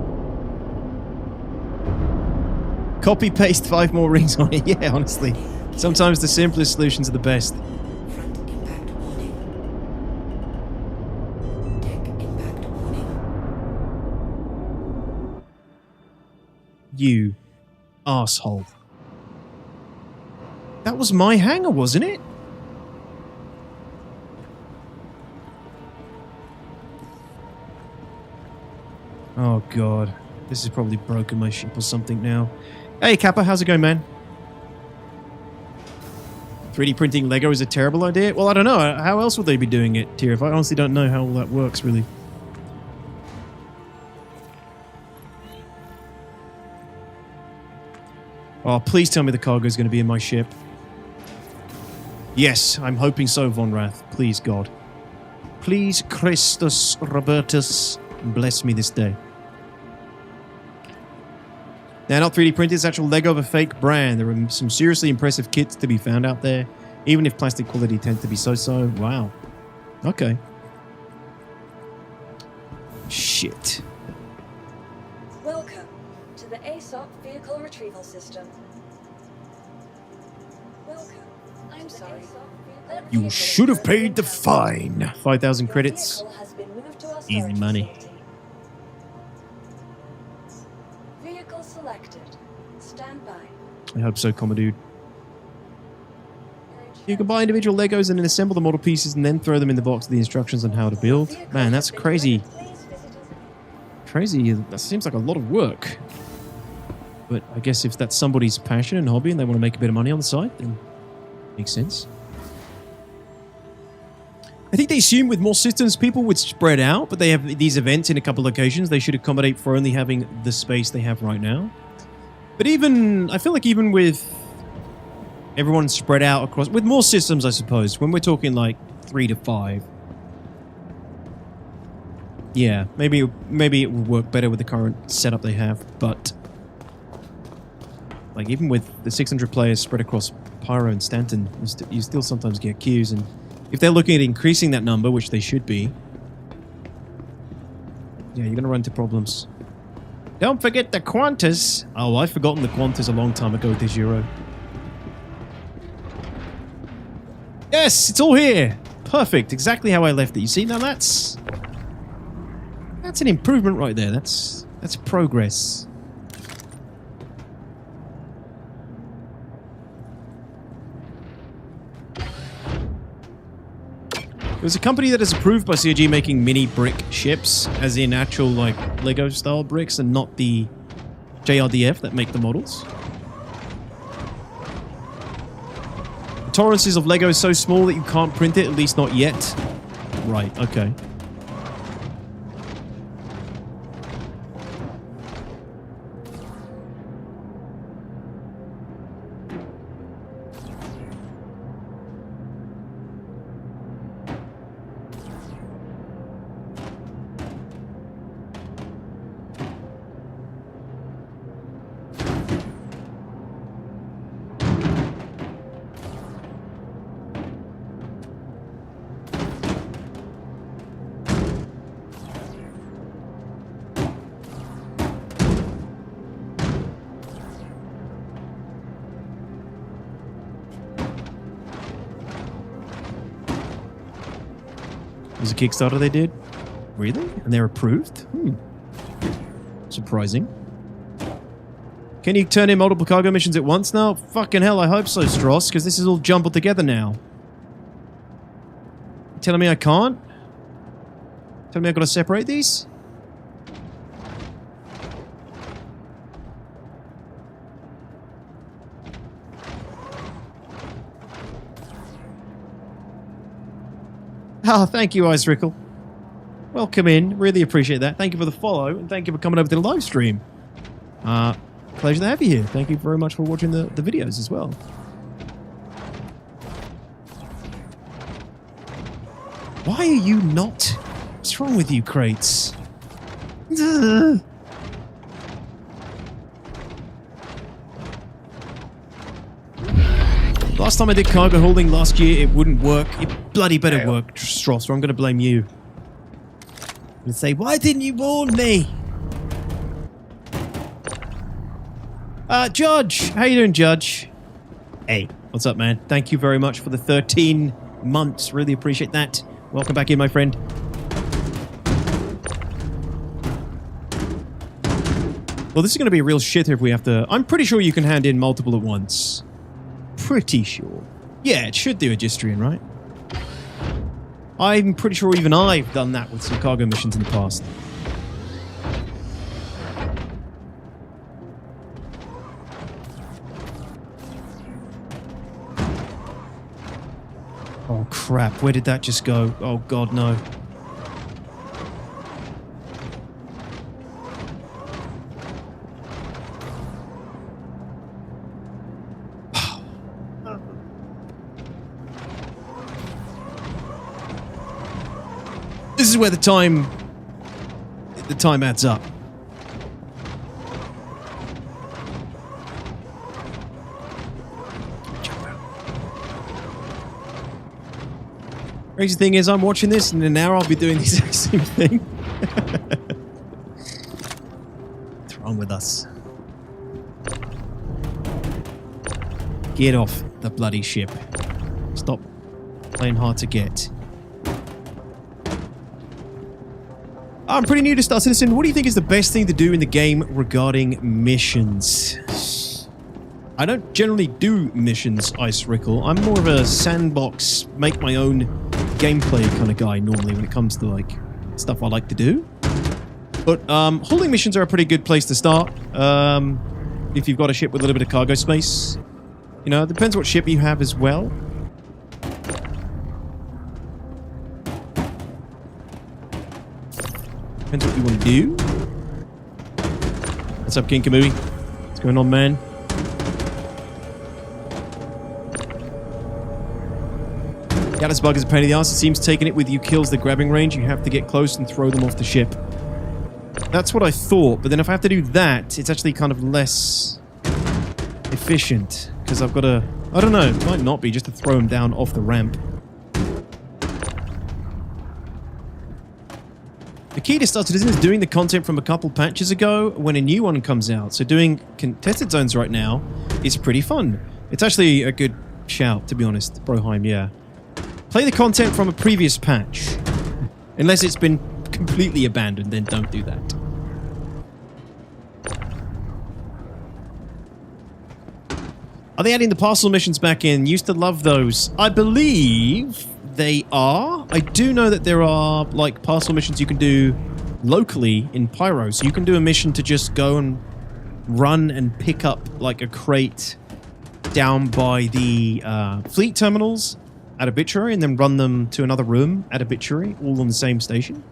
Copy paste 5 more rings on it. Yeah, honestly. Sometimes the simplest solutions are the best. Front impact warning. Deck impact warning. You asshole. That was my hangar, wasn't it? Oh god. This has probably broken my ship or something now. Hey Kappa, how's it going, man? 3D printing Lego is a terrible idea? Well, I don't know. How else would they be doing it, Tier? I honestly don't know how all that works, really. Oh, please tell me the cargo is going to be in my ship. Yes, I'm hoping so, Von Rath. Please, God. Please, Christus Robertus, bless me this day. They're not 3D printed, it's actual Lego of a fake brand. There are some seriously impressive kits to be found out there, even if plastic quality tends to be so-so. Wow. Okay. Shit. Welcome to the ASOP Vehicle Retrieval System. Welcome. I'm sorry. That You vehicle should have is paid the currently fine. 5,000 Your credits. vehicle has been moved to our Easy storage money. facility. Vehicle selected. Stand by. I hope so, comma dude. You can buy individual Legos and then assemble the model pieces and then throw them in the box with the instructions on how to build. Man, that's crazy. Crazy. That seems like a lot of work. But I guess if that's somebody's passion and hobby and they want to make a bit of money on the side, then makes sense. I think they assume with more systems, people would spread out, but they have these events in a couple locations. They should accommodate for only having the space they have right now. But even, I feel like even with everyone spread out across, with more systems, I suppose, when we're talking like 3 to 5, yeah, maybe it would work better with the current setup they have, but like even with the 600 players spread across Pyro and Stanton, you still sometimes get queues, and if they're looking at increasing that number, which they should be, yeah, you're going to run into problems. Don't forget the Qantas. Oh, I've forgotten the Qantas a long time ago, De Juro. Yes, it's all here. Perfect, exactly how I left it. You see, now that's an improvement right there. That's progress. There's a company that is approved by COG making mini brick ships, as in actual like Lego style bricks, and not the JRDF that make the models. The tolerances of Lego is so small that you can't print it, at least not yet. Right, okay. There's a Kickstarter they did? Really? And they're approved? Surprising. Can you turn in multiple cargo missions at once now? Fucking hell, I hope so, Stross, because this is all jumbled together now. You telling me I can't? Telling me I've got to separate these? Oh, thank you, Ice Rickle. Welcome in. Really appreciate that. Thank you for the follow, and thank you for coming over to the live stream. Pleasure to have you here. Thank you very much for watching the videos as well. Why are you not? What's wrong with you, crates? Ugh. Last time I did cargo holding last year, it wouldn't work. It bloody better work, Stross, so I'm going to blame you. I'm going to say, why didn't you warn me? Judge! How you doing, Judge? Hey, what's up, man? Thank you very much for the 13 months. Really appreciate that. Welcome back in, my friend. Well, this is going to be a real shitter if we have to... I'm pretty sure you can hand in multiple at once. Pretty sure. Yeah, it should do a Gistrian, right? I'm pretty sure even I've done that with some cargo missions in the past. Oh crap, where did that just go? Oh god, no. This is where the time adds up. Crazy thing is, I'm watching this, and in an hour I'll be doing the exact same thing. What's wrong with us? Get off the bloody ship. Stop playing hard to get. I'm pretty new to Star Citizen. What do you think is the best thing to do in the game regarding missions? I don't generally do missions, Ice Rickle. I'm more of a sandbox, make my own gameplay kind of guy normally when it comes to like stuff I like to do. But holding missions are a pretty good place to start. If you've got a ship with a little bit of cargo space. You know, it depends what ship you have as well. Depends what you want to do. What's up, King Kamui? What's going on, man? Yeah, this bug is a pain in the ass. It seems taking it with you kills the grabbing range. You have to get close and throw them off the ship. That's what I thought, but then if I have to do that, it's actually kind of less efficient. Because I've got to... I don't know, it might not be just to throw them down off the ramp. The key to Star Citizen is doing the content from a couple patches ago when a new one comes out. So doing contested zones right now is pretty fun. It's actually a good shout, to be honest. Broheim, yeah. Play the content from a previous patch. Unless it's been completely abandoned, then don't do that. Are they adding the parcel missions back in? Used to love those. I believe they are. I do know that there are like parcel missions you can do locally in Pyro. So you can do a mission to just go and run and pick up like a crate down by the fleet terminals at Obituary and then run them to another room at Obituary, all on the same station.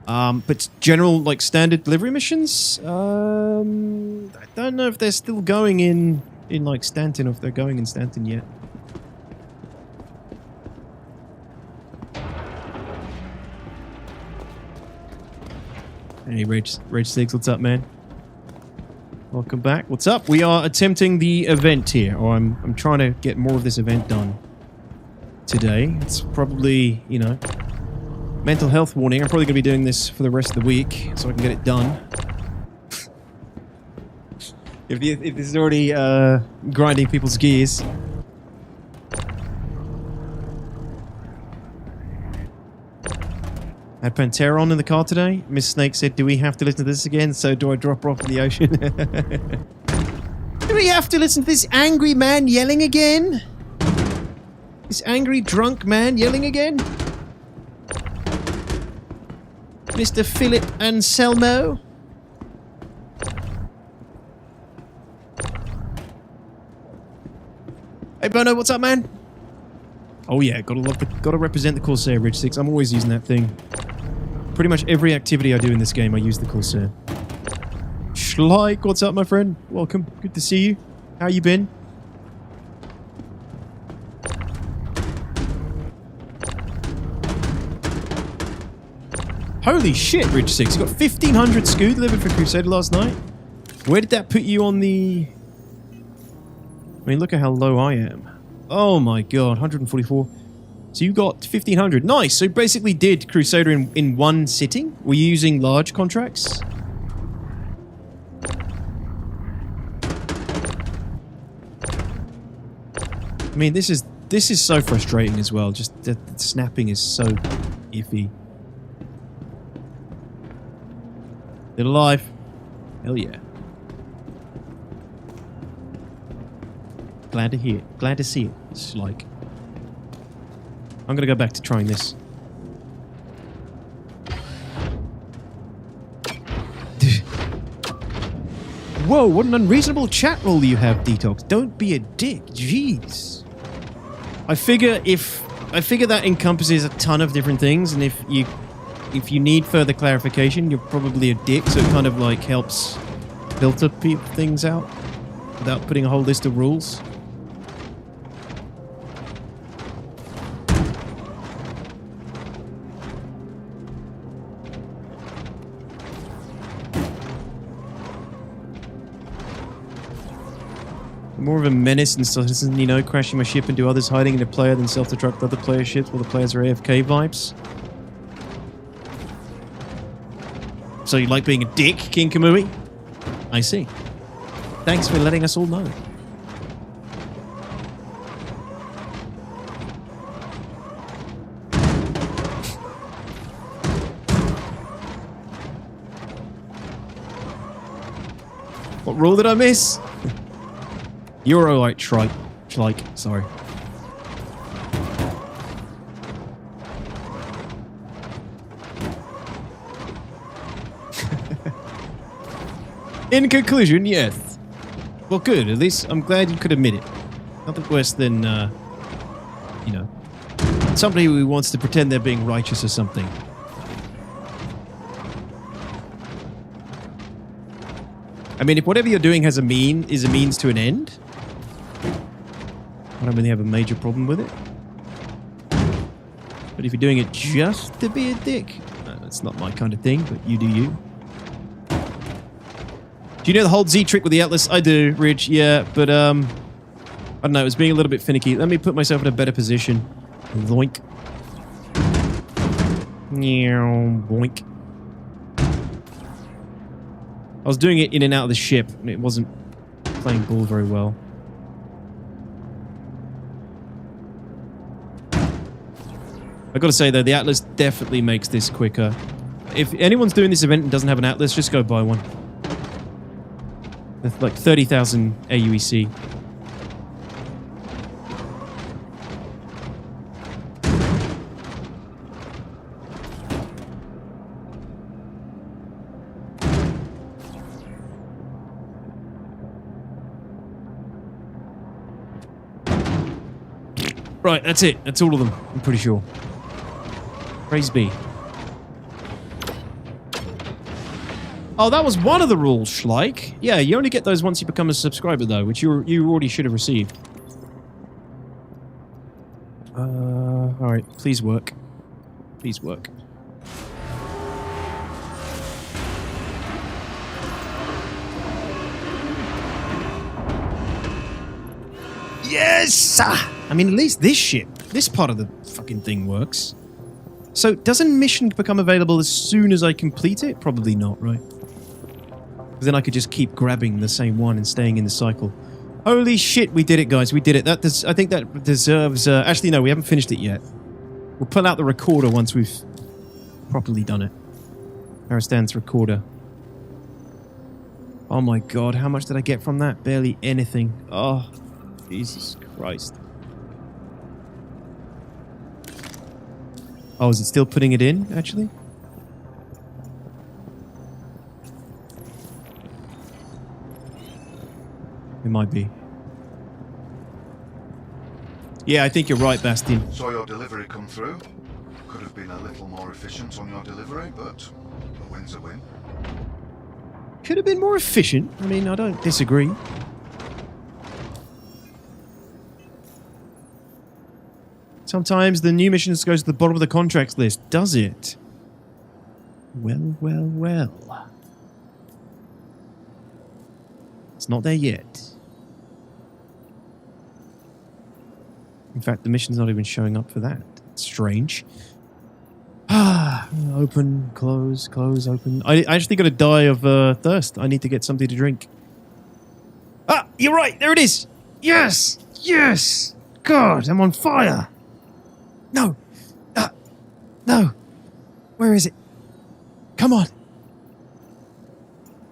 But general, like, standard delivery missions, I don't know if they're still going in like, Stanton, or if they're going in Stanton yet. Hey, Rage 6, what's up, man? Welcome back. What's up? We are attempting the event here, or I'm trying to get more of this event done today. It's probably, you know, mental health warning. I'm probably going to be doing this for the rest of the week so I can get it done. if this is already grinding people's gears. Had Pantera on in the car today. Miss Snake said, do we have to listen to this again? So do I drop her off in the ocean? Do we have to listen to this angry man yelling again? This angry drunk man yelling again? Mr. Philip Anselmo? Hey Bono, what's up, man? Oh yeah, gotta represent the Corsair, Ridge 6. I'm always using that thing. Pretty much every activity I do in this game, I use the Corsair. Schleich, what's up, my friend? Welcome. Good to see you. How you been? Holy shit, Ridge 6. You got 1,500 SKU delivered for Crusader last night? Where did that put you on the... I mean, look at how low I am. Oh my god, 144. So you got 1,500. Nice! So you basically did Crusader in one sitting? Were you using large contracts? I mean, this is so frustrating as well. Just the snapping is so iffy. Still alive. Hell yeah. Glad to hear it. Glad to see it. It's like... I'm gonna go back to trying this. Whoa, what an unreasonable chat roll you have, Detox. Don't be a dick. Jeez. I figure that encompasses a ton of different things, and if you need further clarification, you're probably a dick, so it kind of like helps filter things out without putting a whole list of rules. More of a menace and citizen, you know, crashing my ship into others, hiding in a player than self-destruct other player ships while the players are AFK vibes. So you like being a dick, King Kamui? I see. Thanks for letting us all know. What rule did I miss? You're alright, Shrike. Sorry. In conclusion, yes. Well, good. At least I'm glad you could admit it. Nothing worse than, you know, somebody who wants to pretend they're being righteous or something. I mean, if whatever you're doing is a means to an end, I don't really have a major problem with it. But if you're doing it just to be a dick, that's not my kind of thing, but you do you. Do you know the hold Z trick with the Atlas? I do, Rich, yeah, but I don't know, it was being a little bit finicky. Let me put myself in a better position. Zoink. Boink. I was doing it in and out of the ship, and it wasn't playing ball very well. I gotta say though, the Atlas definitely makes this quicker. If anyone's doing this event and doesn't have an Atlas, just go buy one. That's like 30,000 AUEC. Right, that's it. That's all of them, I'm pretty sure. Praise be. Oh, that was one of the rules, Schleich. Yeah, you only get those once you become a subscriber, though, which you already should have received. Alright, please work. Please work. Yes! I mean, at least this ship, this part of the fucking thing works. So, doesn't mission become available as soon as I complete it? Probably not, right? Because then I could just keep grabbing the same one and staying in the cycle. Holy shit, we did it, guys. We did it. I think that deserves... actually, no, we haven't finished it yet. We'll pull out the recorder once we've properly done it. Aristan's recorder. Oh my god, how much did I get from that? Barely anything. Oh, Jesus Christ. Oh, is it still putting it in, actually? It might be. Yeah, I think you're right, Bastian. Saw your delivery come through. Could have been a little more efficient on your delivery, but a win's a win. Could have been more efficient. I mean, I don't disagree. Sometimes the new missions goes to the bottom of the contracts list, does it? Well, well, well. It's not there yet. In fact, the mission's not even showing up for that. Strange. Open, close, close, open. I actually got to die of thirst. I need to get something to drink. Ah, you're right. There it is. Yes. Yes. God, I'm on fire. No. No. Where is it? Come on.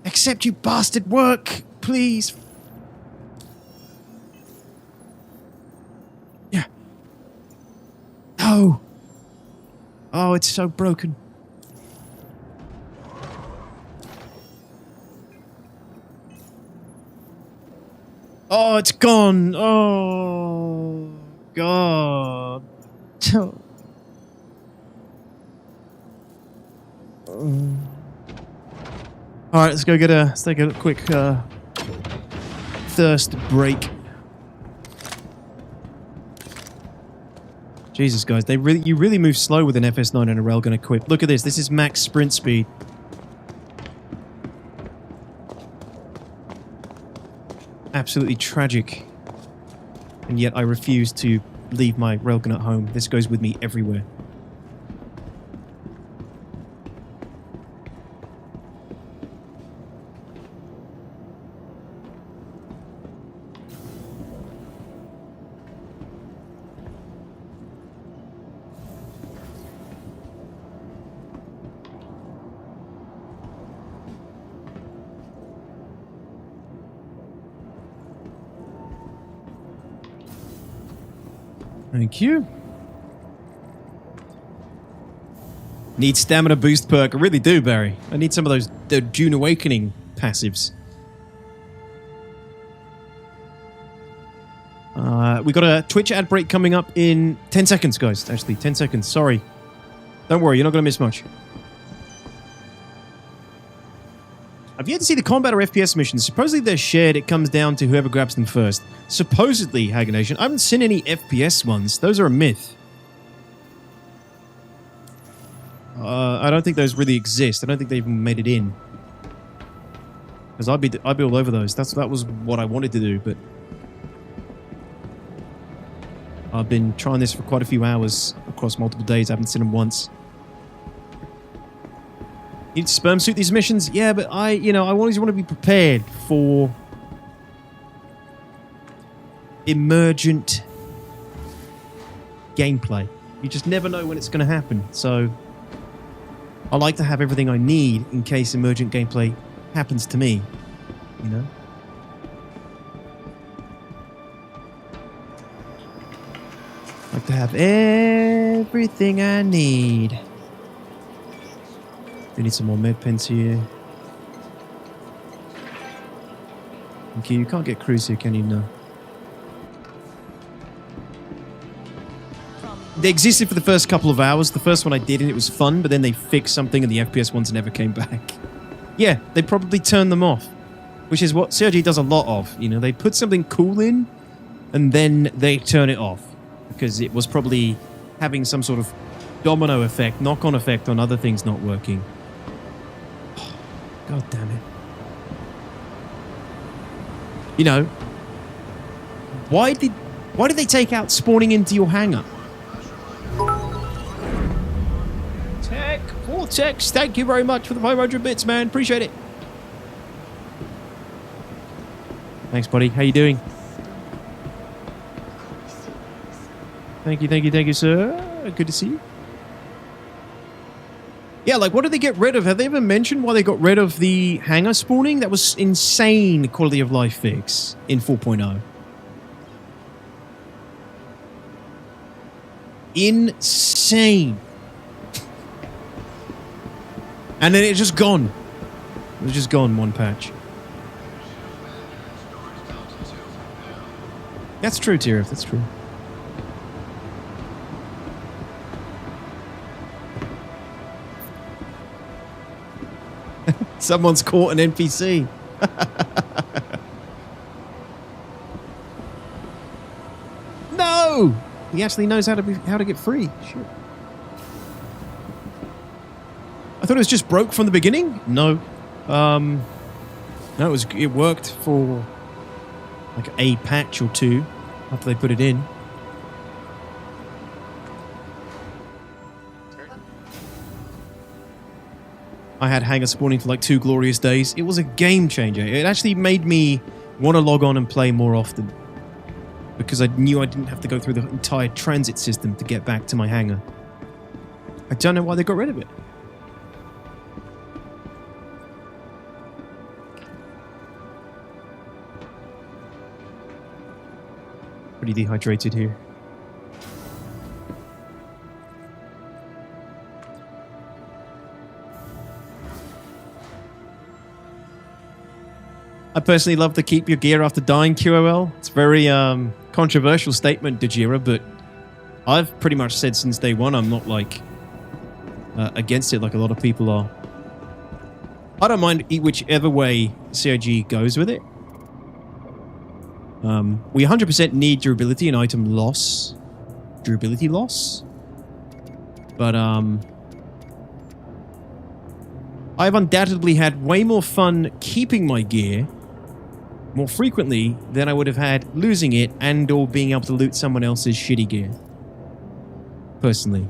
Accept, you bastard. Work, please. Yeah. No. Oh, it's so broken. Oh, it's gone. Oh, God. All right, let's go get let's take a quick thirst break. Jesus, guys, you really move slow with an FS9 and a railgun equipped. Look at this. This is max sprint speed. absolutely tragic. And yet I refuse to leave my railgun at home. This goes with me everywhere. Thank you. Need stamina boost perk. I really do, Barry. I need some of those the Dune Awakening passives. We got a Twitch ad break coming up in 10 seconds, guys. Actually, 10 seconds. Sorry. Don't worry, you're not going to miss much. I've yet to see the combat or FPS missions. Supposedly they're shared. It comes down to whoever grabs them first. Supposedly, Hagen Nation. I haven't seen any FPS ones. Those are a myth. I don't think those really exist. I don't think they even made it in. Because I'd be all over those. That was what I wanted to do, but I've been trying this for quite a few hours across multiple days. I haven't seen them once. Need to sperm suit these missions? Yeah, but I always want to be prepared for emergent gameplay. You just never know when it's going to happen. So I like to have everything I need in case emergent gameplay happens to me, you know? I like to have everything I need. We need some more med pens here. Thank you. You can't get cruise here, can you? No. They existed for the first couple of hours. The first one I did and it was fun, but then they fixed something and the FPS ones never came back. Yeah, they probably turned them off, which is what CRG does a lot of. You know, they put something cool in and then they turn it off because it was probably having some sort of domino effect, knock-on effect on other things not working. God damn it. You know, why did they take out spawning into your hangar? Tech, Vortex, thank you very much for the 500 bits, man. Appreciate it. Thanks, buddy. How you doing? Thank you, sir. Good to see you. Yeah, like, what did they get rid of? Have they ever mentioned why they got rid of the hangar spawning? That was insane quality of life fix in 4.0. Insane. And then it's just gone. It was just gone, one patch. That's true, Tirith. That's true. Someone's caught an NPC. No! He actually knows how to get free. Shit. I thought it was just broke from the beginning. No, no, it worked for like a patch or two after they put it in. I had hangar spawning for like 2 glorious days. It was a game changer. It actually made me want to log on and play more often because I knew I didn't have to go through the entire transit system to get back to my hangar. I don't know why they got rid of it. Pretty dehydrated here. I personally love to keep your gear after dying, QOL. It's a very controversial statement, Dejira, but I've pretty much said since day one I'm not like against it like a lot of people are. I don't mind whichever way CIG goes with it. We 100% need durability and item loss. Durability loss? But I've undoubtedly had way more fun keeping my gear more frequently than I would have had losing it and or being able to loot someone else's shitty gear. Personally.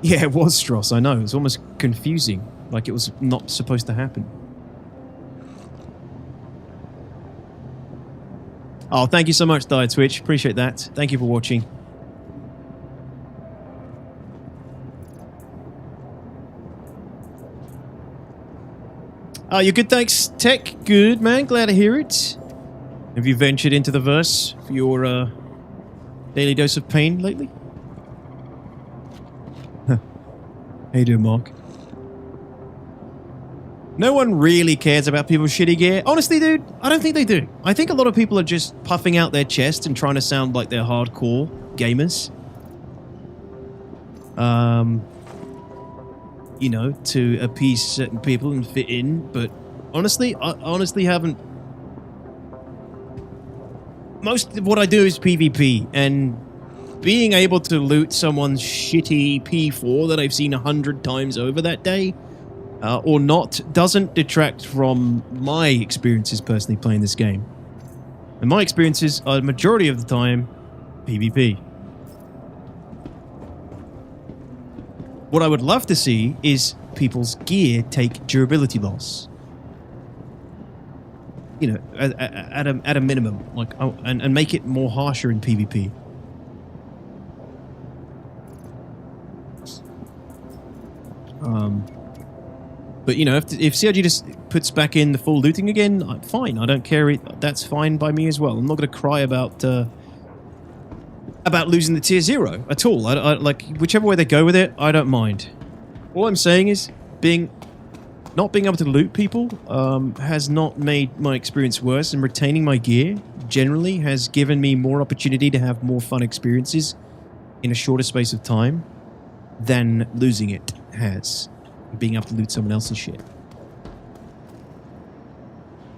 Yeah, it was Stross, I know. It was almost confusing. Like it was not supposed to happen. Oh, thank you so much, Dire Twitch. Appreciate that. Thank you for watching. Oh, you're good, thanks, Tech. Good, man. Glad to hear it. Have you ventured into the verse for your daily dose of pain lately? How you doing, Mark? No one really cares about people's shitty gear. Honestly, dude, I don't think they do. I think a lot of people are just puffing out their chest and trying to sound like they're hardcore gamers. You know, to appease certain people and fit in. But honestly, I honestly haven't... Most of what I do is PvP, and being able to loot someone's shitty P4 that I've seen 100 times over that day, or not, doesn't detract from my experiences personally playing this game. And my experiences are, the majority of the time, PvP. What I would love to see is people's gear take durability loss. You know, at a minimum, like, and make it more harsher in PvP. But you know, if CRG just puts back in the full looting again, fine. I don't care. That's fine by me as well. I'm not going to cry about losing the tier 0 at all. I like whichever way they go with it. I don't mind. All I'm saying is not being able to loot people has not made my experience worse, and retaining my gear generally has given me more opportunity to have more fun experiences in a shorter space of time than losing it has. Being able to loot someone else's shit.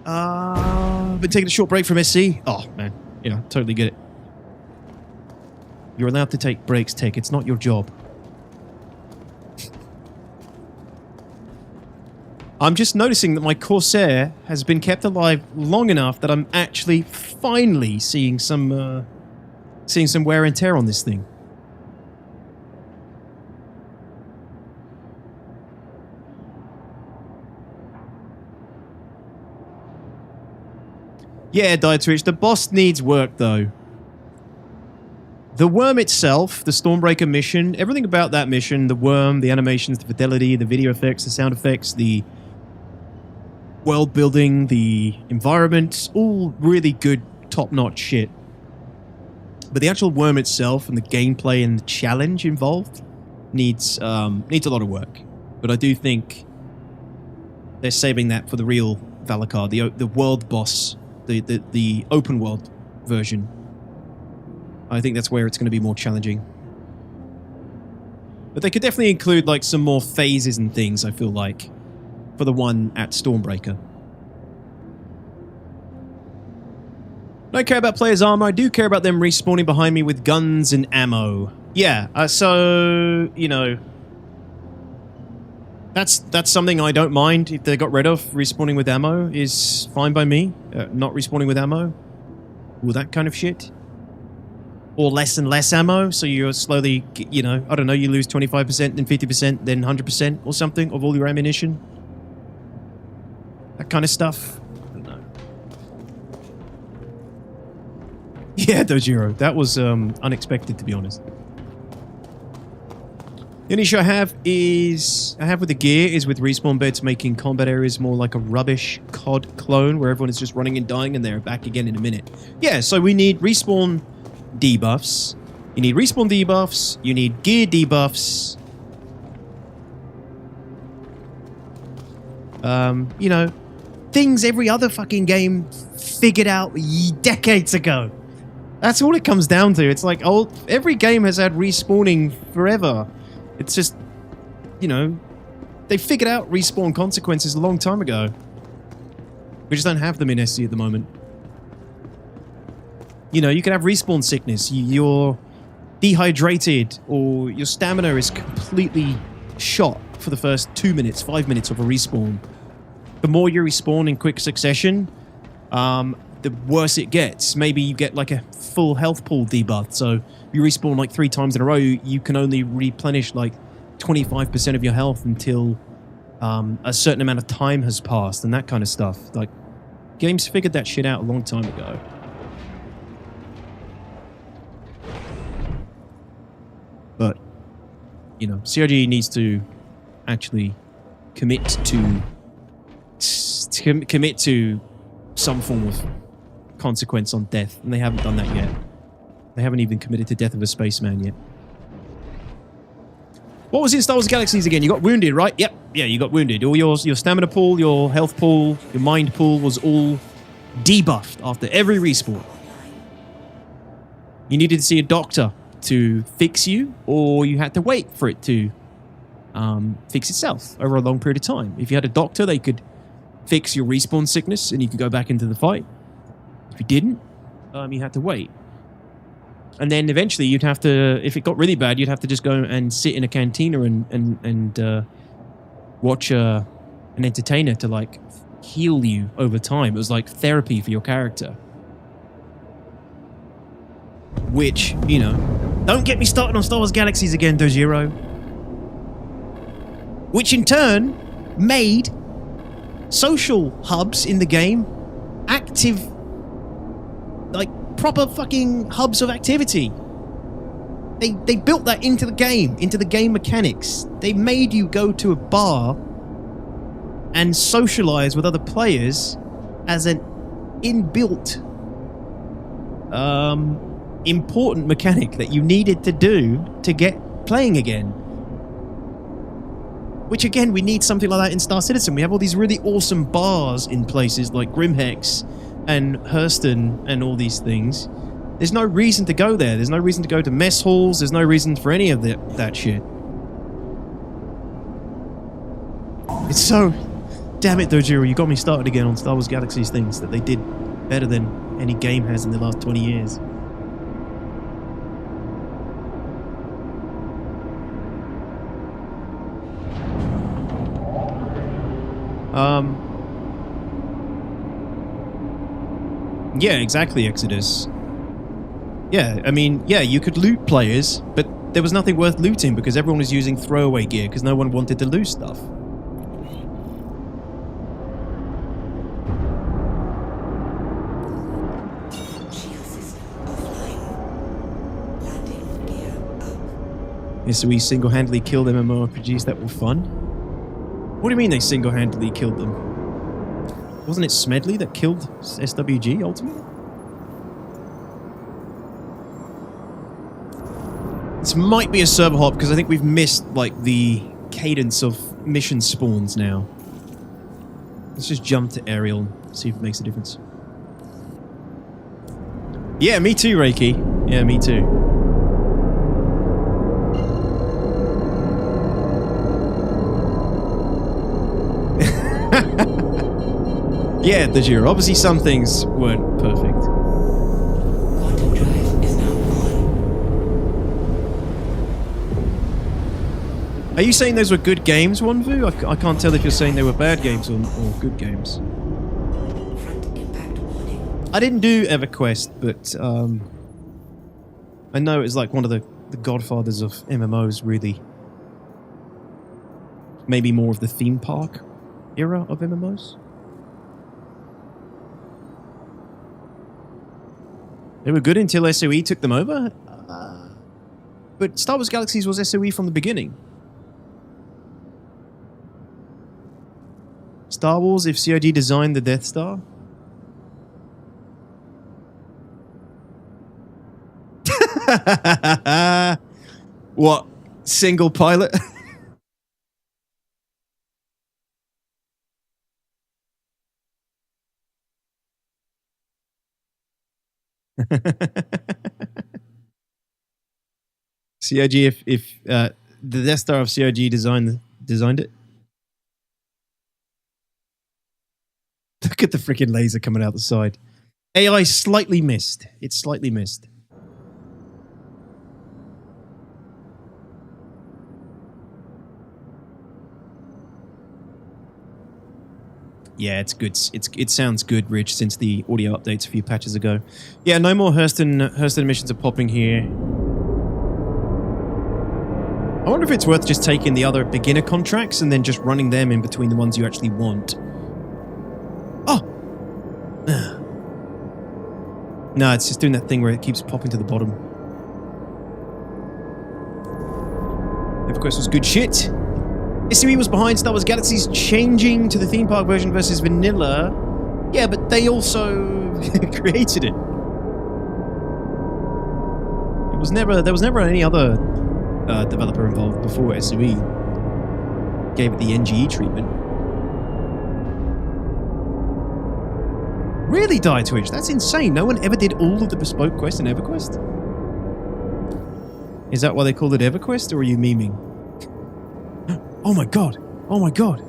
Been taking a short break from SC. Oh, man. Yeah, totally get it. You're allowed to take breaks, Tech. It's not your job. I'm just noticing that my Corsair has been kept alive long enough that I'm actually finally seeing some wear and tear on this thing. Yeah, Dire Twitch, the boss needs work, though. The worm itself, the Stormbreaker mission, everything about that mission, the worm, the animations, the fidelity, the video effects, the sound effects, the world building, the environment, all really good, top-notch shit. But the actual worm itself and the gameplay and the challenge involved needs a lot of work. But I do think they're saving that for the real Valakar, the world boss. The open world version. I think that's where it's going to be more challenging. But they could definitely include like some more phases and things, I feel like, for the one at Stormbreaker. I don't care about players' armor. I do care about them respawning behind me with guns and ammo. Yeah, so, you know, that's something I don't mind if they got rid of. Respawning with ammo is fine by me. Not respawning with ammo. All that kind of shit. Or less and less ammo, so you're slowly, you know, I don't know, you lose 25%, then 50%, then 100% or something of all your ammunition. That kind of stuff. I don't know. Yeah, Dojiro, that was unexpected, to be honest. The only issue I have with the gear is with respawn beds making combat areas more like a rubbish COD clone where everyone is just running and dying and they're back again in a minute. Yeah, so we need respawn debuffs. You need respawn debuffs. You need gear debuffs. You know, things every other fucking game figured out decades ago. That's all it comes down to. It's like, oh, every game has had respawning forever. It's just, you know, they figured out respawn consequences a long time ago. We just don't have them in SC at the moment. You know, you can have respawn sickness. Your dehydrated or your stamina is completely shot for the first 2 minutes, 5 minutes of a respawn, the more you respawn in quick succession, the worse it gets. Maybe you get like a full health pool debuff, so you respawn like 3 times in a row, you can only replenish like 25% of your health until a certain amount of time has passed and that kind of stuff. Like, games figured that shit out a long time ago. But, you know, CRG needs to actually commit to some form of consequence on death, and they haven't done that yet. They haven't even committed to death of a spaceman yet. What was in Star Wars Galaxies again? You got wounded, right? Yep. Yeah, you got wounded. All your stamina pool, your health pool, your mind pool was all debuffed after every respawn. You needed to see a doctor to fix you, or you had to wait for it to fix itself over a long period of time. If you had a doctor, they could fix your respawn sickness and you could go back into the fight. If you didn't, you had to wait. And then eventually you'd have to, if it got really bad, you'd have to just go and sit in a cantina and watch an entertainer to like heal you over time. It was like therapy for your character. Which, you know, don't get me started on Star Wars Galaxies again, Dojiro. Which in turn made social hubs in the game active, like proper fucking hubs of activity. They built that into the game mechanics. They made you go to a bar and socialize with other players as an inbuilt important mechanic that you needed to do to get playing again. Which again, we need something like that in Star Citizen. We have all these really awesome bars in places like Grimhex and Hurston and all these things. There's no reason to go there. There's no reason to go to mess halls. There's no reason for any of that shit. It's so... Damn it, Dojiro, you got me started again on Star Wars Galaxies things that they did better than any game has in the last 20 years. Yeah, exactly, Exodus. Yeah, I mean, yeah, you could loot players, but there was nothing worth looting because everyone was using throwaway gear because no one wanted to lose stuff. Yeah, so we single-handedly killed MMORPGs that were fun? What do you mean they single-handedly killed them? Wasn't it Smedley that killed SWG ultimately? This might be a server hop because I think we've missed like the cadence of mission spawns now. Let's just jump to Ariel and see if it makes a difference. Yeah, me too, Reiki. Yeah, me too. Yeah, Dojiro. Obviously some things weren't perfect. Quantum drive is now on. Are you saying those were good games, Wanvu? I can't tell if you're saying they were bad games or good games. Front impact warning. I didn't do EverQuest, but I know it's like one of the godfathers of MMOs, really. Maybe more of the theme park era of MMOs. They were good until SOE took them over. But Star Wars Galaxies was SOE from the beginning. Star Wars, if CIG designed the Death Star? What? Single pilot? CIG, if the Death Star of CIG designed it. Look at the freaking laser coming out the side. AI slightly missed. It's slightly missed. Yeah, it's good. It sounds good, Rich, since the audio updates a few patches ago. Yeah, no more Hurston missions are popping here. I wonder if it's worth just taking the other beginner contracts and then just running them in between the ones you actually want. Oh! No, it's just doing that thing where it keeps popping to the bottom. EverQuest was good shit. SUE was behind Star Wars Galaxies changing to the theme park version versus vanilla. Yeah, but they also created it. There was never any other developer involved before SUE gave it the NGE treatment. Really, Die Twitch? That's insane. No one ever did all of the bespoke quests in EverQuest? Is that why they called it EverQuest, or are you memeing? Oh my god. Oh my god.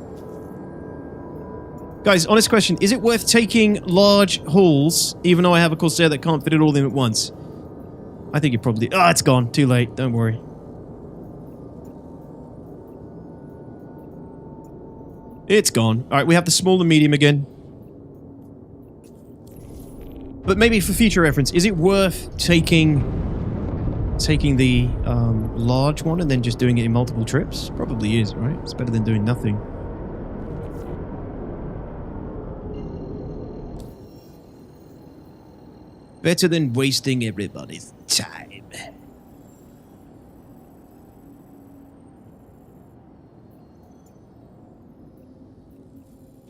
Guys, honest question. Is it worth taking large hauls, even though I have a Corsair that can't fit it all in at once? I think it probably... Ah, it's gone. Too late. Don't worry. It's gone. Alright, we have the small and medium again. But maybe for future reference, is it worth taking the large one and then just doing it in multiple trips? Probably is, right? It's better than doing nothing. Better than wasting everybody's time.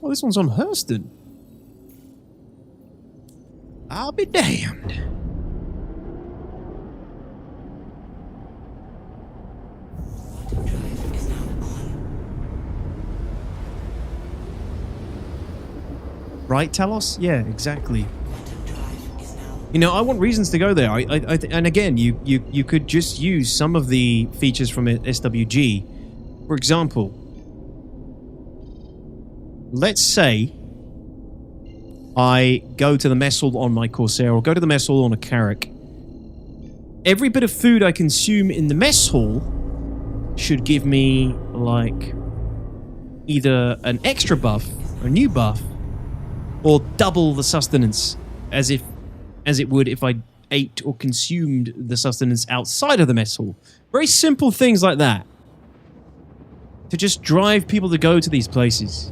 Oh, this one's on Hurston. I'll be damned. Overdrive is now on. Right, Talos? Yeah, exactly. Quantum drive is now. You know, I want reasons to go there. And again, you could just use some of the features from SWG. For example, let's say I go to the mess hall on my Corsair or go to the mess hall on a Carrack. Every bit of food I consume in the mess hall should give me, like, either an extra buff, a new buff, or double the sustenance as it would if I ate or consumed the sustenance outside of the mess hall. Very simple things like that to just drive people to go to these places.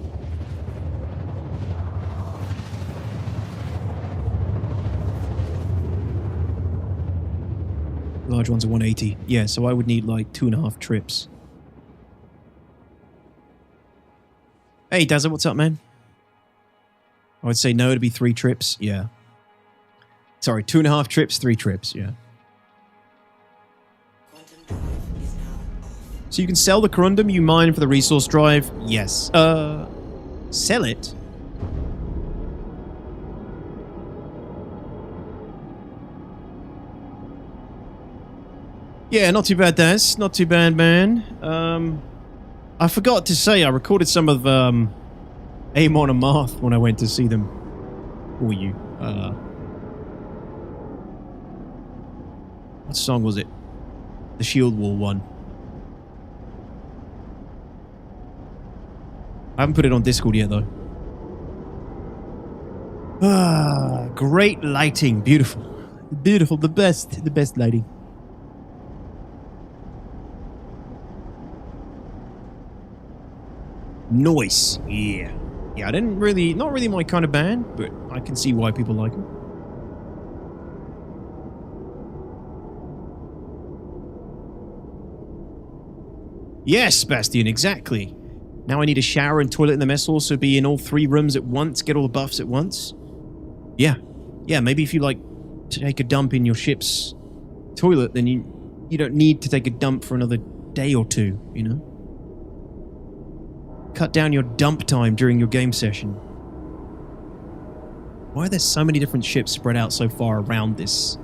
Large ones are 180. Yeah, so I would need like 2.5 trips. Hey, Dazza, what's up, man? I would say no to be 3 trips. Yeah. Sorry, 2.5 trips, 3 trips. Yeah. Quantum drive is now off. So you can sell the corundum you mine for the resource drive? Yes. Sell it? Yeah, not too bad, Daz. Not too bad, man. I forgot to say, I recorded some of Amon and Marth when I went to see them for you. What song was it? The Shield Wall one. I haven't put it on Discord yet, though. Ah, great lighting. Beautiful. Beautiful. The best lighting. Noise. Yeah. Yeah, not really my kind of band, but I can see why people like them. Yes, Bastian, exactly. Now I need a shower and toilet in the mess hall, so be in all 3 rooms at once, get all the buffs at once. Yeah. Yeah, maybe if you like to take a dump in your ship's toilet, then you don't need to take a dump for another day or 2, you know? Cut down your dump time during your game session. Why are there so many different ships spread out so far around this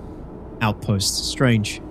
outpost? Strange.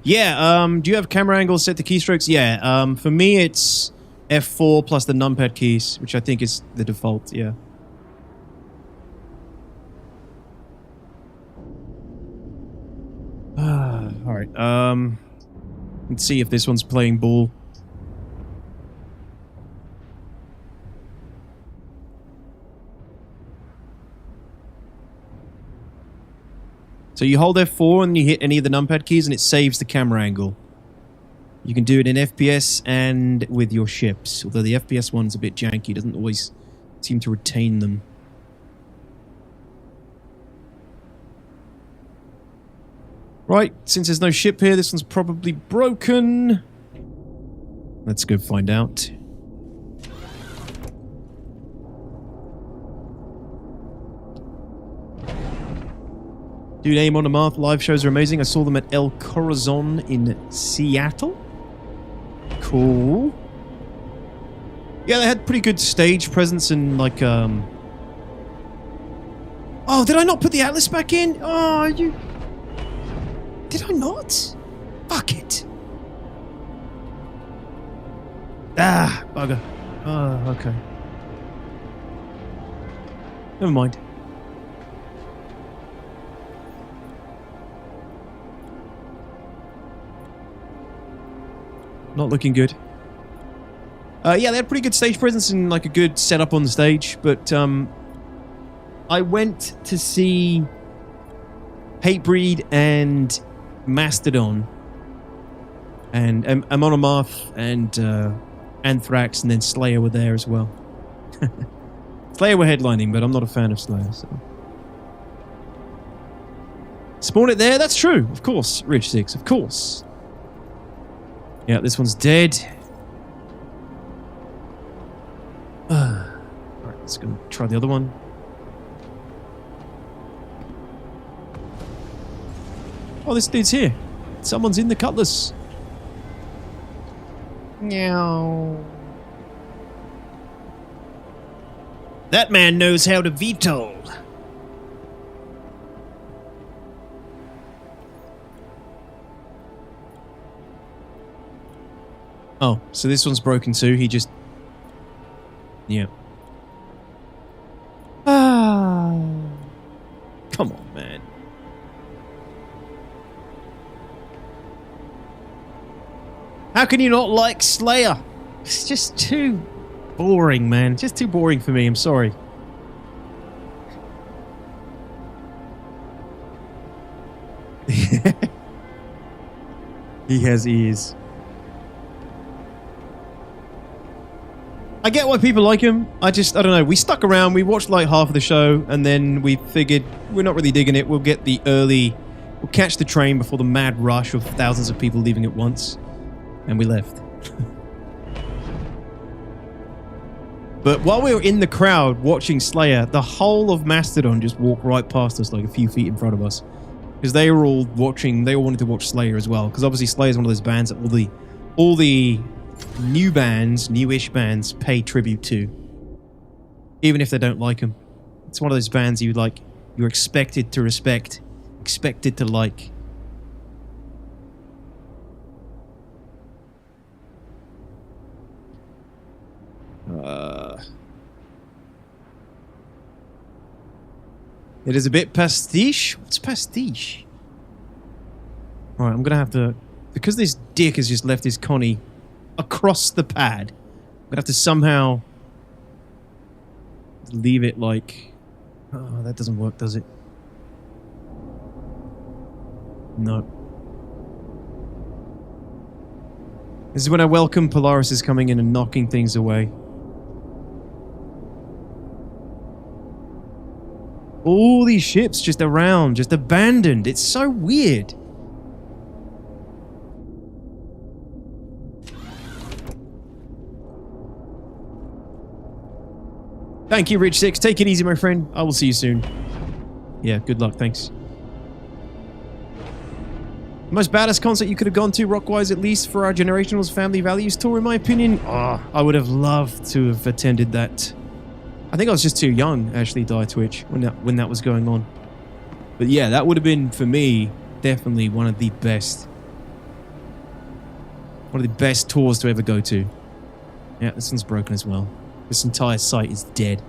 Yeah, do you have camera angles set to keystrokes? Yeah, for me it's F4 plus the numpad keys, which I think is the default, yeah. Alright, let's see if this one's playing ball. So you hold F4 and you hit any of the numpad keys and it saves the camera angle. You can do it in FPS and with your ships, although the FPS one's a bit janky, doesn't always seem to retain them. Right, since there's no ship here, this one's probably broken. Let's go find out. Dude, Aim on a Marth live shows are amazing. I saw them at El Corazon in Seattle. Cool. Yeah, they had pretty good stage presence and like, Oh, did I not put the Atlas back in? Oh, you... Did I not? Fuck it. Ah, bugger. Oh, okay. Never mind. Not looking good. Yeah, they had pretty good stage presence and like a good setup on the stage, but I went to see Hatebreed and Mastodon and Amon Amarth and Anthrax and then Slayer were there as well. Slayer were headlining, but I'm not a fan of Slayer, so. Spawn it there? That's true, of course. Ridge 6, of course. Yeah, this one's dead. Alright, let's go try the other one. Oh, this dude's here. Someone's in the Cutlass. Meow. That man knows how to VTOL. Oh, so this one's broken too. He just... Yeah. Ah. Come on, man. How can you not like Slayer? It's just too boring, man. Just too boring for me. I'm sorry. He has ears. I get why people like him. I don't know. We stuck around. We watched like half of the show and then we figured we're not really digging it. We'll get the early... We'll catch the train before the mad rush of thousands of people leaving at once. And we left. But while we were in the crowd watching Slayer, the whole of Mastodon just walked right past us like a few feet in front of us. Because they were all watching... They all wanted to watch Slayer as well. Because obviously Slayer is one of those bands that all the new bands, newish bands, pay tribute to, even if they don't like them. It's one of those bands you're expected to respect, expected to like. It is a bit pastiche. What's pastiche? All right, I'm gonna have to, because this dick has just left his Connie across the pad. I'm gonna have to somehow leave it like... Oh, that doesn't work, does it? No. This is when I welcome Polaris is coming in and knocking things away. All these ships just around, just abandoned. It's so weird. Thank you, Rich 6. Take it easy, my friend. I will see you soon. Yeah, good luck. Thanks. The most baddest concert you could have gone to, rock-wise at least, for our generation was Family Values Tour, in my opinion. Oh, I would have loved to have attended that. I think I was just too young, actually, Die Twitch, when that was going on. But yeah, that would have been, for me, definitely one of the best One of the best tours to ever go to. Yeah, this one's broken as well. This entire site is dead.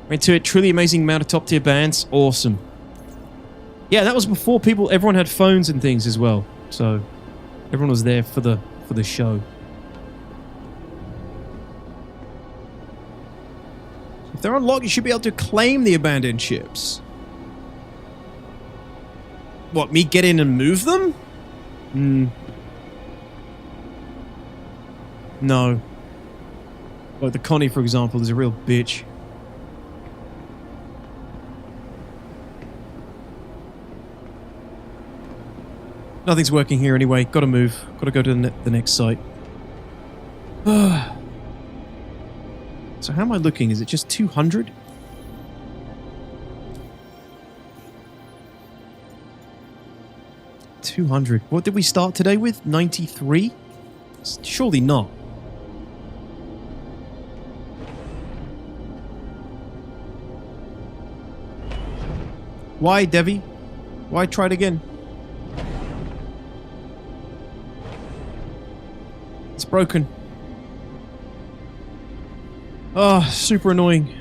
Went to it. Truly amazing amount of top tier bands. Awesome. Yeah, that was before everyone had phones and things as well. So everyone was there for the show. If they're unlocked, you should be able to claim the abandoned ships. What, me get in and move them? No. Like the Connie, for example, is a real bitch. Nothing's working here anyway. Gotta move. Gotta go to the next site. So how am I looking? Is it just 200? $200. What did we start today with? 93? Surely not. Why, Devi? Why try it again? It's broken. Oh, super annoying.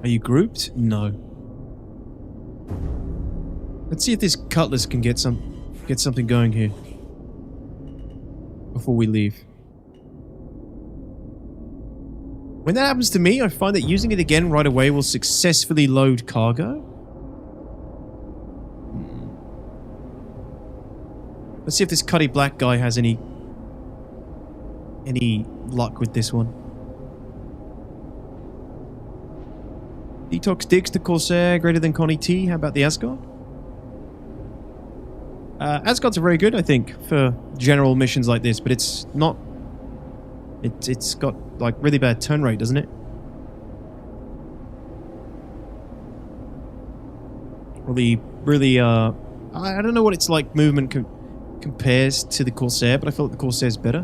Are you grouped? No. Let's see if this cutlass can get something going here before we leave. When that happens to me, I find that using it again right away will successfully load cargo. Let's see if this Cuddy Black guy has any luck with this one. Detox Dix to Corsair greater than Connie T. How about the Asgard? Asgards are very good, I think, for general missions like this, but it's not... It's got, like, really bad turn rate, doesn't it? Really, I don't know what it's like movement compares to the Corsair, but I feel like the Corsair's better.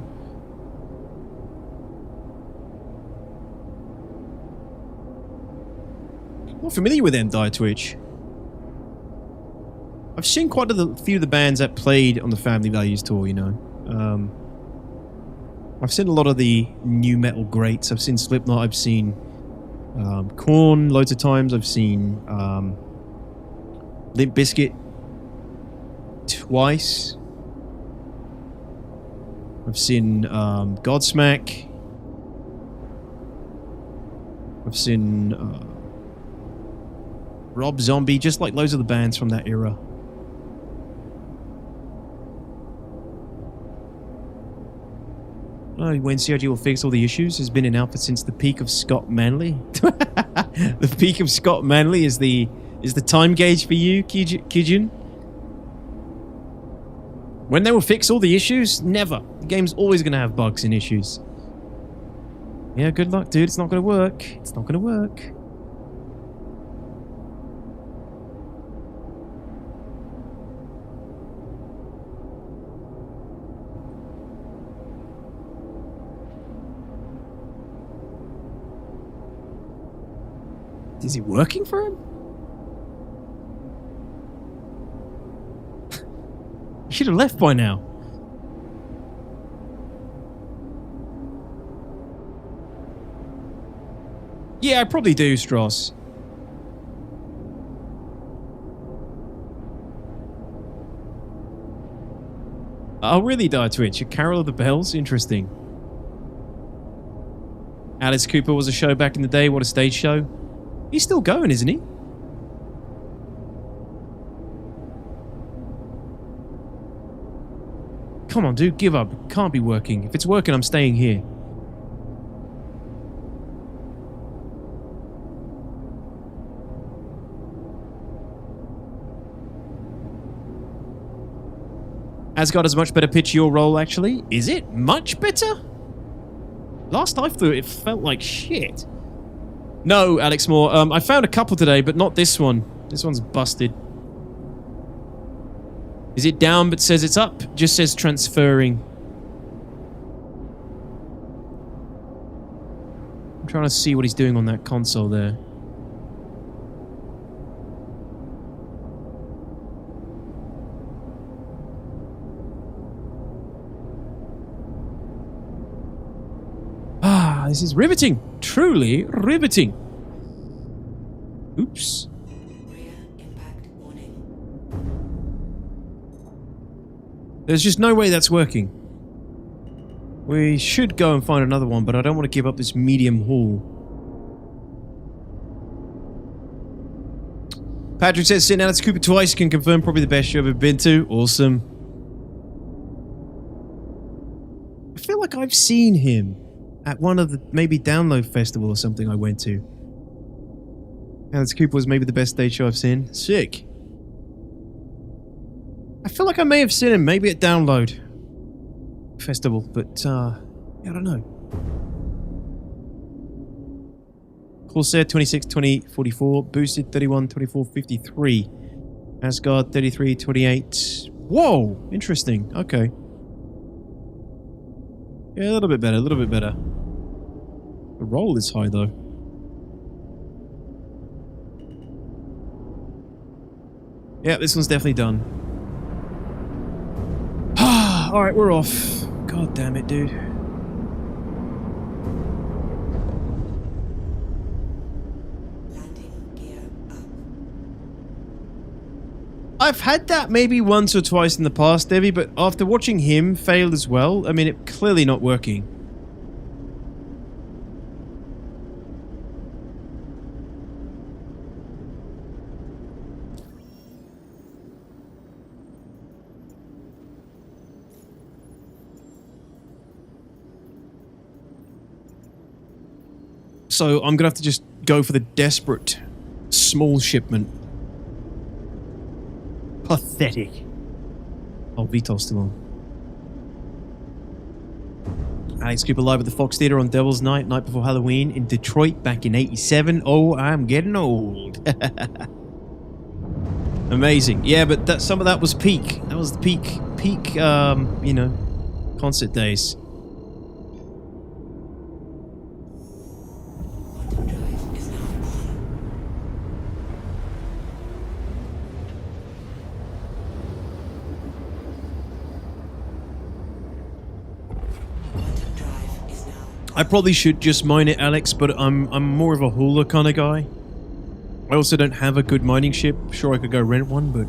I'm not familiar with them, Dire Twitch. I've seen quite a few of the bands that played on the Family Values tour, you know. I've seen a lot of the new metal greats. I've seen Slipknot. I've seen Korn loads of times. I've seen Limp Bizkit twice. I've seen Godsmack. I've seen Rob Zombie. Just like loads of the bands from that era. Oh, when CRG will fix all the issues has been in alpha since the peak of Scott Manley. The peak of Scott Manley is the time gauge for you, Kijun. When they will fix all the issues? Never. The game's always going to have bugs and issues. Yeah, good luck, dude. It's not going to work. It's not going to work. Is he working for him? He should have left by now. Yeah, I probably do, Strauss. Oh, really, Dire Twitch? A Carol of the Bells? Interesting. Alice Cooper was a show back in the day. What a stage show. He's still going, isn't he? Come on, dude, give up. It can't be working. If it's working, I'm staying here. Asgard has a much better pitch your role, actually. Is it? Much better? Last I flew, it felt like shit. No, Alex Moore. I found a couple today, but not this one. This one's busted. Is it down but says it's up? Just says transferring. I'm trying to see what he's doing on that console there. Ah, this is riveting. Truly riveting. Oops. Rear impact warning. There's just no way that's working. We should go and find another one, but I don't want to give up this medium haul. Patrick says, sitting Alex Cooper twice, can confirm probably the best show I've ever been to. Awesome. I feel like I've seen him at one of the, maybe Download Festival or something I went to. Alex Cooper was maybe the best stage show I've seen. Sick. I feel like I may have seen him, maybe at Download Festival, but yeah, I don't know. Corsair 26 20 44, Boosted 31 24 53, Asgard 33 28. Whoa, interesting. Okay. Yeah, a little bit better, a little bit better. The roll is high though. Yeah, this one's definitely done. Alright, we're off. God damn it, dude. Landing gear up. I've had that maybe once or twice in the past, Debbie, but after watching him fail as well, I mean, it's clearly not working. So I'm gonna have to just go for the desperate small shipment. Pathetic. Oh, Vito's still on. Alex Cooper live at the Fox Theatre on Devil's Night, night before Halloween in Detroit back in '87. Oh, I'm getting old. Amazing. Yeah, but that, some of that was peak. That was the peak, you know, concert days. Overdrive is now on. Overdrive is now. I probably should just mine it, Alex, but I'm more of a hauler kind of guy. I also don't have a good mining ship. Sure, I could go rent one, but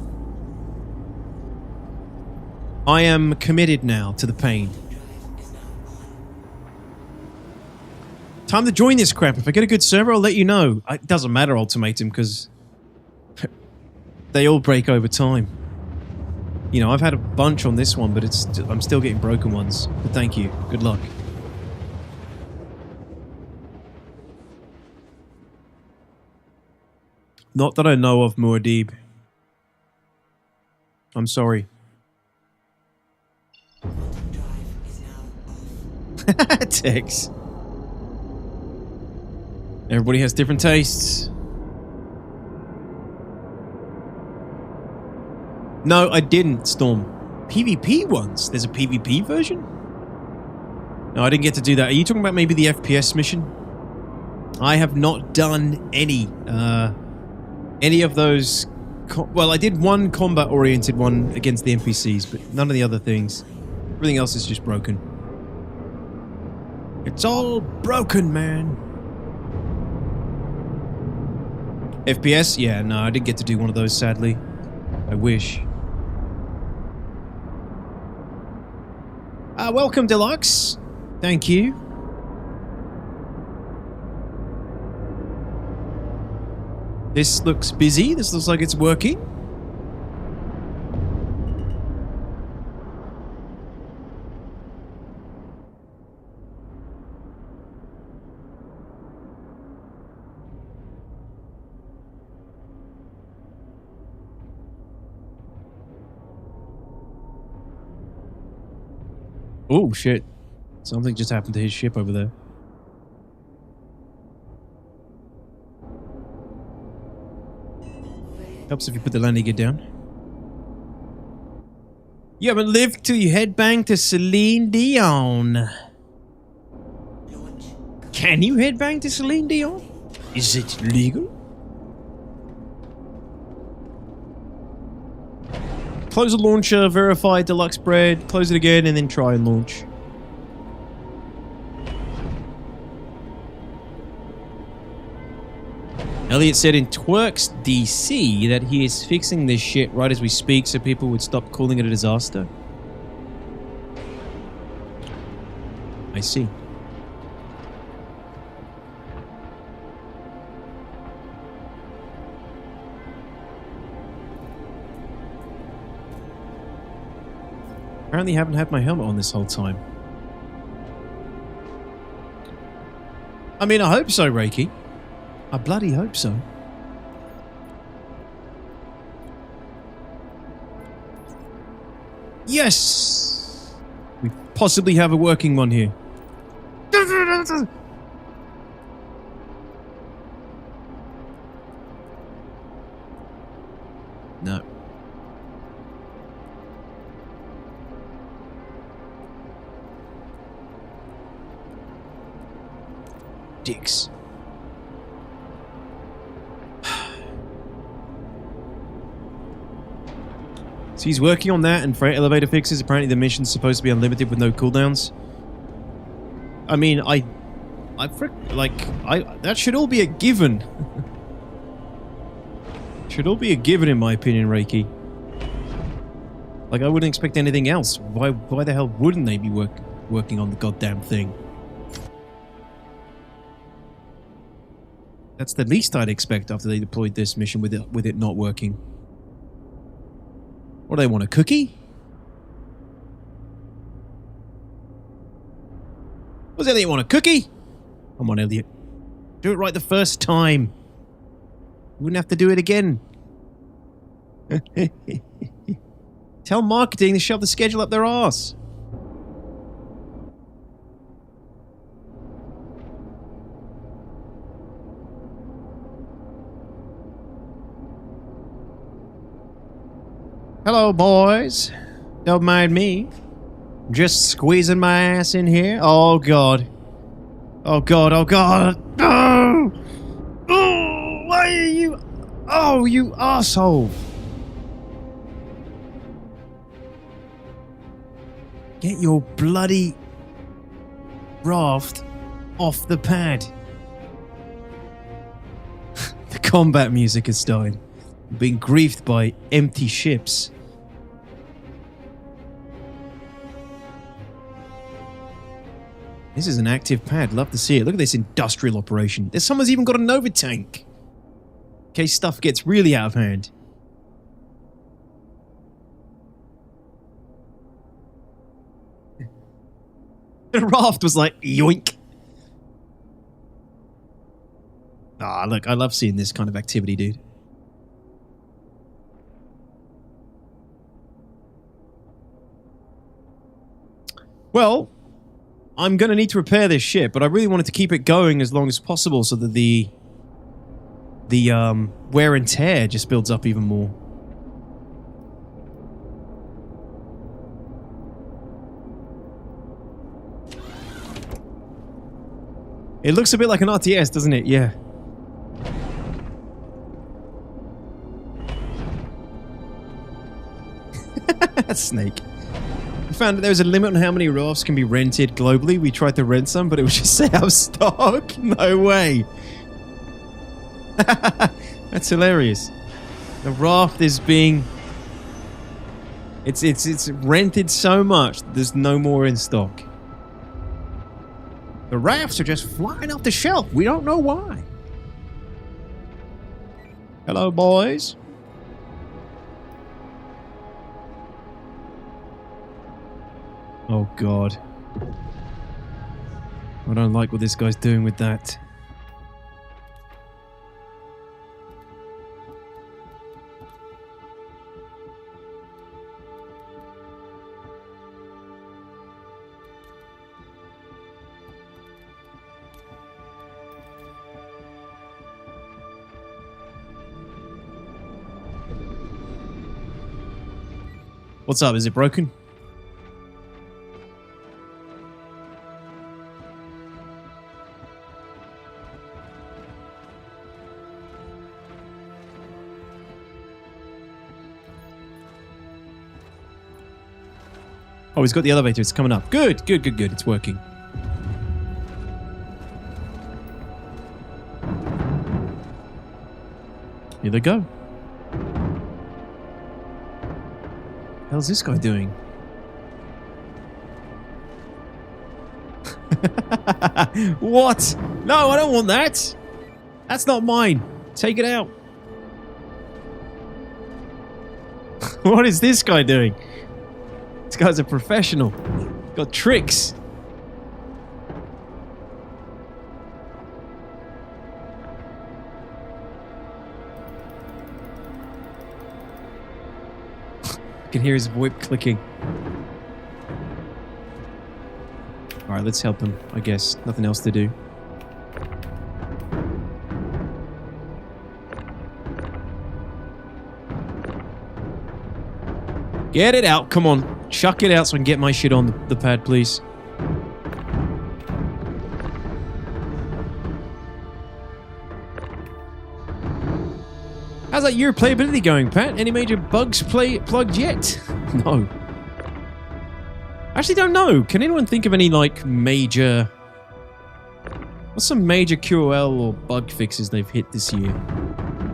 I am committed now to the pain. Overdrive is now on. Time to join this crap. If I get a good server, I'll let you know. It doesn't matter, Ultimatum, because they all break over time. You know, I've had a bunch on this one, but I'm still getting broken ones. But thank you. Good luck. Not that I know of, Muad'Dib. I'm sorry. Overdrive is now off. Tex. Everybody has different tastes. No, I didn't, Storm. PvP ones? There's a PvP version? No, I didn't get to do that. Are you talking about maybe the FPS mission? I have not done any of those. Well, I did one combat-oriented one against the NPCs, but none of the other things. Everything else is just broken. It's all broken, man. FPS? Yeah, no, I didn't get to do one of those, sadly. I wish. Welcome, Deluxe. Thank you. This looks busy. This looks like it's working. Oh, shit. Something just happened to his ship over there. Helps if you put the landing gear down. You haven't lived till you headbang to Celine Dion. Launch. Can you headbang to Celine Dion? Is it legal? Close the launcher, verify deluxe bread, close it again, and then try and launch. Elliot said in Twerks DC that he is fixing this shit right as we speak so people would stop calling it a disaster. I see. Apparently haven't had my helmet on this whole time. I mean, I hope so, Reiki. I bloody hope so. Yes! We possibly have a working one here. No. Dicks. So he's working on that and freight elevator fixes. Apparently the mission's supposed to be unlimited with no cooldowns. I mean, that should all be a given. Should all be a given in my opinion, Reiki. Like, I wouldn't expect anything else. Why the hell wouldn't they be working on the goddamn thing? That's the least I'd expect after they deployed this mission with it not working. What do they want, a cookie? Was Elliot want a cookie? Come on, Elliot. Do it right the first time. You wouldn't have to do it again. Tell marketing to shove the schedule up their arse. Hello, boys. Don't mind me. Just squeezing my ass in here. Oh, God. Oh, God. Oh, God. Oh! Oh! Why are you... Oh, you asshole. Get your bloody raft off the pad. The combat music is starting. Being griefed by empty ships. This is an active pad. Love to see it. Look at this industrial operation. Someone's even got a Nova tank. In case stuff gets really out of hand. The raft was like, yoink. Ah, look, I love seeing this kind of activity, dude. Well, I'm going to need to repair this ship, but I really wanted to keep it going as long as possible so that the wear and tear just builds up even more. It looks a bit like an RTS, doesn't it? Yeah. Snake. We found that there was a limit on how many rafts can be rented globally. We tried to rent some, but it was just out of stock. No way. That's hilarious. The raft is being... It's rented so much that there's no more in stock. The rafts are just flying off the shelf. We don't know why. Hello, boys. Oh, God. I don't like what this guy's doing with that. What's up? Is it broken? Oh, he's got the elevator. It's coming up. Good, good, good, good. It's working. Here they go. How's this guy doing? What? No, I don't want that. That's not mine. Take it out. What is this guy doing? This guy's a professional. Got tricks. I can hear his VoIP clicking. Alright, let's help him, I guess. Nothing else to do. Get it out, come on. Chuck it out so I can get my shit on the pad, please. How's that your playability going, Pat? Any major bugs plugged yet? No. I actually don't know. Can anyone think of any, like, major... What's some major QOL or bug fixes they've hit this year?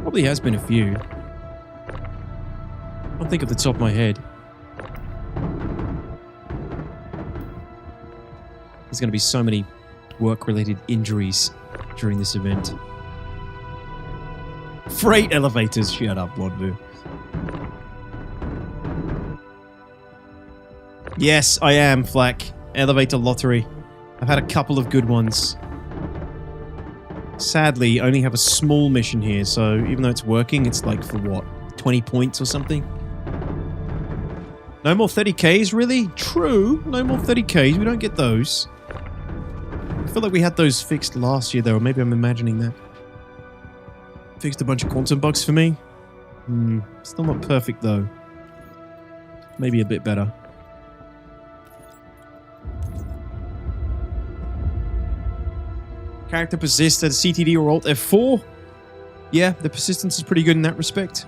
Probably has been a few. I don't think off the top of my head. There's going to be so many work-related injuries during this event. Freight elevators. Shut up, Blondvu. Yes, I am, Flack. Elevator lottery. I've had a couple of good ones. Sadly, I only have a small mission here, so even though it's working, it's like for what? 20 points or something? No more 30Ks, really? True. No more 30Ks. We don't get those. I feel like we had those fixed last year, though. Or maybe I'm imagining that. Fixed a bunch of quantum bugs for me. Still not perfect, though. Maybe a bit better. Character persists at CTD or Alt F4. Yeah, the persistence is pretty good in that respect.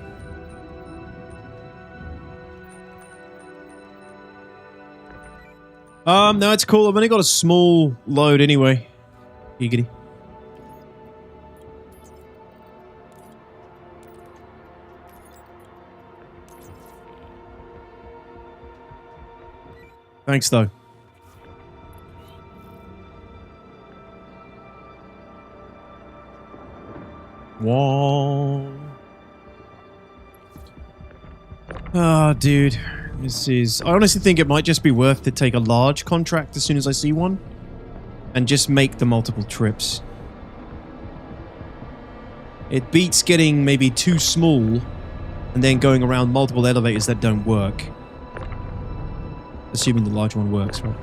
No, it's cool. I've only got a small load anyway. Giggity. Thanks, though. Whoa. Ah, dude. This is... I honestly think it might just be worth to take a large contract as soon as I see one. And just make the multiple trips. It beats getting maybe too small and then going around multiple elevators that don't work. Assuming the large one works, right?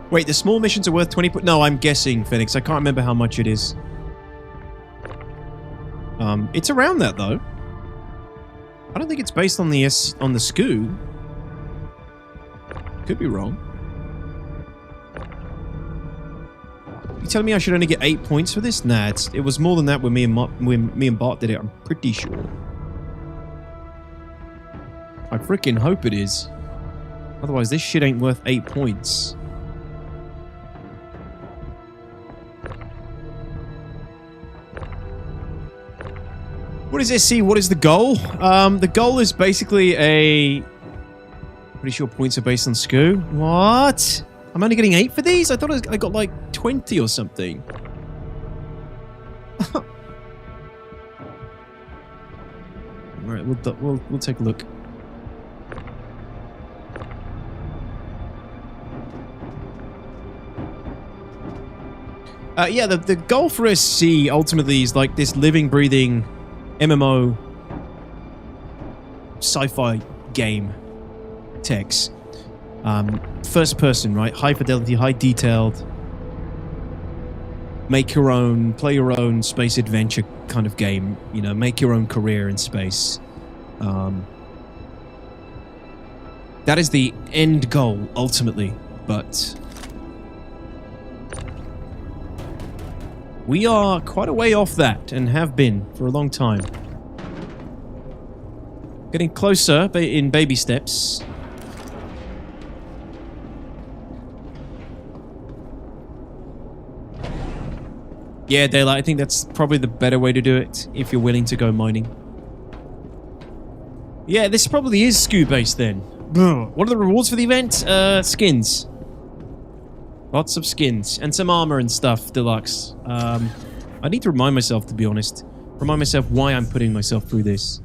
Wait, the small missions are worth 20 points? No, I'm guessing, Phoenix. I can't remember how much it is. It's around that, though. I don't think it's based on the SCU. Could be wrong. You telling me I should only get 8 points for this? Nah, it was more than that when me and Bart did it. I'm pretty sure. I freaking hope it is. Otherwise, this shit ain't worth 8 points. What is SC? What is the goal? The goal is basically a... Pretty sure points are based on SCU. What? I'm only getting 8 for these? I thought I got like 20 or something. Alright, we'll take a look. Yeah, the goal for SC ultimately is like this living, breathing MMO sci-fi game text. First person, right? High fidelity, high detailed. make your own, play your own space adventure kind of game. You know, make your own career in space. That is the end goal, ultimately. But we are quite a way off that, and have been for a long time. Getting closer in baby steps. Yeah, Daylight, I think that's probably the better way to do it, if you're willing to go mining. Yeah, this probably is SKU-based then. What are the rewards for the event? Skins. Lots of skins. And some armor and stuff, deluxe. I need to remind myself, to be honest. Remind myself why I'm putting myself through this.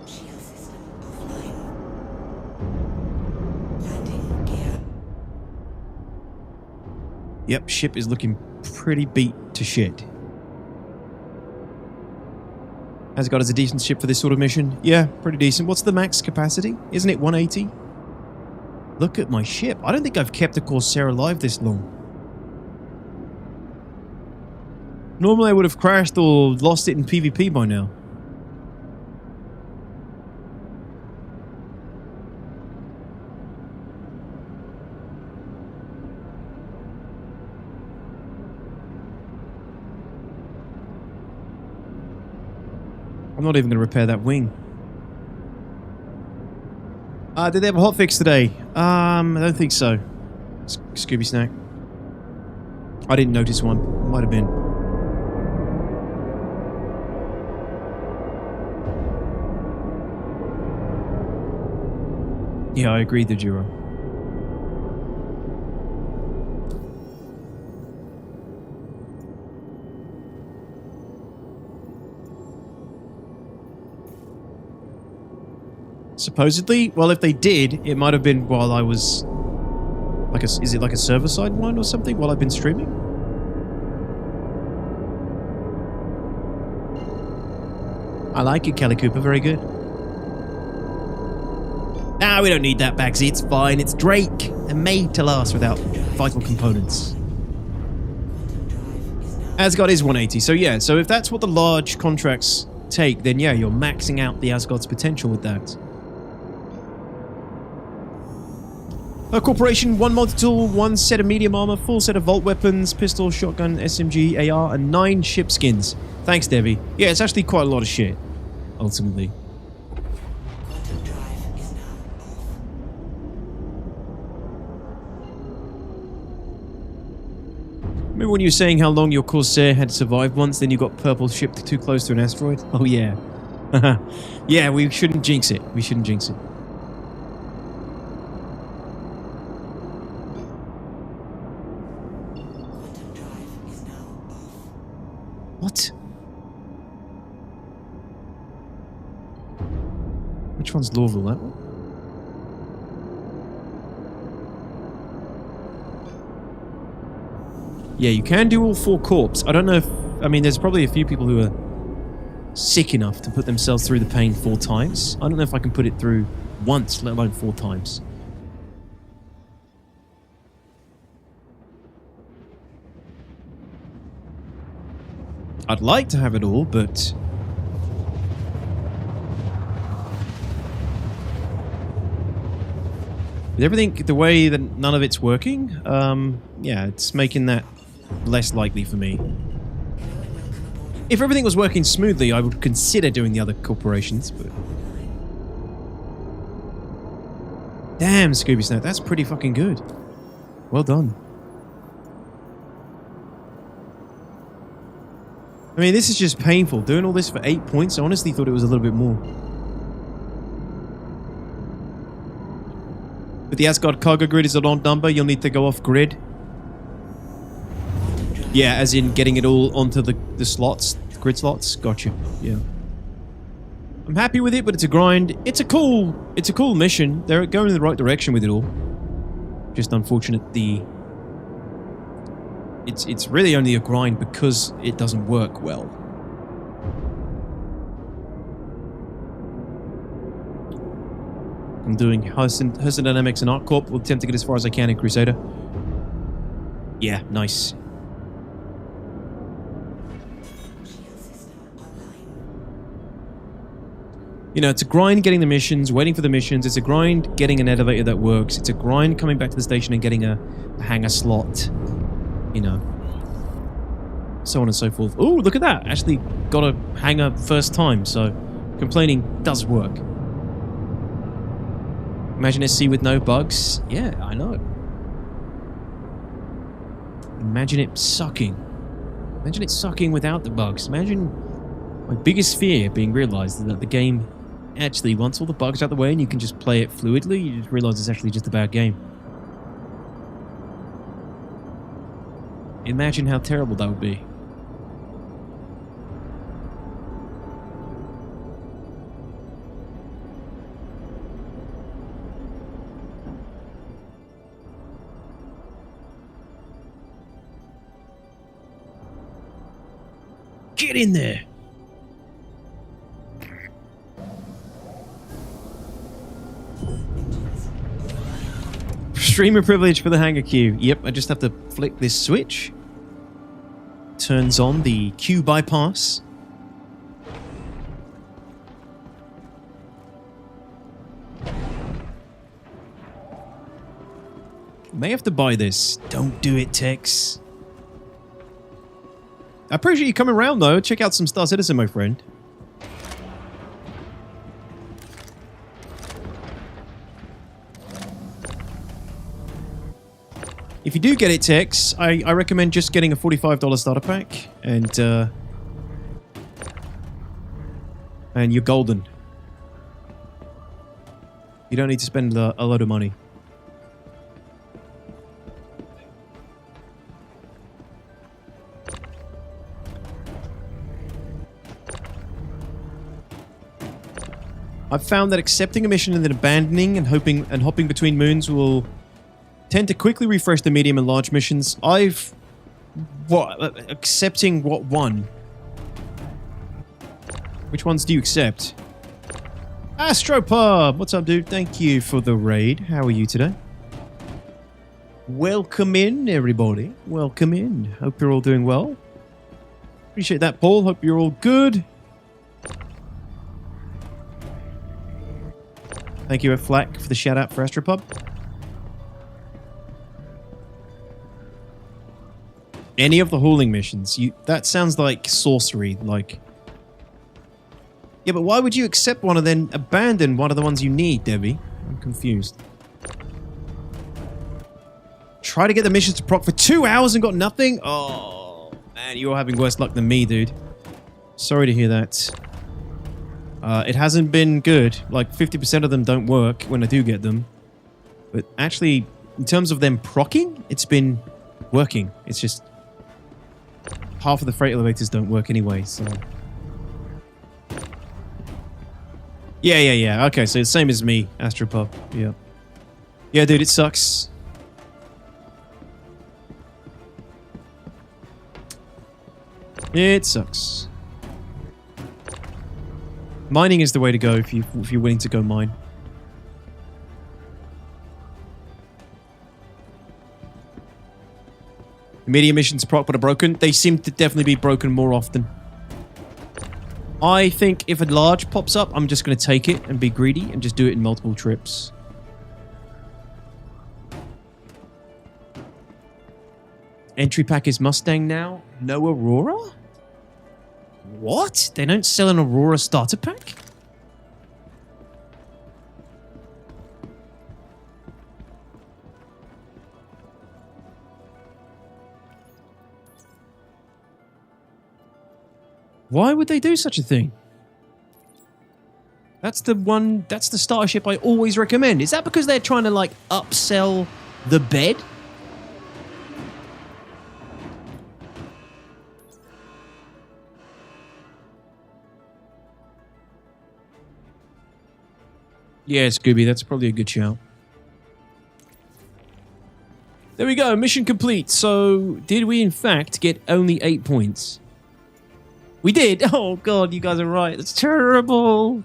Shield system offline. Landing gear. Yep, ship is looking pretty beat to shit. Has it got as a decent ship for this sort of mission? Yeah, pretty decent. What's the max capacity? Isn't it 180? Look at my ship. I don't think I've kept a Corsair alive this long. Normally I would have crashed or lost it in PvP by now. I'm not even going to repair that wing. Did they have a hotfix today? I don't think so. Scooby Snack. I didn't notice one. Might have been. Yeah, I agree, the Juro. Supposedly, well, if they did, it might have been while I was like is it like a server-side one or something while I've been streaming? I like it, Kelly Cooper, very good. Ah, we don't need that, Bagsy, it's fine. It's Drake and made to last without vital components. Asgard is 180, so yeah, so if that's what the large contracts take, then yeah, you're maxing out the Asgard's potential with that. A corporation, 1 multi-tool, 1 set of medium armor, full set of vault weapons, pistol, shotgun, SMG, AR, and 9 ship skins. Thanks, Debbie. Yeah, it's actually quite a lot of shit, ultimately. Quantum drive is now off. Remember when you were saying how long your Corsair had survived once, then you got purple shipped too close to an asteroid? Oh yeah. Yeah, we shouldn't jinx it. We shouldn't jinx it. Quantum drive is now off. What? Which one's Louisville? That one? Yeah, you can do all 4 corps. I don't know if... I mean, there's probably a few people who are sick enough to put themselves through the pain 4 times. I don't know if I can put it through once, let alone 4 times. I'd like to have it all, but... with everything the way that none of it's working, yeah, it's making that less likely for me. If everything was working smoothly, I would consider doing the other corporations, but... damn, Scooby Snack, that's pretty fucking good. Well done. I mean, this is just painful. Doing all this for 8 points, I honestly thought it was a little bit more. But the Asgard cargo grid is an odd number, you'll need to go off grid. Yeah, as in getting it all onto the slots, the grid slots. Gotcha. Yeah. I'm happy with it, but it's a grind. It's a cool mission. They're going in the right direction with it all. Just unfortunate it's really only a grind because it doesn't work well. I'm doing Hudson Dynamics and Art Corp. We'll attempt to get as far as I can in Crusader. Yeah, nice. You know, it's a grind getting the missions, waiting for the missions. It's a grind getting an elevator that works. It's a grind coming back to the station and getting a hangar slot. You know. So on and so forth. Oh, look at that. Actually got a hangar first time, so complaining does work. Imagine SC with no bugs. Yeah, I know. Imagine it sucking. Imagine it sucking without the bugs. Imagine my biggest fear being realized is that the game actually, once all the bugs out the way and you can just play it fluidly, you just realize it's actually just a bad game. Imagine how terrible that would be. Get in there! Streamer privilege for the hangar queue. Yep, I just have to flick this switch. Turns on the queue bypass. May have to buy this. Don't do it, Tex. I appreciate you coming around, though. Check out some Star Citizen, my friend. If you do get it, Tex, I recommend just getting a $45 starter pack, and you're golden. You don't need to spend a lot of money. I've found that accepting a mission and then abandoning and hopping between moons will tend to quickly refresh the medium and large missions. Accepting what one? Which ones do you accept? Astropub! What's up, dude? Thank you for the raid. How are you today? Welcome in, everybody. Welcome in. Hope you're all doing well. Appreciate that, Paul. Hope you're all good. Thank you, Flack, for the shout out for Astropub. Any of the hauling missions, that sounds like sorcery, like... Yeah, but why would you accept one and then abandon one of the ones you need, Debbie? I'm confused. Try to get the missions to proc for 2 hours and got nothing? Oh, man, you're having worse luck than me, dude. Sorry to hear that. It hasn't been good. Like, 50% of them don't work when I do get them. But actually, in terms of them procking, it's been working. It's just... half of the freight elevators don't work anyway, so... Yeah. Okay, so the same as me, Astropub. Yeah. Yeah, dude, it sucks. It sucks. Mining is the way to go if you're willing to go mine. The medium missions proc but are broken. They seem to definitely be broken more often. I think if a large pops up, I'm just going to take it and be greedy and just do it in multiple trips. Entry pack is Mustang now. No Aurora? What? They don't sell an Aurora starter pack? Why would they do such a thing? That's the starter ship I always recommend. Is that because they're trying to, like, upsell the bed? Yeah, Scooby, that's probably a good shout. There we go, mission complete. So, did we in fact get only 8 points? We did! Oh god, you guys are right. That's terrible!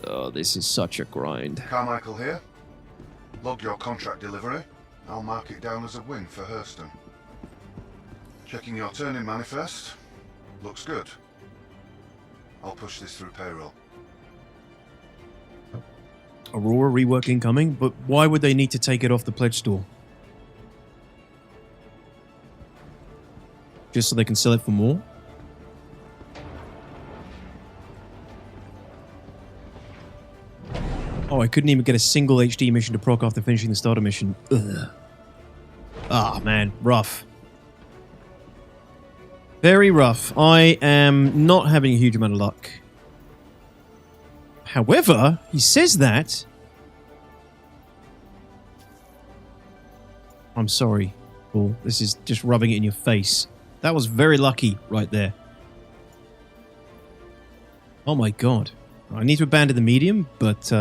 Oh, this is such a grind. Carmichael here. Log your contract delivery. I'll mark it down as a win for Hurston. Checking your turn-in manifest. Looks good. I'll push this through payroll. Aurora rework incoming, but why would they need to take it off the pledge store? Just so they can sell it for more? Oh, I couldn't even get a single HD mission to proc after finishing the starter mission. Ugh. Ah, man. Rough. Very rough. I am not having a huge amount of luck. However, he says that... I'm sorry, Paul. This is just rubbing it in your face. That was very lucky right there. Oh my god. I need to abandon the medium, but...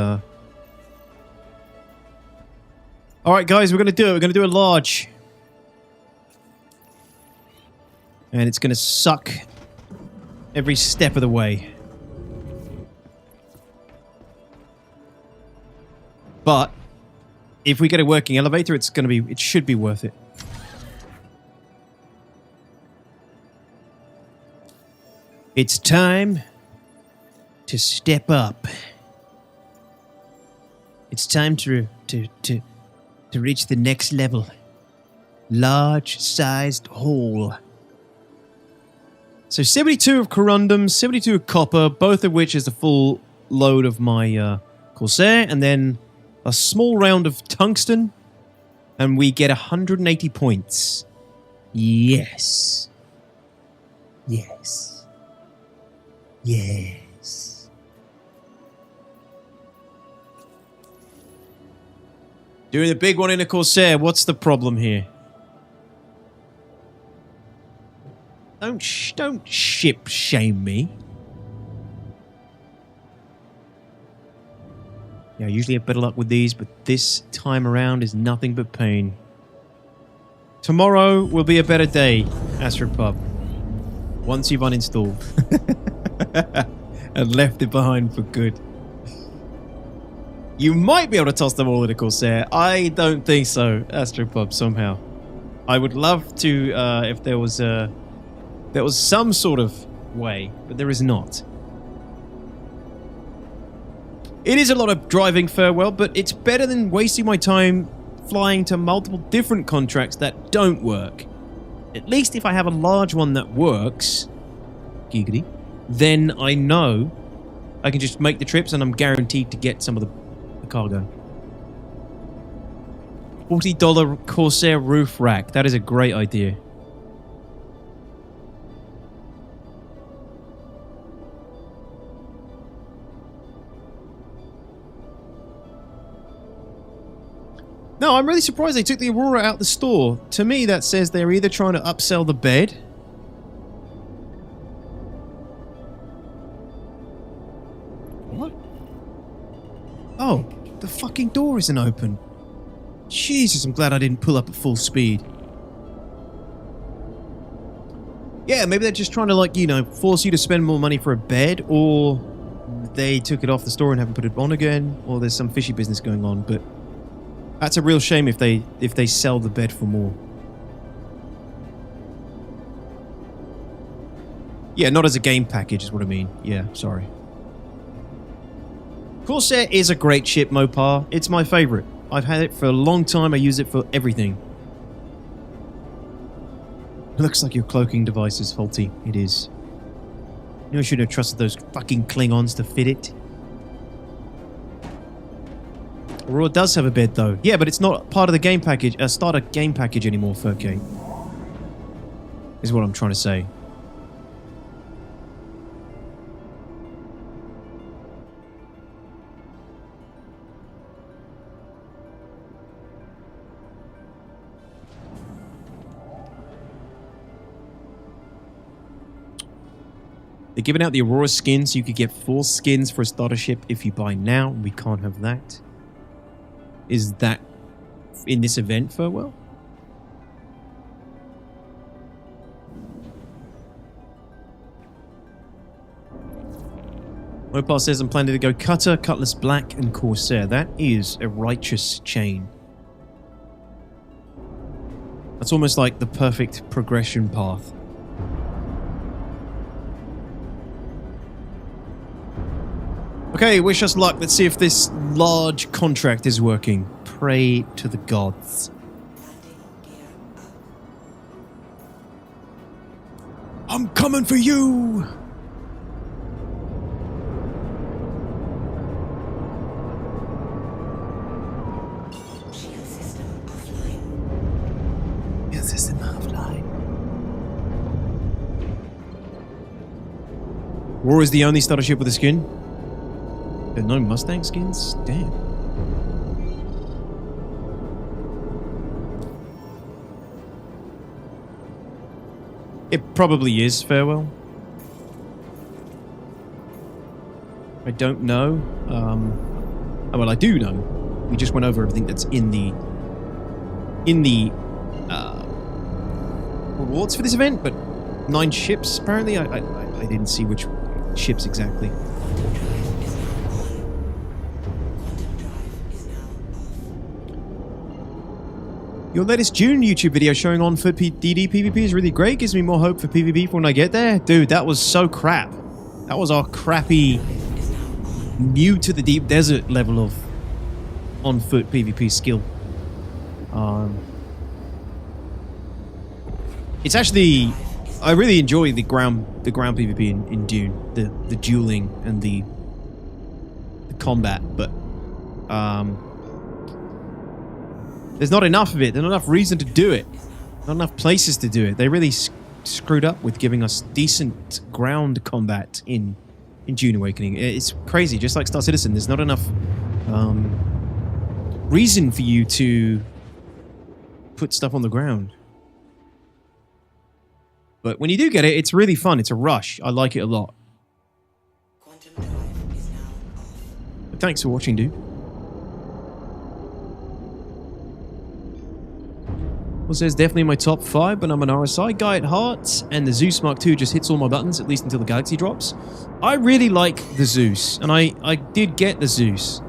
Alright guys, we're going to do it. We're going to do a large. And it's going to suck every step of the way. But if we get a working elevator, it should be worth it. It's time to step up. It's time to reach the next level. Large-sized hole. So 72 of corundum, 72 of copper, both of which is the full load of my Corsair, and then a small round of tungsten, and we get 180 points. Yes. Yes. Yes. Doing the big one in a Corsair, what's the problem here? Don't ship shame me. Yeah, I usually have better luck with these, but this time around is nothing but pain. Tomorrow will be a better day, Astropub. Once you've uninstalled. And left it behind for good. You might be able to toss them all in a Corsair. I don't think so, Astropub, somehow. I would love to, if there was some sort of way, but there is not. It is a lot of driving farewell, but it's better than wasting my time flying to multiple different contracts that don't work. At least if I have a large one that works, giggity, then I know I can just make the trips and I'm guaranteed to get some of the cargo. $40 Corsair roof rack. That is a great idea. No, I'm really surprised they took the Aurora out the store. To me, that says they're either trying to upsell the bed. What? Oh, the fucking door isn't open. Jesus, I'm glad I didn't pull up at full speed. Yeah, maybe they're just trying to, like, you know, force you to spend more money for a bed, or they took it off the store and haven't put it on again, or there's some fishy business going on, but... That's a real shame if they sell the bed for more. Yeah, not as a game package is what I mean. Yeah, sorry. Corsair is a great ship, Mopar. It's my favorite. I've had it for a long time. I use it for everything. It looks like your cloaking device is faulty. It is. You know, I shouldn't have trusted those fucking Klingons to fit it. Aurora does have a bed, though. Yeah, but it's not part of the game package, starter game package anymore, Furcade. Is what I'm trying to say. They're giving out the Aurora skin, so you could get 4 skins for a starter ship if you buy now. We can't have that. Is that in this event, Farewell? Mopar says I'm planning to go Cutter, Cutlass Black, and Corsair. That is a righteous chain. That's almost like the perfect progression path. Okay, wish us luck. Let's see if this large contract is working. Pray to the gods. I'm coming for you! Shield system offline. Shield system offline. War is the only starter ship with a skin. There's no Mustang skins? Damn. It probably is Farewell. I don't know. Well, I do know. We just went over everything that's in the rewards for this event, but 9 ships apparently. I didn't see which ships exactly. Your latest Dune YouTube video showing on foot DD PvP is really great. Gives me more hope for PvP for when I get there. Dude, that was so crap. That was our crappy, new to the deep desert level of on foot PvP skill. It's actually, I really enjoy the ground PvP in Dune, the dueling and the combat, but there's not enough of it. There's not enough reason to do it. Not enough places to do it. They really screwed up with giving us decent ground combat in Dune Awakening. It's crazy. Just like Star Citizen, there's not enough reason for you to put stuff on the ground. But when you do get it, it's really fun. It's a rush. I like it a lot. Quantum drive is now off. But thanks for watching, dude. Well, says definitely my top 5, but I'm an RSI guy at heart, and the Zeus Mark II just hits all my buttons, at least until the Galaxy drops. I really like the Zeus, and I did get the Zeus.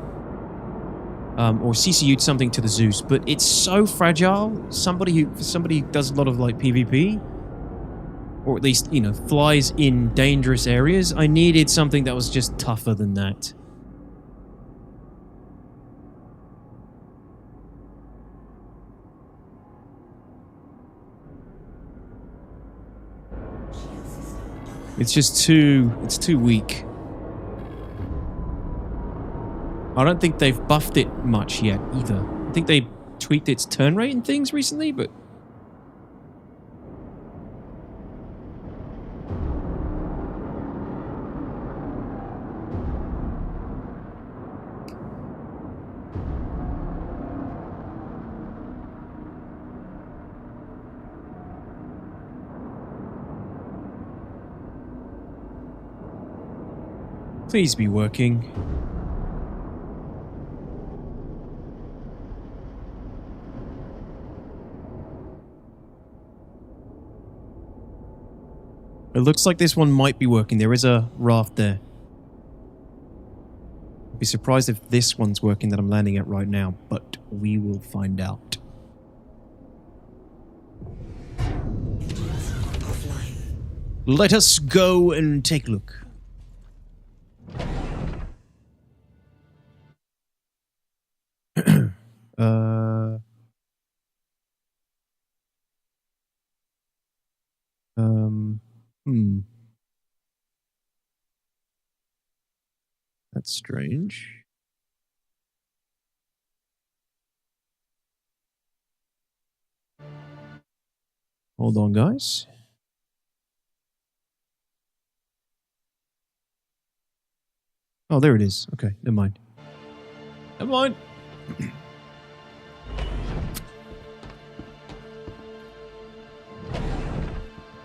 Or CCU'd something to the Zeus, but it's so fragile. Somebody who does a lot of like PvP, or at least, you know, flies in dangerous areas, I needed something that was just tougher than that. It's just it's too weak. I don't think they've buffed it much yet either. I think they tweaked its turn rate and things recently, but please be working. It looks like this one might be working. There is a raft there. I'd be surprised if this one's working that I'm landing at right now, but we will find out. Let us go and take a look. That's strange. Hold on, guys. Oh, there it is. Okay, never mind. Never mind.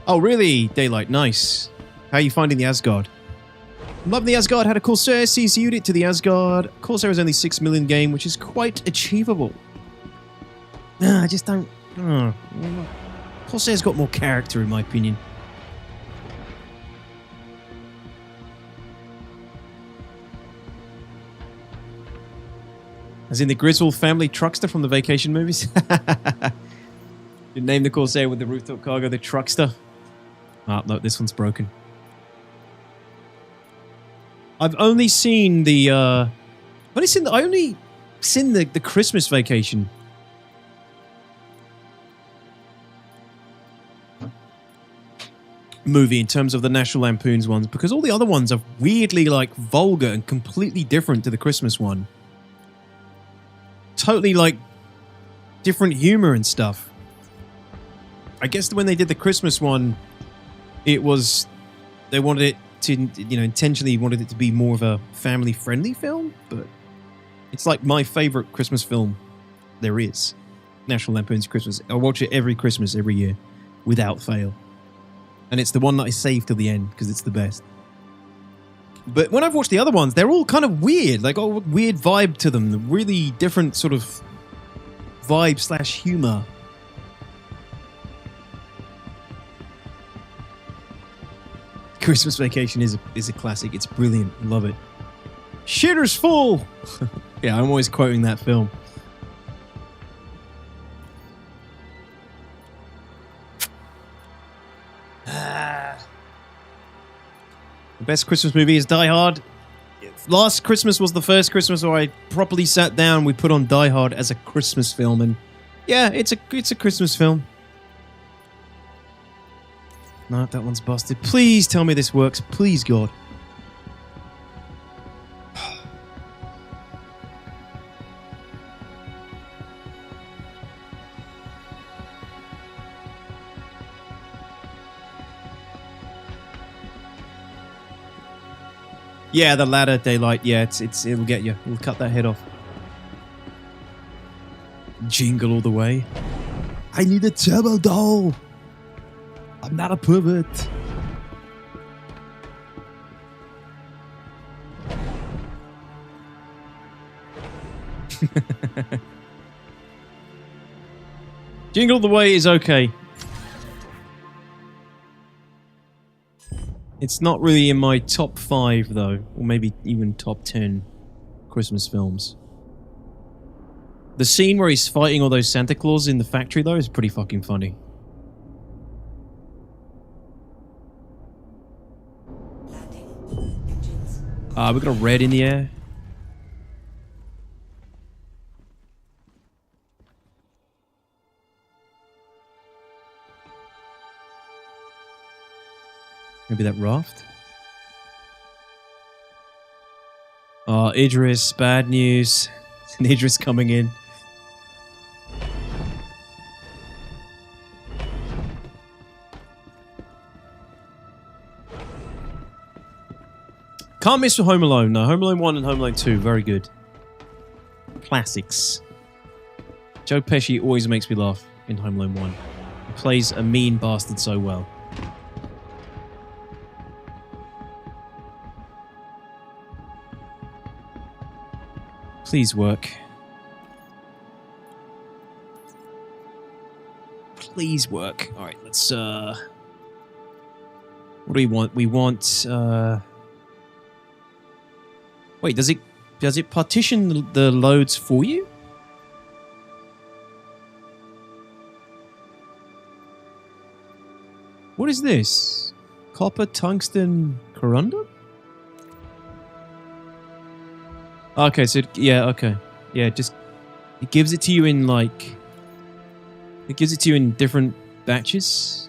Oh, really? Daylight, nice. How are you finding the Asgard? I'm loving the Asgard. Had a Corsair, CCU'd it to the Asgard. Corsair is only 6 million game, which is quite achievable. I just don't... Corsair's got more character, in my opinion. As in the Griswold family truckster from the Vacation movies. You name the Corsair with the rooftop cargo the truckster. Oh, no, this one's broken. I've only seen the I only seen the Christmas Vacation. Movie in terms of the National Lampoon's ones, because all the other ones are weirdly like vulgar and completely different to the Christmas one. Totally like different humor and stuff. I guess when they did the Christmas one, it was they wanted it to, intentionally wanted it to be more of a family-friendly film, but it's like my favorite Christmas film there is. National Lampoon's Christmas. I watch it every Christmas, every year, without fail. And it's the one that I save till the end, because it's the best. But when I've watched the other ones, they're all kind of weird. Like, got a weird vibe to them. Really different sort of vibe / humor. Christmas Vacation is a classic. It's brilliant. I love it. Shitter's full! Yeah, I'm always quoting that film. The best Christmas movie is Die Hard. Last Christmas was the first Christmas where I properly sat down. We put on Die Hard as a Christmas film, and yeah, it's a Christmas film. No, that one's busted. Please tell me this works. Please, God. Yeah, the ladder daylight. Yeah, it'll get you. We'll cut that head off. Jingle all the way. I need a turbo doll. I'm not a pervert. Jingle all the way is okay. It's not really in my top 5, though. Or maybe even top 10 Christmas films. The scene where he's fighting all those Santa Claus in the factory, though, is pretty fucking funny. We got a red in the air. Maybe that raft? Oh, Idris, bad news. Idris coming in. Can't miss Home Alone. No, Home Alone 1 and Home Alone 2, very good. Classics. Joe Pesci always makes me laugh in Home Alone 1. He plays a mean bastard so well. Please work. Please work. Alright, let's what do we want? We want wait, does it partition the loads for you? What is this? Copper tungsten corundum? Okay, so yeah, okay. Yeah, just it gives it to you in like it gives it to you in different batches.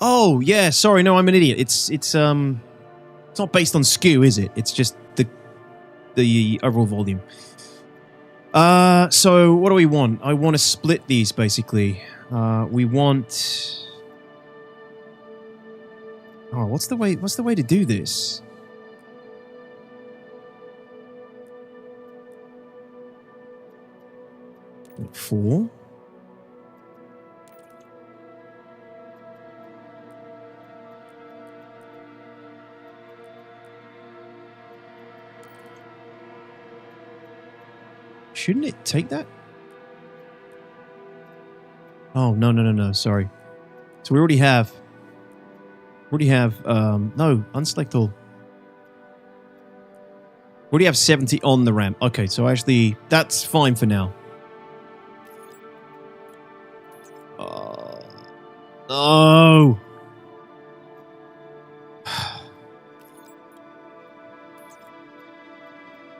Oh, yeah, sorry, no, I'm an idiot. It's not based on SKU, is it? It's just the overall volume. So what do we want? I want to split these basically. We want. Oh, what's the way to do this? Like 4. Shouldn't it take that? Oh, no, sorry. So we already have... no, unselect all. We already have 70 on the ramp. Okay, so actually, that's fine for now. No!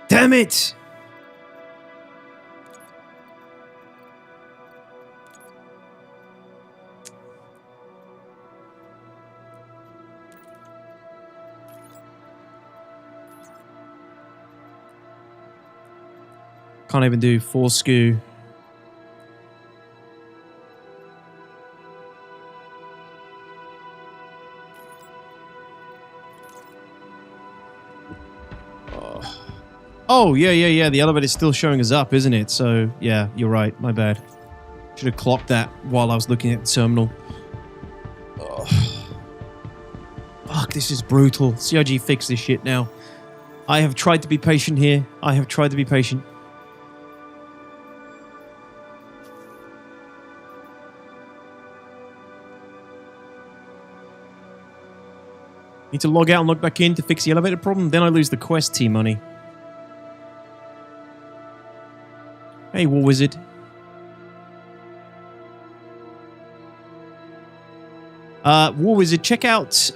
Damn it! Can't even do foreskew. Oh, yeah. The elevator's still showing us up, isn't it? So, yeah, you're right. My bad. Should have clocked that while I was looking at the terminal. Oh. Fuck, this is brutal. CIG, fix this shit now. I have tried to be patient here. I have tried to be patient. Need to log out and log back in to fix the elevator problem. Then I lose the quest T money. Hey, War Wizard. War Wizard, check out...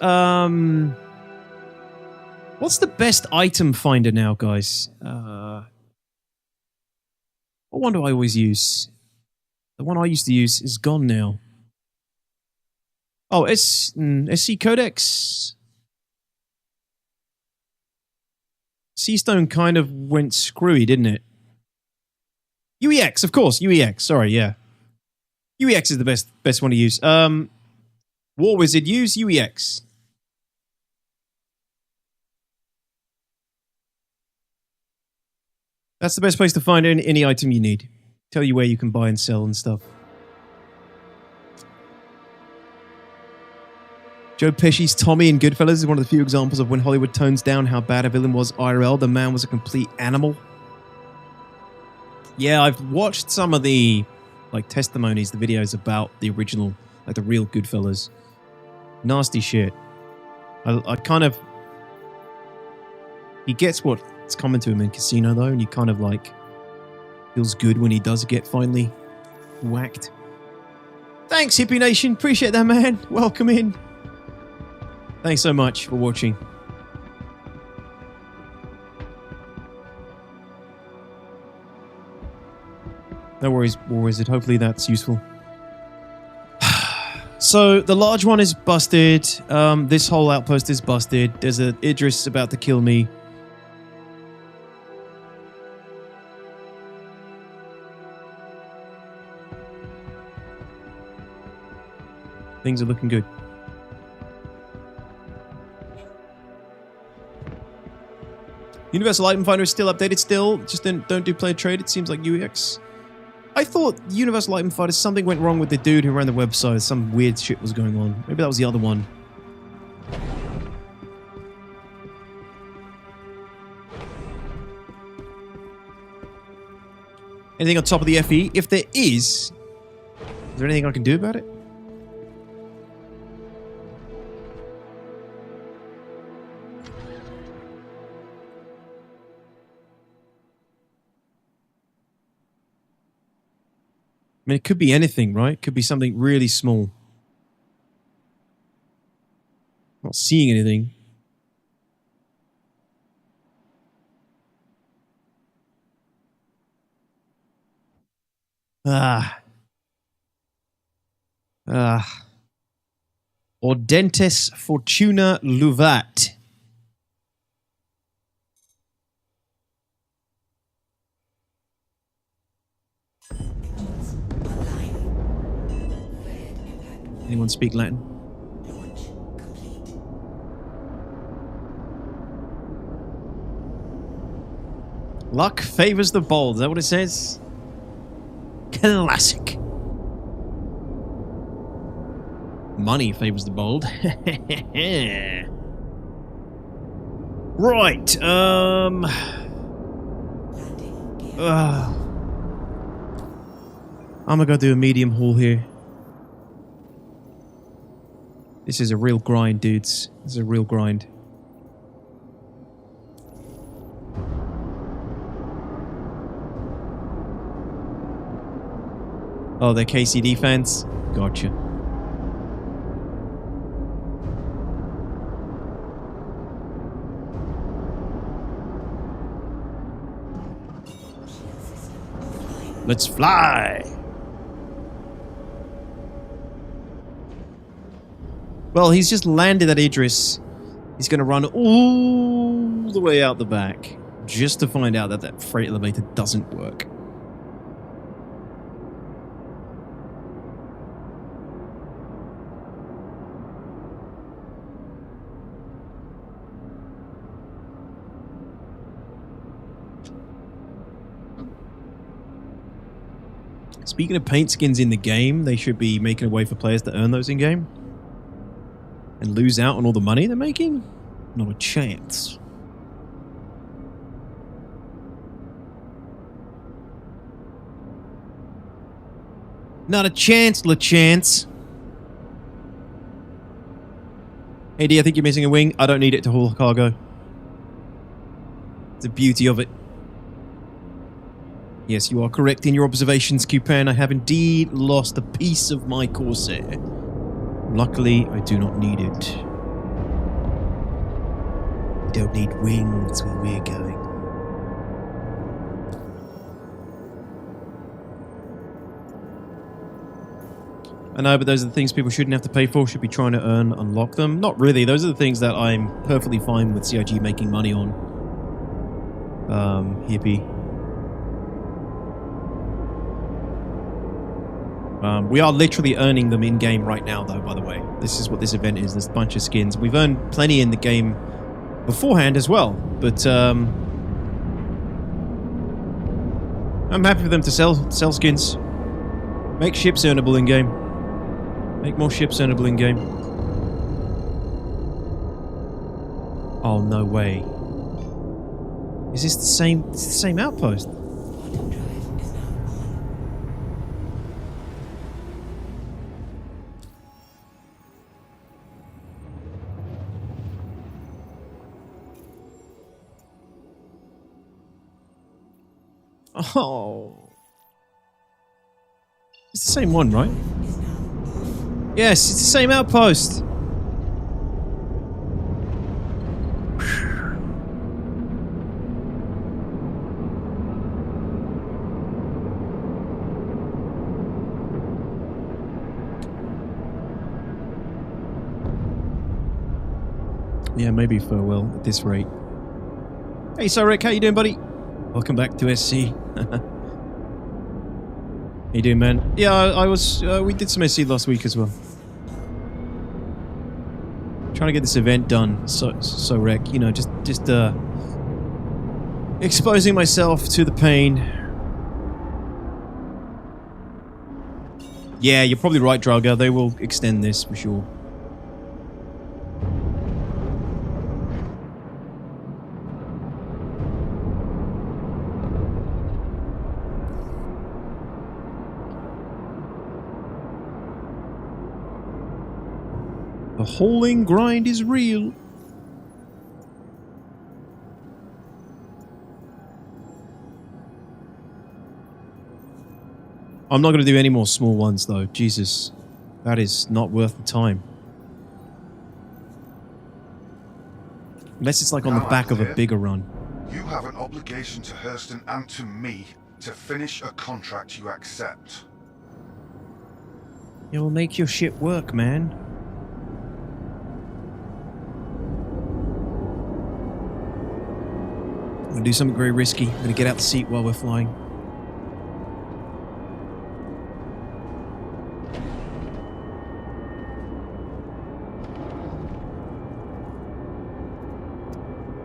what's the best item finder now, guys? What one do I always use? The one I used to use is gone now. Oh, SC Codex... Seastone kind of went screwy, didn't it? UEX, of course. UEX. Sorry, yeah. UEX is the best one to use. War Wizard, use UEX. That's the best place to find any item you need. Tell you where you can buy and sell and stuff. Joe Pesci's Tommy in Goodfellas is one of the few examples of when Hollywood tones down how bad a villain was IRL. The man was a complete animal. Yeah, I've watched some of the testimonies, the videos about the original, the real Goodfellas. Nasty shit. I kind of... He gets what's coming to him in Casino, though, and you kind of feels good when he does get finally whacked. Thanks, Hippie Nation. Appreciate that, man. Welcome in. Thanks so much for watching. No worries, War Wizard. Hopefully that's useful. So, the large one is busted. This whole outpost is busted. There's an Idris about to kill me. Things are looking good. Universal Item Finder is still updated still. Just don't do player trade. It seems like UEX. I thought Universal Item Finder, something went wrong with the dude who ran the website. Some weird shit was going on. Maybe that was the other one. Anything on top of the FE? If there is there anything I can do about it? I mean, it could be anything, right? It could be something really small. Not seeing anything. Audentes Fortuna Luvat. Anyone speak Latin? Launch complete. Luck favors the bold. Is that what it says? Classic. Money favors the bold. Right. Landing gear. I'm gonna go do a medium haul here. This is a real grind, dudes. This is a real grind. Oh, they're KCD fans? Gotcha. Let's fly! Well, he's just landed at Idris. He's going to run all the way out the back just to find out that that freight elevator doesn't work. Speaking of paint skins in the game, they should be making a way for players to earn those in game and lose out on all the money they're making? Not a chance. Not a chance, LaChance. Hey D, I think you're missing a wing. I don't need it to haul cargo. It's the beauty of it. Yes, you are correct in your observations, Cupan. I have indeed lost a piece of my Corsair. Luckily, I do not need it. We don't need wings where we're going. I know, but those are the things people shouldn't have to pay for, should be trying to earn, unlock them. Not really, those are the things that I'm perfectly fine with CIG making money on. Hippie. We are literally earning them in-game right now, though, by the way. This is what this event is. There's a bunch of skins. We've earned plenty in the game beforehand as well, but I'm happy for them to sell skins. Make ships earnable in-game. Make more ships earnable in-game. Oh, no way. Is this the same? It's the same outpost. Overdrive is now on. Oh. It's the same one, right? Is now off. Yes, it's the same outpost. Yeah, maybe farewell at this rate. Hey, Sorek, how you doing, buddy? Welcome back to SC. How you doing, man? Yeah, I was. We did some SC last week as well. Trying to get this event done. So Rek, you know, just exposing myself to the pain. Yeah, you're probably right, Draga. They will extend this for sure. The hauling grind is real. I'm not going to do any more small ones though. Jesus. That is not worth the time. Unless it's like on the Now, back of a clear. bigger run. You have an obligation to Hurston and to me to finish a contract you accept. It will make your shit work, man. I'm gonna do something very risky. I'm gonna get out the seat while we're flying.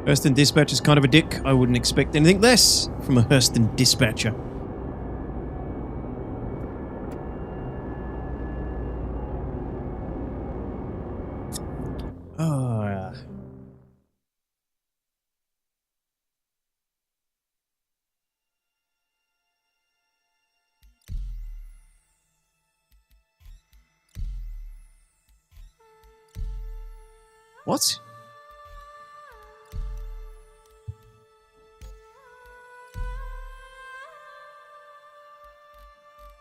Hurston Dispatcher's kind of a dick. I wouldn't expect anything less from a Hurston Dispatcher. Oh, yeah. What?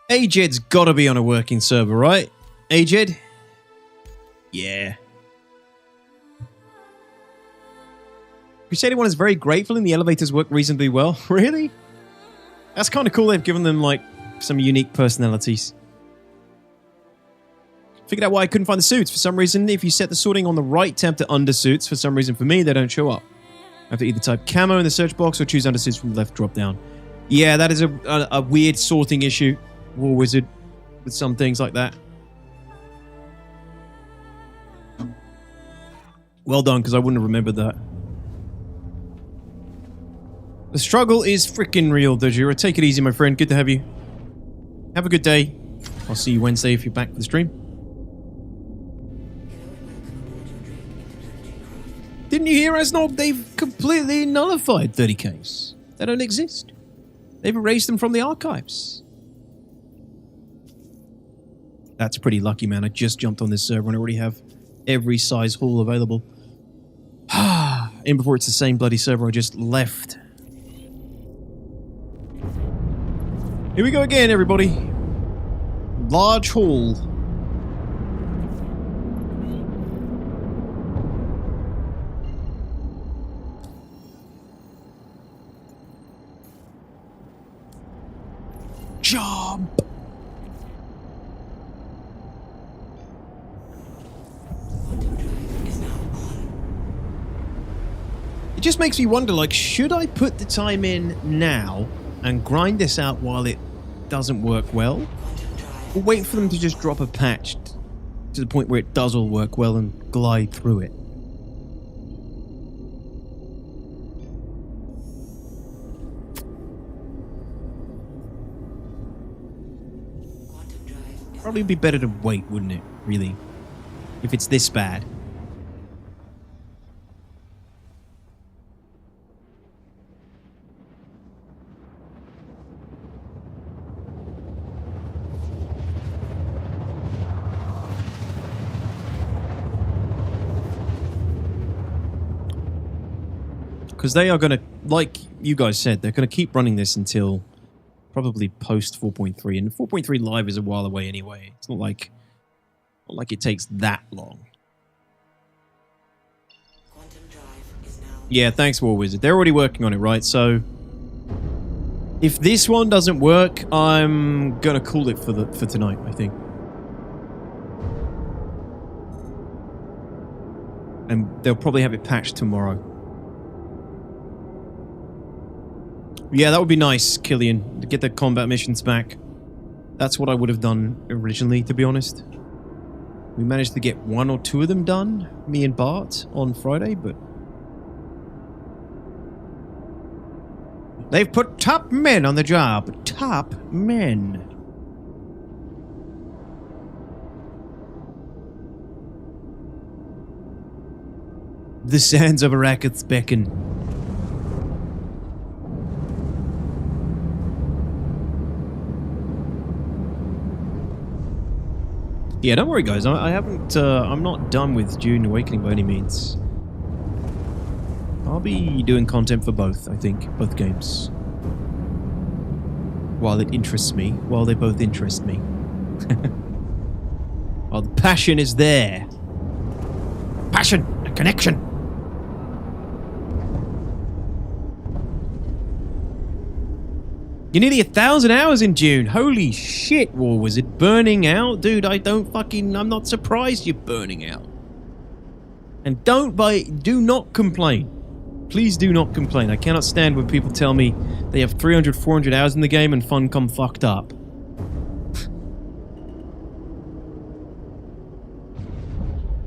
Ajed's gotta be on a working server, right? Ajed? Yeah. Crusade 1 is very grateful and the elevators work reasonably well. Really? That's kind of cool. They've given them, like, some unique personalities. Figured out why I couldn't find the suits. For some reason, if you set the sorting on the right tab to undersuits, for some reason for me, they don't show up. I have to either type camo in the search box or choose undersuits from the left drop down. Yeah, that is a weird sorting issue. War Wizard with some things like that. Well done, because I wouldn't have remembered that. The struggle is freaking real, Dejura. Take it easy, my friend. Good to have you. Have a good day. I'll see you Wednesday if you're back for the stream. Didn't you hear us, Nob? They've completely nullified 30Ks. They don't exist. They've erased them from the archives. That's pretty lucky, man. I just jumped on this server and I already have every size hall available. In before it's the same bloody server I just left. Here we go again, everybody. Large hall. Jump! It just makes me wonder, like, should I put the time in now and grind this out while it doesn't work well? Or wait for them to just drop a patch to the point where it does all work well and glide through it? Probably be better to wait, wouldn't it, really? If it's this bad. Because they are going to, like you guys said, they're going to keep running this until probably post 4.3. And 4.3 live is a while away anyway. It's not like it takes that long. Yeah, thanks, War Wizard. They're already working on it, right? So if this one doesn't work, I'm going to call it for tonight, I think. And they'll probably have it patched tomorrow. Yeah, that would be nice, Killian, to get the combat missions back. That's what I would have done originally, to be honest. We managed to get 1 or 2 of them done, me and Bart, on Friday, but... They've put top men on the job. Top men. The sands of Arrakis beckon. Yeah, don't worry, guys. I haven't. I'm not done with Dune Awakening by any means. I'll be doing content for both. I think both games. While it interests me, while they both interest me. While the passion is there. Passion, a connection. You're nearly 1,000 hours in Dune. Holy shit, War Wizard. Burning out? Dude, I'm not surprised you're burning out. And do not complain. Please do not complain. I cannot stand when people tell me they have 300, 400 hours in the game and fun come fucked up.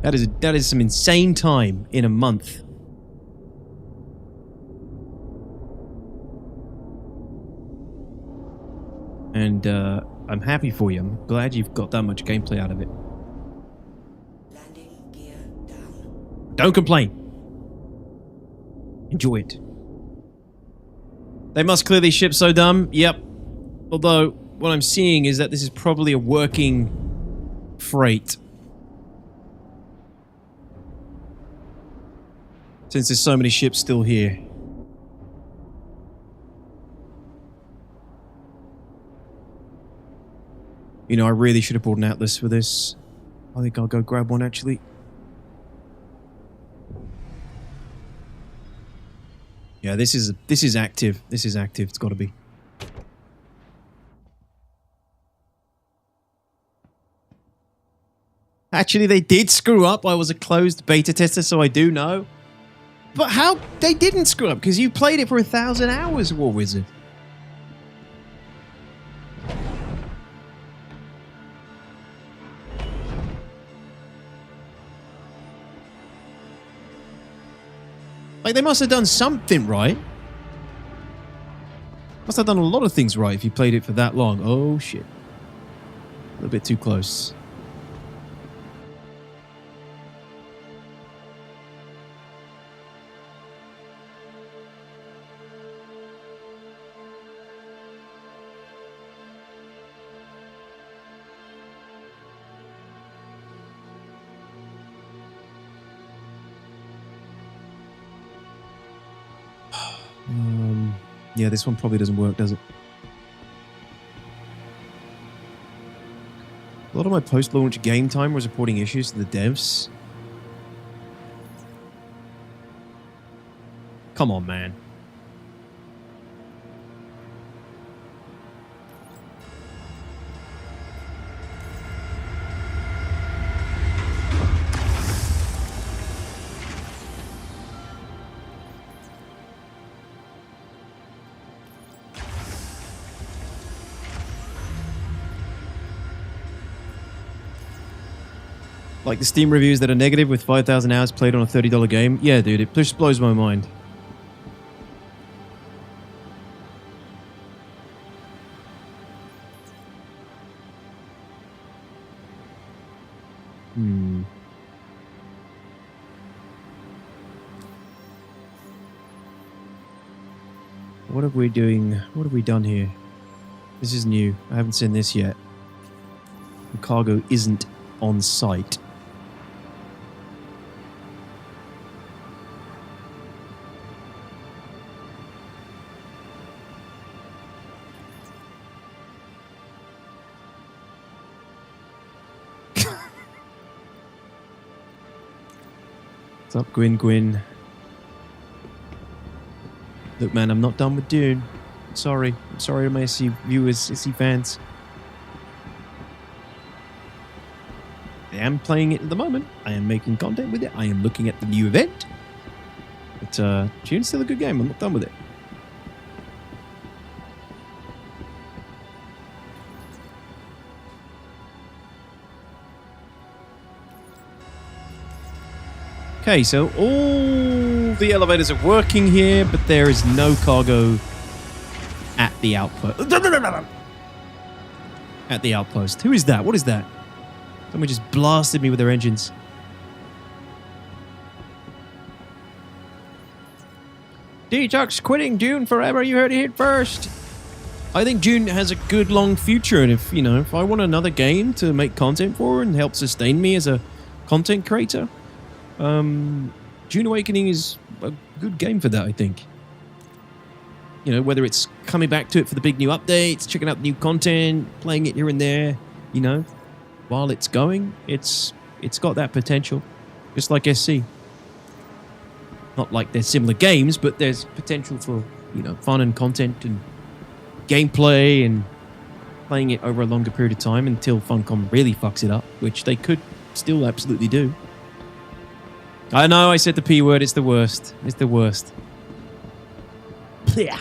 That is some insane time in a month. And I'm happy for you. I'm glad you've got that much gameplay out of it. Landing gear down. Don't complain. Enjoy it. They must clearly ship so dumb. Yep. Although, what I'm seeing is that this is probably a working freight. Since there's so many ships still here. You know, I really should have brought an atlas for this. I think I'll go grab one, actually. Yeah, this is active. This is active. It's got to be. Actually, they did screw up. I was a closed beta tester, so I do know. But how? They didn't screw up, because you played it for 1,000 hours, War Wizard. Like, they must have done something right. Must have done a lot of things right if you played it for that long. Oh, shit. A little bit too close. Yeah, this one probably doesn't work, does it? A lot of my post-launch game time was reporting issues to the devs. Come on, man. Like the Steam reviews that are negative with 5,000 hours played on a $30 game. Yeah, dude, it just blows my mind. What are we doing? What have we done here? This is new. I haven't seen this yet. The cargo isn't on site. What's up, Gwyn? Look, man, I'm not done with Dune. Sorry. I'm sorry to my SC viewers, SC fans. I am playing it at the moment. I am making content with it. I am looking at the new event. But Dune's still a good game. I'm not done with it. Okay, so all the elevators are working here, but there is no cargo at the outpost. At the outpost. Who is that? What is that? Someone just blasted me with their engines. Detox quitting Dune forever. You heard it here first. I think Dune has a good long future, and if I want another game to make content for and help sustain me as a content creator, Dune Awakening is a good game for that, I think. Whether it's coming back to it for the big new updates, checking out the new content, playing it here and there, while it's going, it's got that potential. Just like SC. Not like they're similar games, but there's potential for, fun and content and gameplay and playing it over a longer period of time until Funcom really fucks it up, which they could still absolutely do. I know I said the P word, it's the worst. It's the worst. Yeah.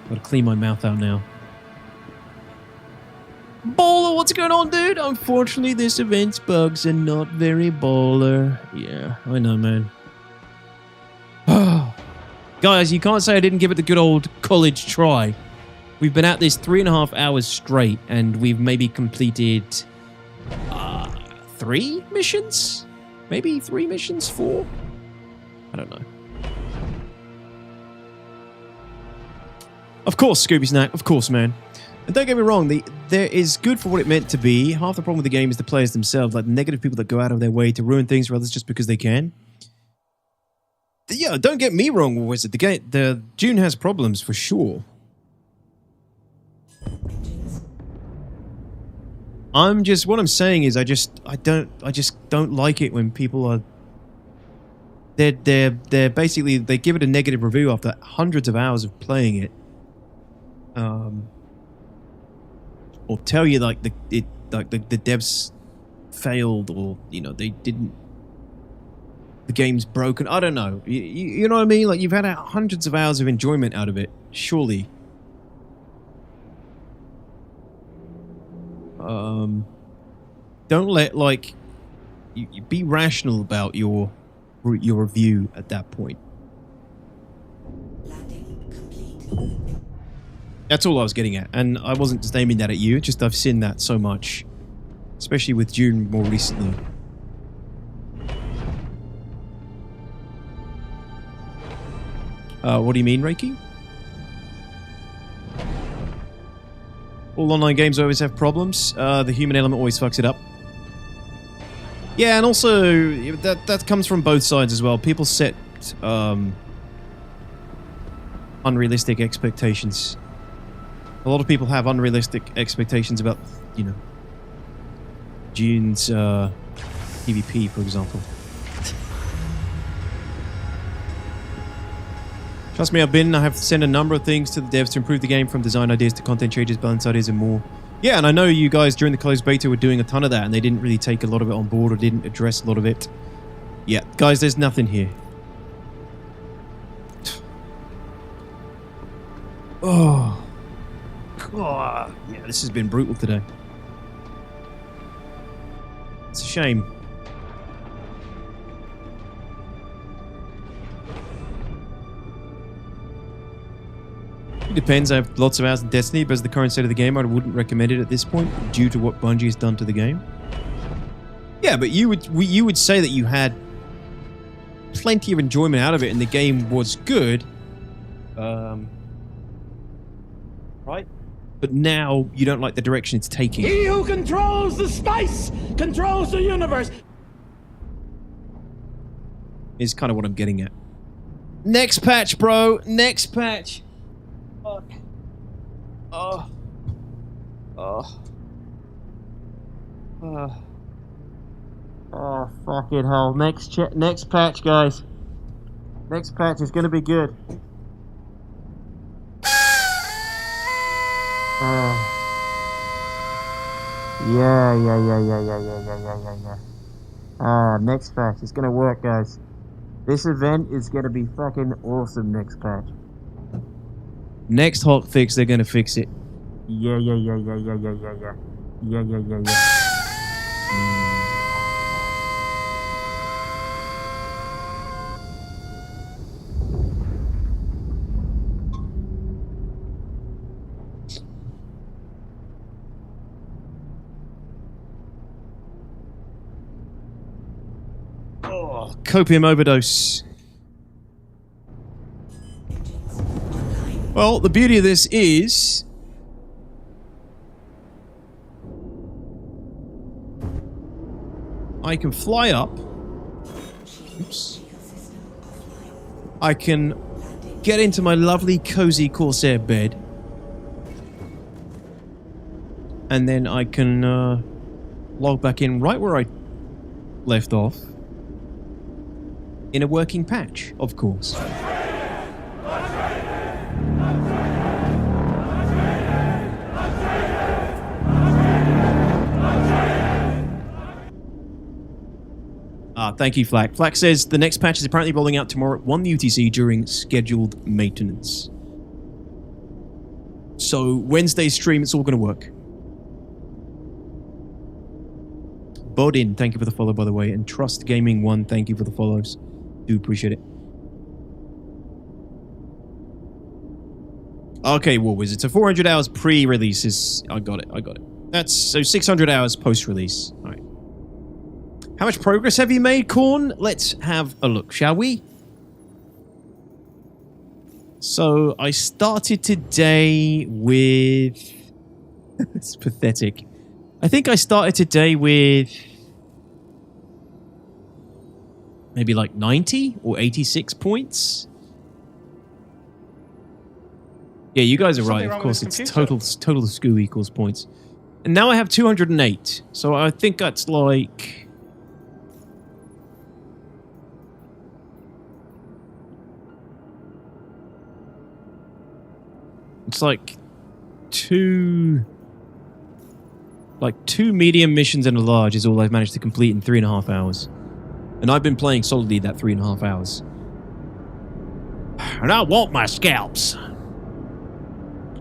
Gotta clean my mouth out now. Baller, what's going on, dude? Unfortunately, this event's bugs are not very baller. Yeah, I know, man. Guys, you can't say I didn't give it the good old college try. We've been at this 3.5 hours straight, and we've maybe completed 3 missions? Maybe 3 missions? 4? I don't know. Of course, Scooby Snack. Of course, man. And don't get me wrong, there is good for what it meant to be. Half the problem with the game is the players themselves, like the negative people that go out of their way to ruin things for others just because they can. Yeah, don't get me wrong, Wizard. The Dune has problems for sure. What I'm saying is I just don't like it when people are they're basically they give it a negative review after hundreds of hours of playing it. Or tell you like the devs failed, or they didn't. The game's broken. I don't know. You know what I mean? Like, you've had hundreds of hours of enjoyment out of it. Surely. Don't let you be rational about your review at that point. Landing complete. That's all I was getting at, and I wasn't just aiming that at you. Just I've seen that so much, especially with Dune more recently. What do you mean, Reiki? All online games always have problems. The human element always fucks it up. Yeah, and also that comes from both sides as well. People set unrealistic expectations. A lot of people have unrealistic expectations about, Dune's PvP, for example. Trust me, I have sent a number of things to the devs to improve the game, from design ideas to content changes, balance ideas, and more. Yeah, and I know you guys during the closed beta were doing a ton of that, and they didn't really take a lot of it on board or didn't address a lot of it. Yeah, guys, there's nothing here. Oh. God. Yeah, this has been brutal today. It's a shame. It depends. I have lots of hours in Destiny, but as the current state of the game, I wouldn't recommend it at this point due to what Bungie has done to the game. Yeah, but you would say that you had plenty of enjoyment out of it and the game was good. Right? But now you don't like the direction it's taking. He who controls the space controls the universe. Is kind of what I'm getting at. Next patch, bro. Next patch. Fuck. Oh. Oh. Oh. Oh, fucking hell. Next patch, guys. Next patch is gonna be good. Yeah. Next patch. It's gonna work, guys. This event is gonna be fucking awesome next patch. Next hotfix, they're gonna fix it. Yeah. Oh, copium overdose. Well, the beauty of this is I can fly up. Oops. I can get into my lovely cozy Corsair bed. And then I can log back in right where I left off. In a working patch, of course. Thank you, Flack. Flack says the next patch is apparently rolling out tomorrow at 1 UTC during scheduled maintenance. So, Wednesday's stream, it's all going to work. Bodin, thank you for the follow, by the way. And Trust Gaming 1, thank you for the follows. Do appreciate it. Okay, War Wizard. So 400 hours pre-release is... I got it. That's... So 600 hours post-release. All right. How much progress have you made, Korn? Let's have a look, shall we? So, I started today with... It's pathetic. I think I started today with... maybe like 90 or 86 points. Yeah, you guys are right. Of course, it's total SCU equals points. And now I have 208. So I think that's like... It's like two medium missions and a large is all I've managed to complete in 3.5 hours. And I've been playing solidly that 3.5 hours. And I want my scalps.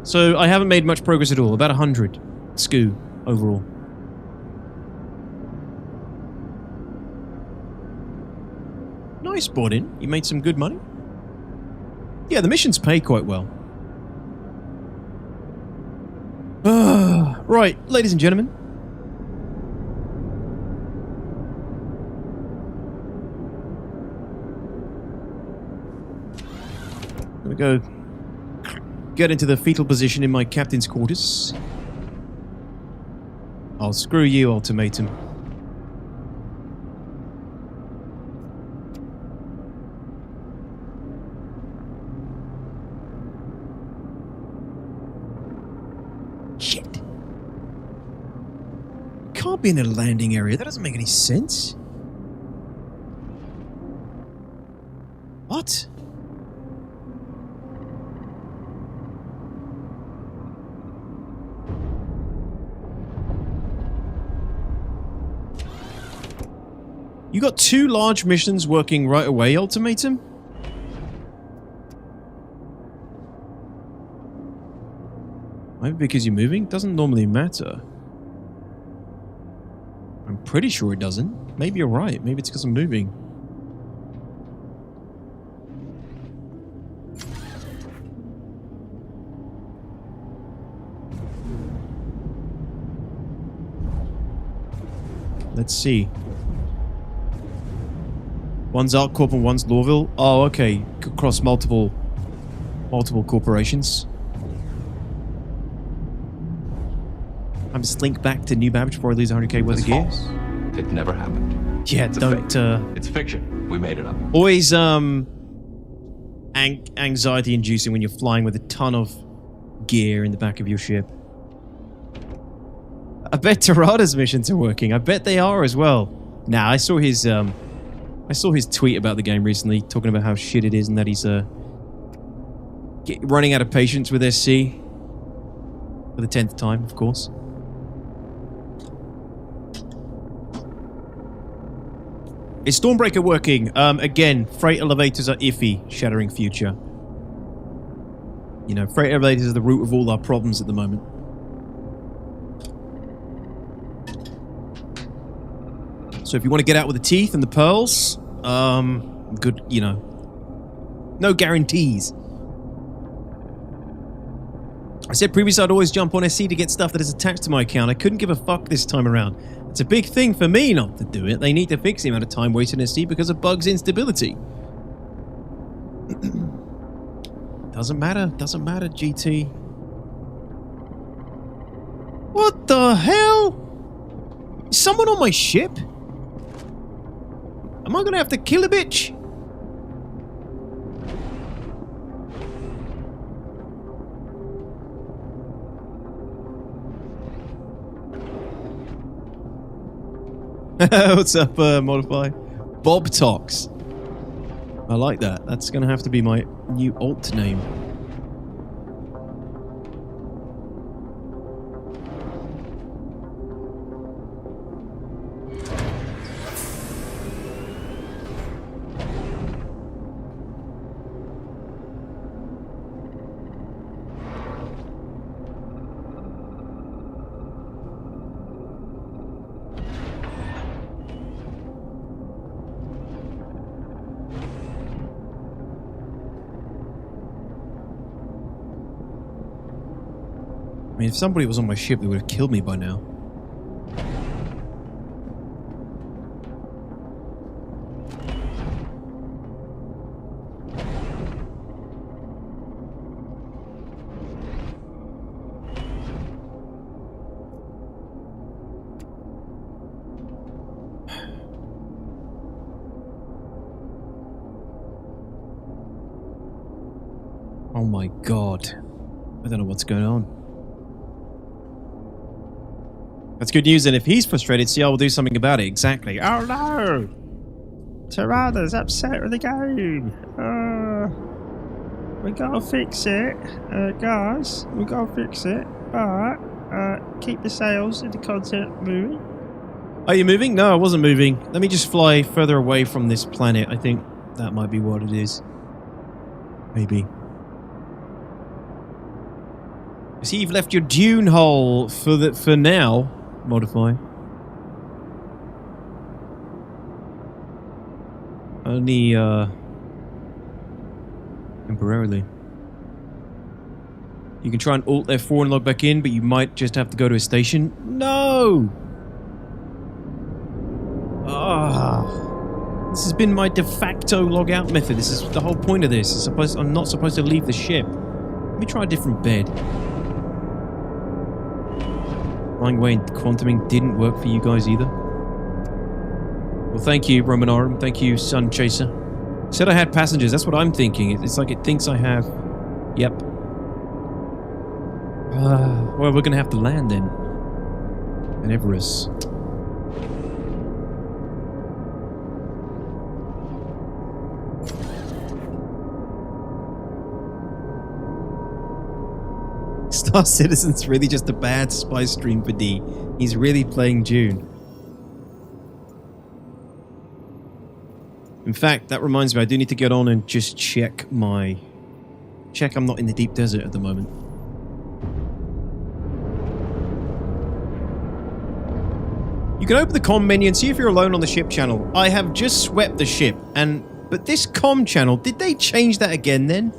So I haven't made much progress at all. About 100 SCU overall. Nice, Bodin. You made some good money. Yeah, the missions pay quite well. Right, ladies and gentlemen. I'm gonna go get into the fetal position in my captain's quarters. I'll screw you, ultimatum. Shit. Can't be in a landing area. That doesn't make any sense. What? You got 2 large missions working right away, ultimatum? Maybe because you're moving? Doesn't normally matter. I'm pretty sure it doesn't. Maybe you're right. Maybe it's because I'm moving. Let's see. One's ArcCorp and one's Lawville. Oh, okay. Across multiple corporations. I'm slink back to New Babbage before I lose 100k worth of gear. False. It never happened. Yeah, It's don't. It's fiction. We made it up. Always anxiety inducing when you're flying with a ton of gear in the back of your ship. I bet Terada's missions are working. I bet they are as well. Nah, I saw his tweet about the game recently, talking about how shit it is and that he's running out of patience with SC for the 10th time, of course. Is Stormbreaker working? Again, freight elevators are iffy, shattering future. You know, freight elevators are the root of all our problems at the moment. So if you want to get out with the teeth and the pearls, good, you know, no guarantees. I said previously I'd always jump on SC to get stuff that is attached to my account. I couldn't give a fuck this time around. It's a big thing for me not to do it. They need to fix the amount of time wasted in SC because of bugs instability. Doesn't matter, GT. What the hell? Is someone on my ship? Am I gonna have to kill a bitch? What's up, Modify? Bob Talks. I like that. That's gonna have to be my new alt name. I mean, if somebody was on my ship, they would have killed me by now. Oh my god. I don't know what's going on. That's good news, and if he's frustrated, CR will do something about it. Exactly. Oh no! Tirada's upset with the game. We gotta fix it. Guys, we gotta fix it. Alright. Keep the sails and the content moving. Are you moving? No, I wasn't moving. Let me just fly further away from this planet. I think that might be what it is. Maybe. See, you've left your Dune hole for now. Modify. Only temporarily. You can try and Alt F4 and log back in, but you might just have to go to a station. No! This has been my de facto logout method. This is the whole point of this. I'm not supposed to leave the ship. Let me try a different bed. Flying away and quantuming didn't work for you guys either. Well, thank you, Romanorum. Thank you, Sun Chaser. Said I had passengers. That's what I'm thinking. It's like it thinks I have. Yep. Well, we're going to have to land then. And Everest. Star Citizen's really just a bad spy stream for D. He's really playing Dune. In fact, that reminds me, I do need to get on and just check I'm not in the deep desert at the moment. You can open the comm menu and see if you're alone on the ship channel. I have just swept the ship, but this comm channel, did they change that again then?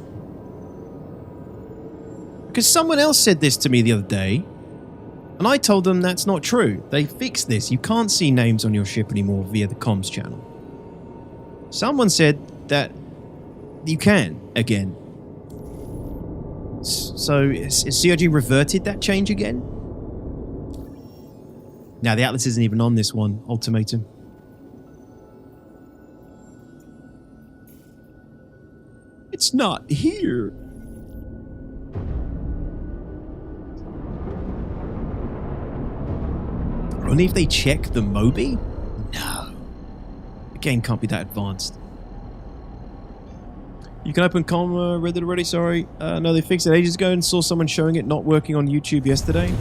Because someone else said this to me the other day, and I told them that's not true. They fixed this. You can't see names on your ship anymore via the comms channel. Someone said that you can again. So, is CRG reverted that change again? Now, the Atlas isn't even on this one. Ultimatum. It's not here. Only if they check the Moby? No. The game can't be that advanced. You can open com, read it already, sorry. No, they fixed it ages ago and saw someone showing it not working on YouTube yesterday.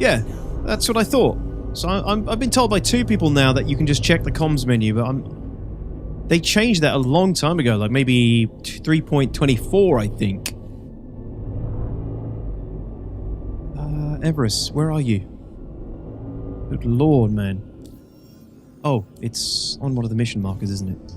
Yeah, that's what I thought. So I've been told by 2 people now that you can just check the comms menu, but they changed that a long time ago, like maybe 3.24, I think. Everest, where are you? Good lord, man. Oh, it's on one of the mission markers, isn't it?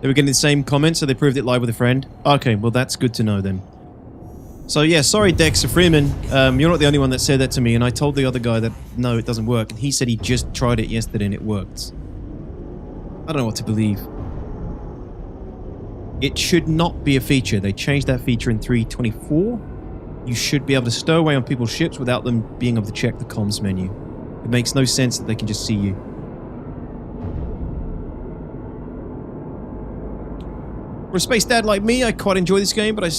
They were getting the same comment, so they proved it live with a friend. Okay, well that's good to know then. So yeah, sorry Dexter Freeman, you're not the only one that said that to me, and I told the other guy that no, it doesn't work, and he said he just tried it yesterday and it worked. I don't know what to believe. It should not be a feature. They changed that feature in 3.24. You should be able to stow away on people's ships without them being able to check the comms menu. It makes no sense that they can just see you. For a space dad like me, I quite enjoy this game, but I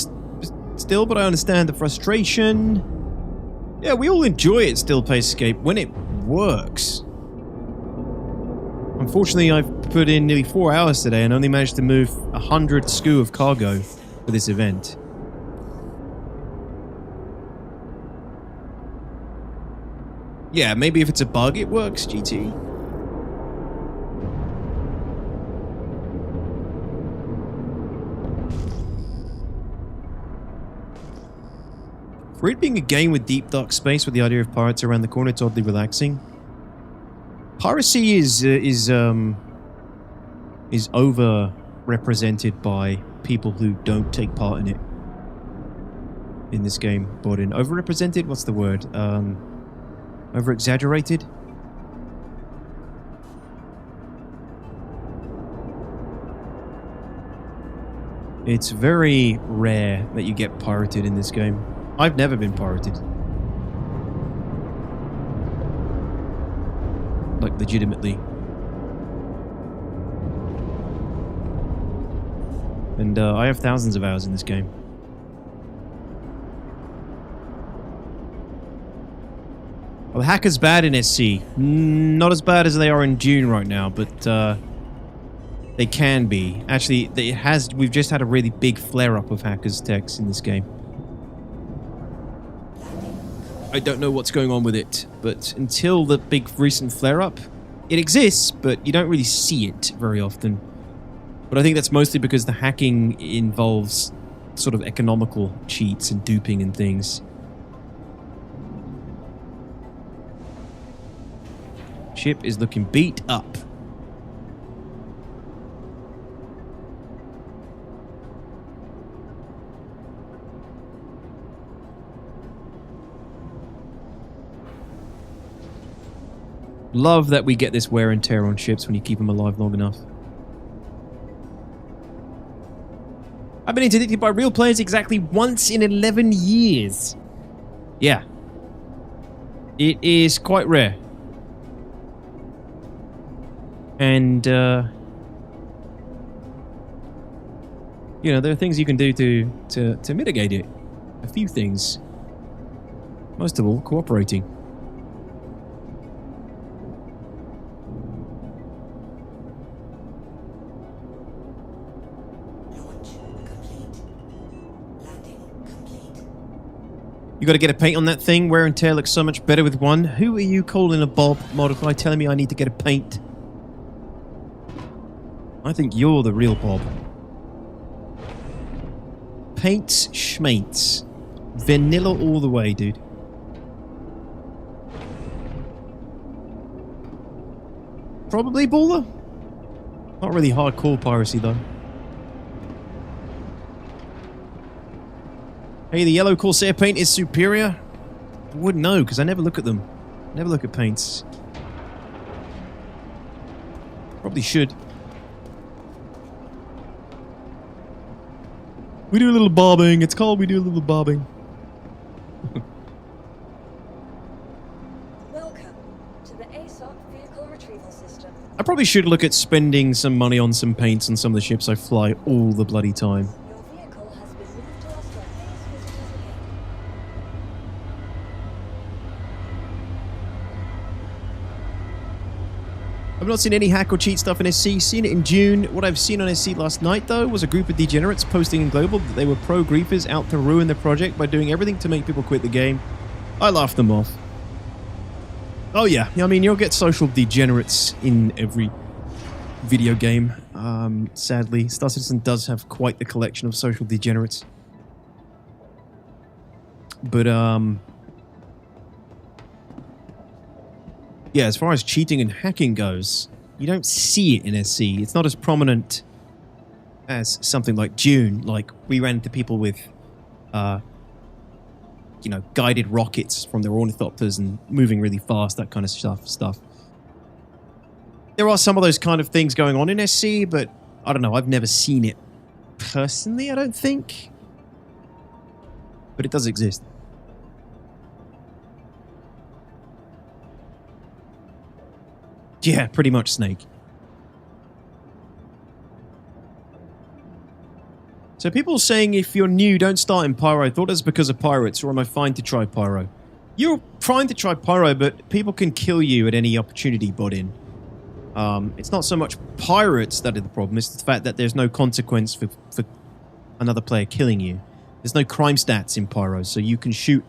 understand the frustration. Yeah, we all enjoy it, Still Pace Escape, when it works. Unfortunately, I've put in nearly 4 hours today and only managed to move 100 SKU of cargo for this event. Yeah, maybe if it's a bug, it works, GT. For it being a game with deep dark space with the idea of pirates around the corner, it's oddly relaxing. Piracy is over-represented by people who don't take part in it. In this game, Borden. Over-represented? What's the word? Over-exaggerated? It's very rare that you get pirated in this game. I've never been pirated. like legitimately. And I have thousands of hours in this game. Well, the hacker's bad in SC. Not as bad as they are in Dune right now, but they can be. Actually, we've just had a really big flare-up of hackers' techs in this game. I don't know what's going on with it, but until the big recent flare-up, it exists, but you don't really see it very often. But I think that's mostly because the hacking involves sort of economical cheats and duping and things. Ship is looking beat up. Love that we get this wear and tear on ships when you keep them alive long enough. I've been interdicted by real players exactly once in 11 years. Yeah. It is quite rare. And, you know, there are things you can do to mitigate it. A few things. Most of all, cooperating. You gotta get a paint on that thing. Wear and tear looks so much better with one. Who are you calling a Bob Modify telling me I need to get a paint? I think you're the real Bob. Paints schmaints. Vanilla all the way, dude. Probably baller. Not really hardcore piracy though. Hey, the yellow Corsair paint is superior? I wouldn't know, because I never look at them. Never look at paints. Probably should. We do a little bobbing. It's called we do a little bobbing. Welcome to the ASOC vehicle retrieval system. I probably should look at spending some money on some paints on some of the ships I fly all the bloody time. Your vehicle has been moved to our surface visitors again. I've not seen any hack or cheat stuff in SC. Seen it in June. What I've seen on SC last night, though, was a group of degenerates posting in Global that they were pro-griefers out to ruin the project by doing everything to make people quit the game. I laughed them off. Oh yeah, I mean, you'll get social degenerates in every video game. Sadly, Star Citizen does have quite the collection of social degenerates. But, yeah, as far as cheating and hacking goes, you don't see it in SC. It's not as prominent as something like Dune. Like, we ran into people with, you know, guided rockets from their ornithopters and moving really fast, that kind of stuff. There are some of those kind of things going on in SC, but I don't know. I've never seen it personally, I don't think. But it does exist. Yeah, pretty much Snake. So people saying if you're new, don't start in Pyro. I thought it was because of pirates, or am I fine to try Pyro? You're fine to try Pyro, but people can kill you at any opportunity, Bodin. It's not so much pirates that are the problem, it's the fact that there's no consequence for another player killing you. There's no crime stats in Pyro, so you can shoot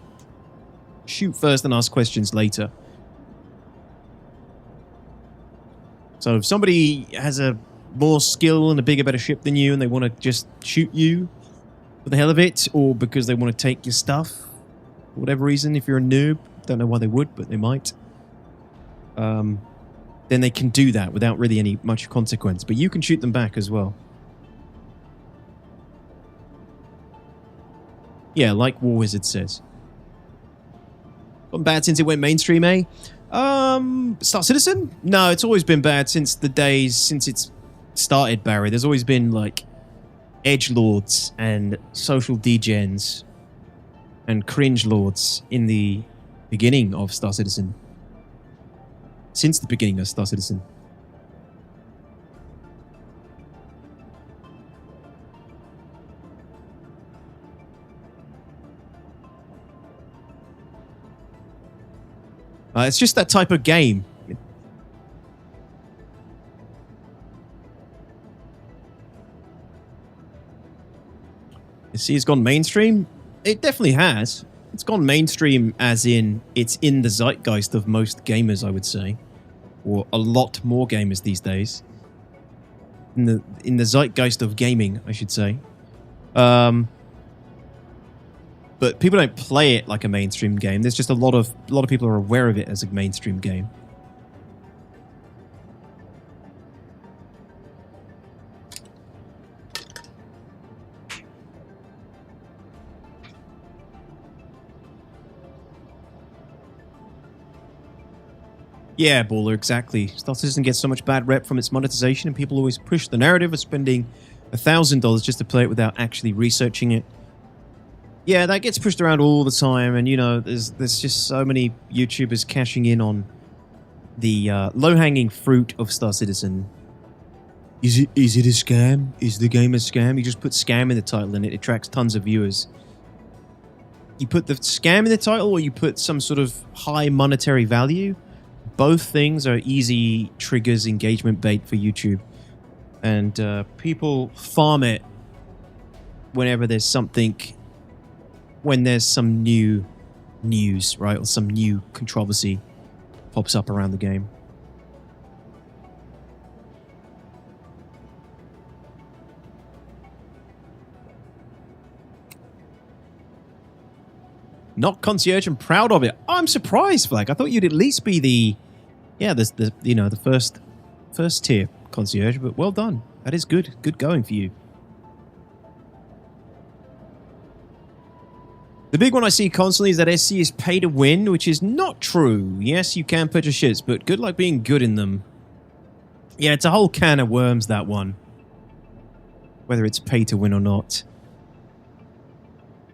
first and ask questions later. So if somebody has a more skill and a bigger, better ship than you and they want to just shoot you for the hell of it, or because they want to take your stuff, for whatever reason, if you're a noob, don't know why they would, but they might, then they can do that without really any much consequence. But you can shoot them back as well. Yeah, like War Wizard says. Gone bad since it went mainstream, eh? Star Citizen? No, it's always been bad since it's started, Barry. There's always been, like, edgelords and social degens and cringe lords in the beginning of Star Citizen. since the beginning of Star Citizen. It's just that type of game. You see, it's gone mainstream. It definitely has. It's gone mainstream as in it's in the zeitgeist of most gamers, I would say. Or a lot more gamers these days. In the zeitgeist of gaming, I should say. But people don't play it like a mainstream game. There's just a lot of people are aware of it as a mainstream game. Yeah, Baller, exactly. Star Citizen gets so much bad rep from its monetization, and people always push the narrative of spending $1,000 just to play it without actually researching it. Yeah, that gets pushed around all the time, and you know, there's just so many YouTubers cashing in on the low-hanging fruit of Star Citizen. Is it a scam? Is the game a scam? You just put scam in the title and it attracts tons of viewers. You put the scam in the title or you put some sort of high monetary value, both things are easy triggers, engagement bait for YouTube. And people farm it whenever there's something... when there's some new news, right, or some new controversy pops up around the game. Not concierge and proud of it. I'm surprised, Flag. I thought you'd at least be the first tier concierge, but well done. That is good. Good going for you. The big one I see constantly is that SC is pay to win, which is not true. Yes, you can purchase shits, but good luck being good in them. Yeah, it's a whole can of worms, that one. Whether it's pay to win or not.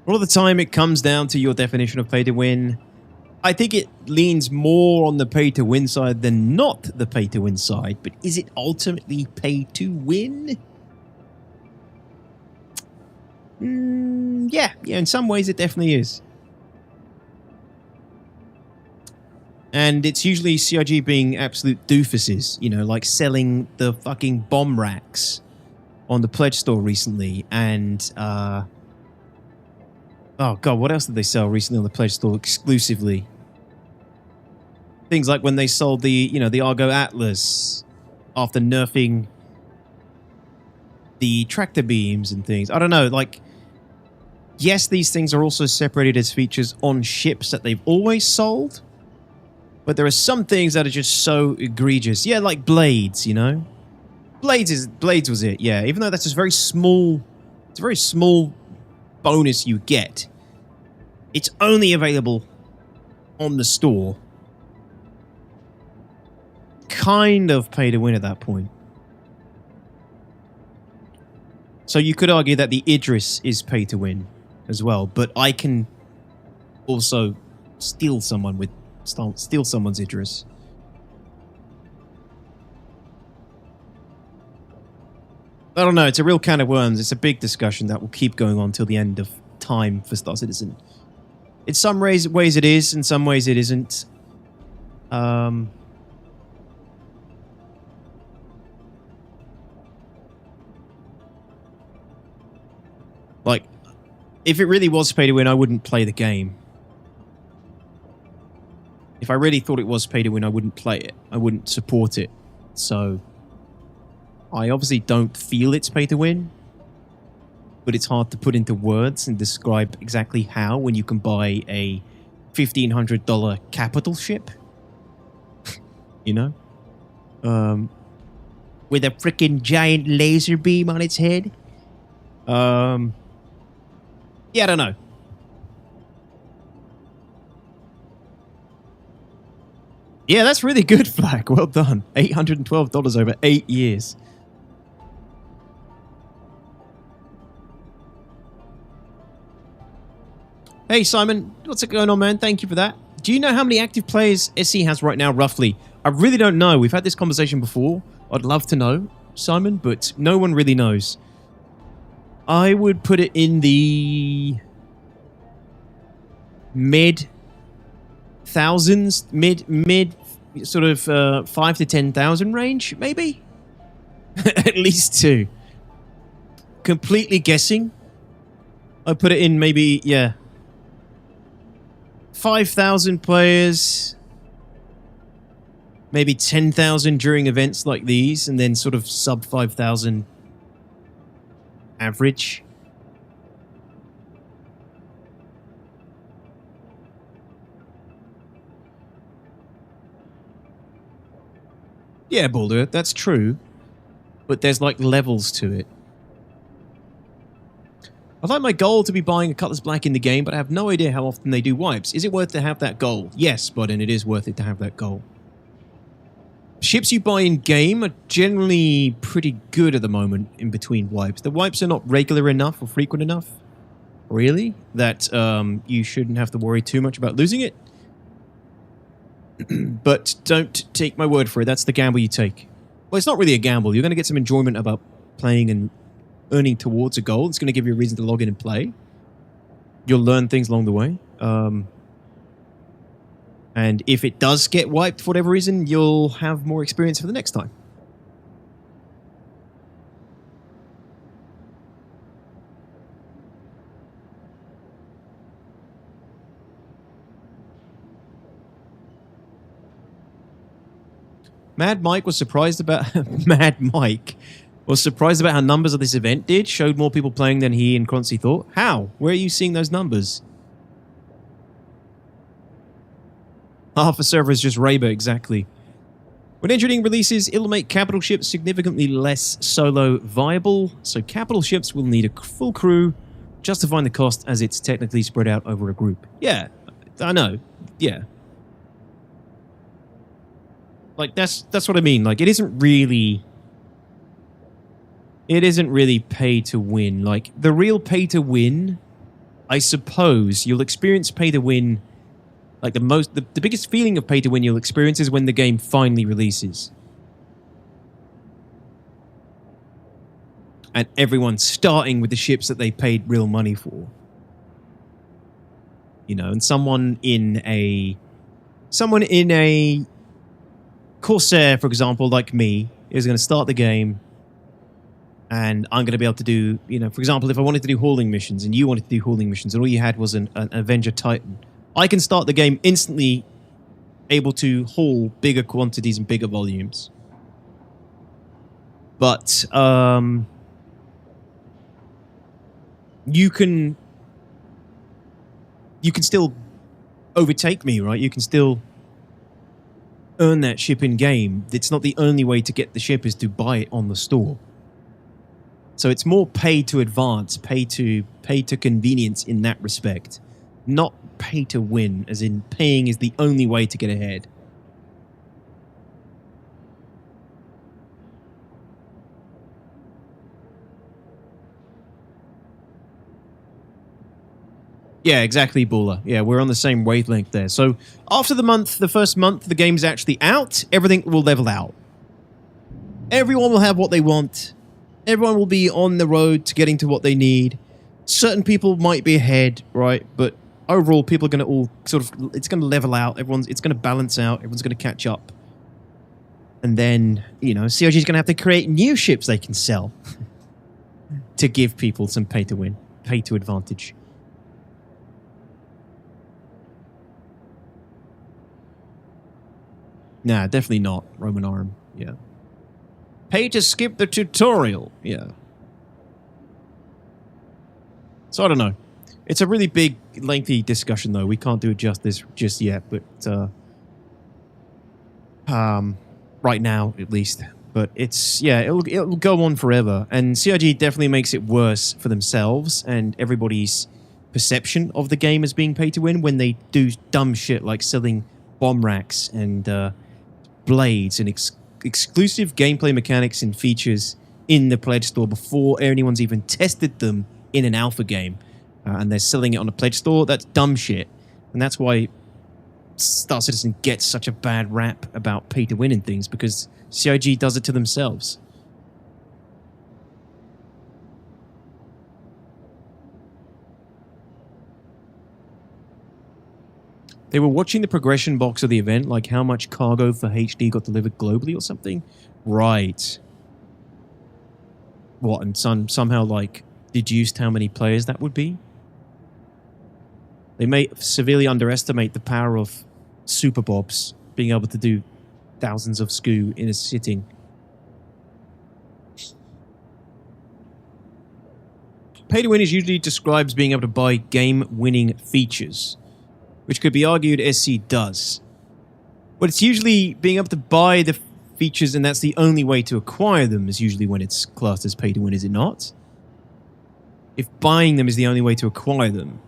All of the time, it comes down to your definition of pay to win. I think it leans more on the pay to win side than not the pay to win side, but is it ultimately pay to win? Yeah, in some ways it definitely is. And it's usually CIG being absolute doofuses, you know, like selling the fucking bomb racks on the Pledge store recently, and oh god, what else did they sell recently on the Pledge store exclusively? Things like when they sold the, you know, the Argo Atlas after nerfing the tractor beams and things. I don't know, like, yes, these things are also separated as features on ships that they've always sold, but there are some things that are just so egregious. Yeah, like Blades, you know? Blades was it, yeah. Even though that's just very small, it's a very small bonus you get. It's only available on the store. Kind of pay to win at that point. So you could argue that the Idris is pay to win as well, but I can also steal someone's Idris. I don't know, it's a real can of worms. It's a big discussion that will keep going on till the end of time for Star Citizen. In some ways it is, in some ways it isn't. Like, if it really was pay to win, I wouldn't play the game. If I really thought it was pay to win, I wouldn't play it. I wouldn't support it. So, I obviously don't feel it's pay to win, but it's hard to put into words and describe exactly how when you can buy a $1,500 capital ship. You know? With a freaking giant laser beam on its head. Yeah, I don't know. Yeah, that's really good, Flag. Well done. $812 over 8 years. Hey, Simon. What's going on, man? Thank you for that. Do you know how many active players SE has right now, roughly? I really don't know. We've had this conversation before. I'd love to know, Simon, but no one really knows. I would put it in the mid thousands, mid sort of 5 to 10,000 range, maybe. At least 2. Completely guessing. I put it in maybe 5,000 players, maybe 10,000 during events like these, and then sort of sub 5,000 average. Yeah, Boulder, that's true. But there's like levels to it. I'd like my goal to be buying a Cutlass Black in the game, but I have no idea how often they do wipes. Is it worth to have that goal? Yes, Budden, it is worth it to have that goal. Ships you buy in game are generally pretty good at the moment in between wipes. The wipes are not regular enough or frequent enough, really, that you shouldn't have to worry too much about losing it. But don't take my word for it. That's the gamble you take. Well, it's not really a gamble. You're going to get some enjoyment about playing and earning towards a goal. It's going to give you a reason to log in and play. You'll learn things along the way. And if it does get wiped for whatever reason, you'll have more experience for the next time. Mad Mike was surprised about how numbers of this event showed more people playing than he and Croncy thought. How? Where are you seeing those numbers? Half a server is just Raber, exactly. When engineering releases, it'll make capital ships significantly less solo viable, so capital ships will need a full crew, justifying the cost as it's technically spread out over a group. Yeah, I know. Yeah. Like, that's what I mean. Like, it isn't really pay to win. Like, the real pay to win, I suppose, you'll experience pay to win. Like, the biggest feeling of pay to win you'll experience is when the game finally releases. And everyone's starting with the ships that they paid real money for. You know, and someone in a Corsair, for example, like me, is going to start the game, and I'm going to be able to do, you know, for example, if I wanted to do hauling missions, and you wanted to do hauling missions, and all you had was an Avenger Titan, I can start the game instantly able to haul bigger quantities and bigger volumes. But, you can still overtake me, right? You can still earn that ship in game. It's not the only way to get the ship is to buy it on the store. So it's more pay to advance, pay to convenience in that respect, not pay to win, as in paying is the only way to get ahead. Yeah, exactly, Buller. Yeah, we're on the same wavelength there. So after the first month, the game's actually out, everything will level out. Everyone will have what they want. Everyone will be on the road to getting to what they need. Certain people might be ahead, right? But overall, people are going to all sort of, it's going to level out. It's going to balance out. Everyone's going to catch up. And then, you know, CRG is going to have to create new ships they can sell to give people some pay to win, pay to advantage. Nah, definitely not. Roman Arm. Yeah. Pay to skip the tutorial. Yeah. So I don't know. It's a really big, lengthy discussion, though. We can't do it justice just yet, but right now, at least. But it's, yeah, it'll go on forever. And CIG definitely makes it worse for themselves and everybody's perception of the game as being pay to win when they do dumb shit like selling bomb racks and blades and exclusive gameplay mechanics and features in the pledge store before anyone's even tested them in an alpha game. And they're selling it on a pledge store. That's dumb shit. And that's why Star Citizen gets such a bad rap about pay to win and things because CIG does it to themselves. They were watching the progression box of the event, like how much cargo for HD got delivered globally or something. Right. What, and somehow like deduced how many players that would be? They may severely underestimate the power of Super Bobs being able to do thousands of SKU in a sitting. Pay to win is usually described as being able to buy game-winning features, which could be argued SC does. But it's usually being able to buy the features, and that's the only way to acquire them, is usually when it's classed as pay to win, is it not? If buying them is the only way to acquire them.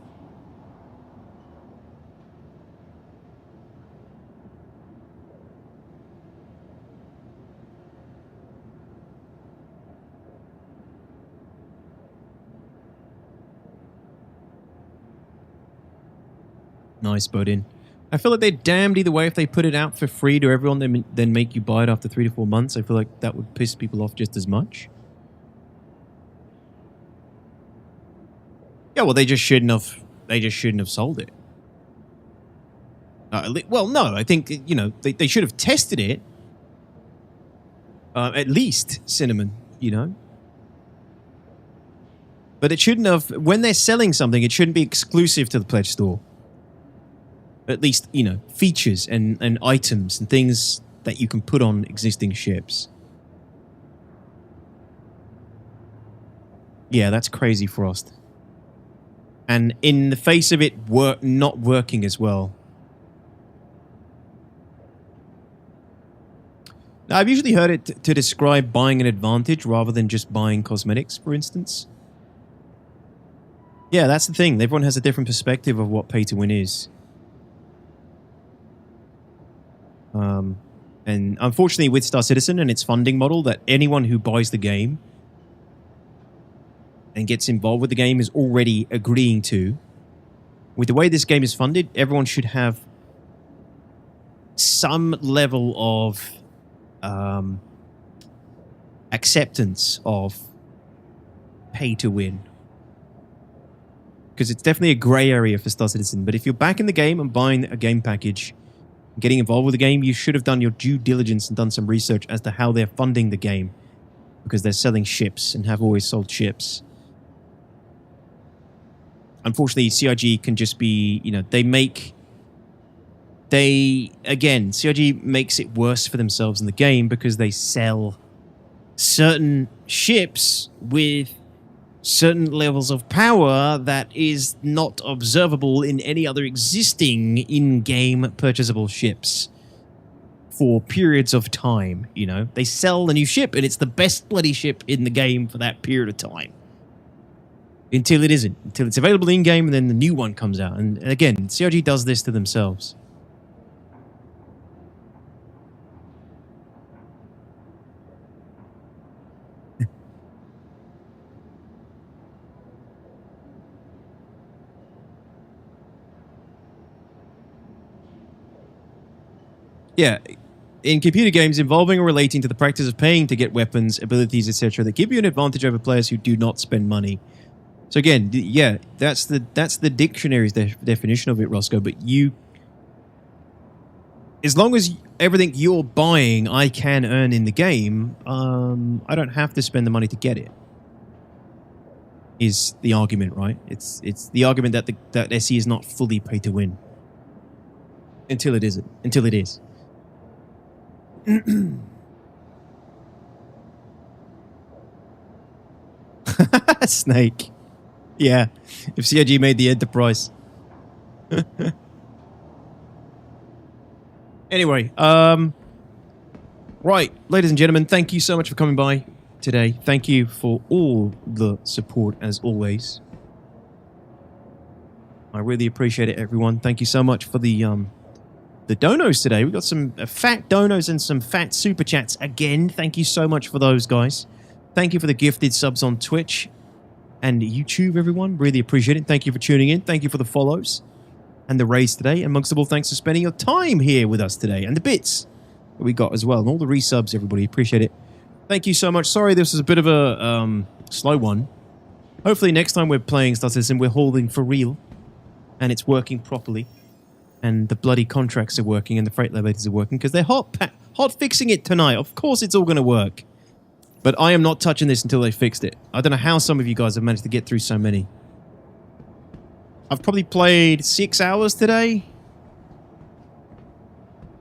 Nice, Bodin. I feel like they're damned either way if they put it out for free to everyone, then make you buy it after 3 to 4 months. I feel like that would piss people off just as much. Yeah, well, they just shouldn't have. They just shouldn't have sold it. Well, no, I think they should have tested it. At least Cinnamon, But it shouldn't have. When they're selling something, it shouldn't be exclusive to the Pledge Store. At least, features and items and things that you can put on existing ships. Yeah, that's crazy, Frost. And in the face of it not working as well. Now, I've usually heard it to describe buying an advantage rather than just buying cosmetics, for instance. Yeah, that's the thing. Everyone has a different perspective of what pay to win is. And unfortunately with Star Citizen and its funding model, that anyone who buys the game and gets involved with the game is already agreeing to. With the way this game is funded, everyone should have some level of acceptance of pay to win. Because it's definitely a grey area for Star Citizen. But if you're back in the game and buying a game package, getting involved with the game, you should have done your due diligence and done some research as to how they're funding the game. Because they're selling ships and have always sold ships. Unfortunately, CIG can just be, CIG makes it worse for themselves in the game because they sell certain ships with certain levels of power that is not observable in any other existing in-game purchasable ships for periods of time, They sell a new ship and it's the best bloody ship in the game for that period of time. Until it isn't. Until it's available in-game and then the new one comes out. And again, CIG does this to themselves. Yeah, in computer games involving or relating to the practice of paying to get weapons, abilities, etc., that give you an advantage over players who do not spend money. So again, yeah, that's the dictionary's definition of it, Roscoe. But as long as everything you're buying I can earn in the game, I don't have to spend the money to get it. Is the argument, right? It's the argument that SE is not fully pay to win. Until it isn't. Until it is. Snake. Yeah. If CIG made the Enterprise. Anyway, right, ladies and gentlemen, thank you so much for coming by today. Thank you for all the support as always. I really appreciate it, everyone. Thank you so much for the donos today. We got some fat donos and some fat super chats again. Thank you so much for those, guys. Thank you for the gifted subs on Twitch and YouTube, everyone. Really appreciate it. Thank you for tuning in. Thank you for the follows. and the raids today. And amongst all, thanks for spending your time here with us today and the bits that we got as well. And all the resubs, everybody. Appreciate it. Thank you so much. Sorry this was a bit of a slow one. Hopefully next time we're playing Star Citizen, we're holding for real. And it's working properly. And the bloody contracts are working and the freight elevators are working because they're hot fixing it tonight. Of course it's all going to work. But I am not touching this until they fixed it. I don't know how some of you guys have managed to get through so many. I've probably played 6 hours today.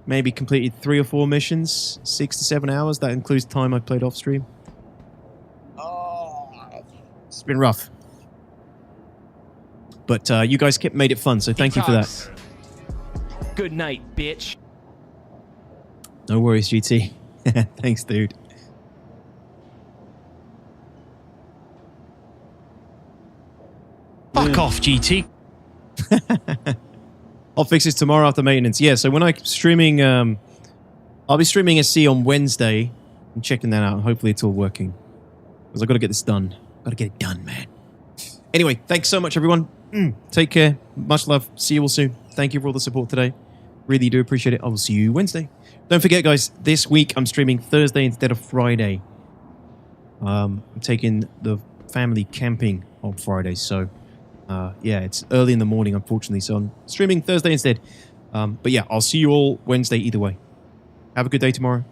Maybe completed 3 or 4 missions. 6 to 7 hours. That includes time I played off stream. Oh, it's been rough. But you guys made it fun, so thank you for that. Good night, bitch. No worries, GT. Thanks, dude. Fuck off, GT. I'll fix this tomorrow after maintenance. Yeah, so when I'm streaming, I'll be streaming SC on Wednesday and checking that out. Hopefully it's all working. Because I've got to get this done. Got to get it done, man. Anyway, thanks so much, everyone. Take care. Much love. See you all soon. Thank you for all the support today. Really do appreciate it. I will see you Wednesday. Don't forget, guys, this week I'm streaming Thursday instead of Friday. I'm taking the family camping on Friday, so yeah, it's early in the morning, unfortunately, so I'm streaming Thursday instead. But yeah, I'll see you all Wednesday either way. Have a good day tomorrow.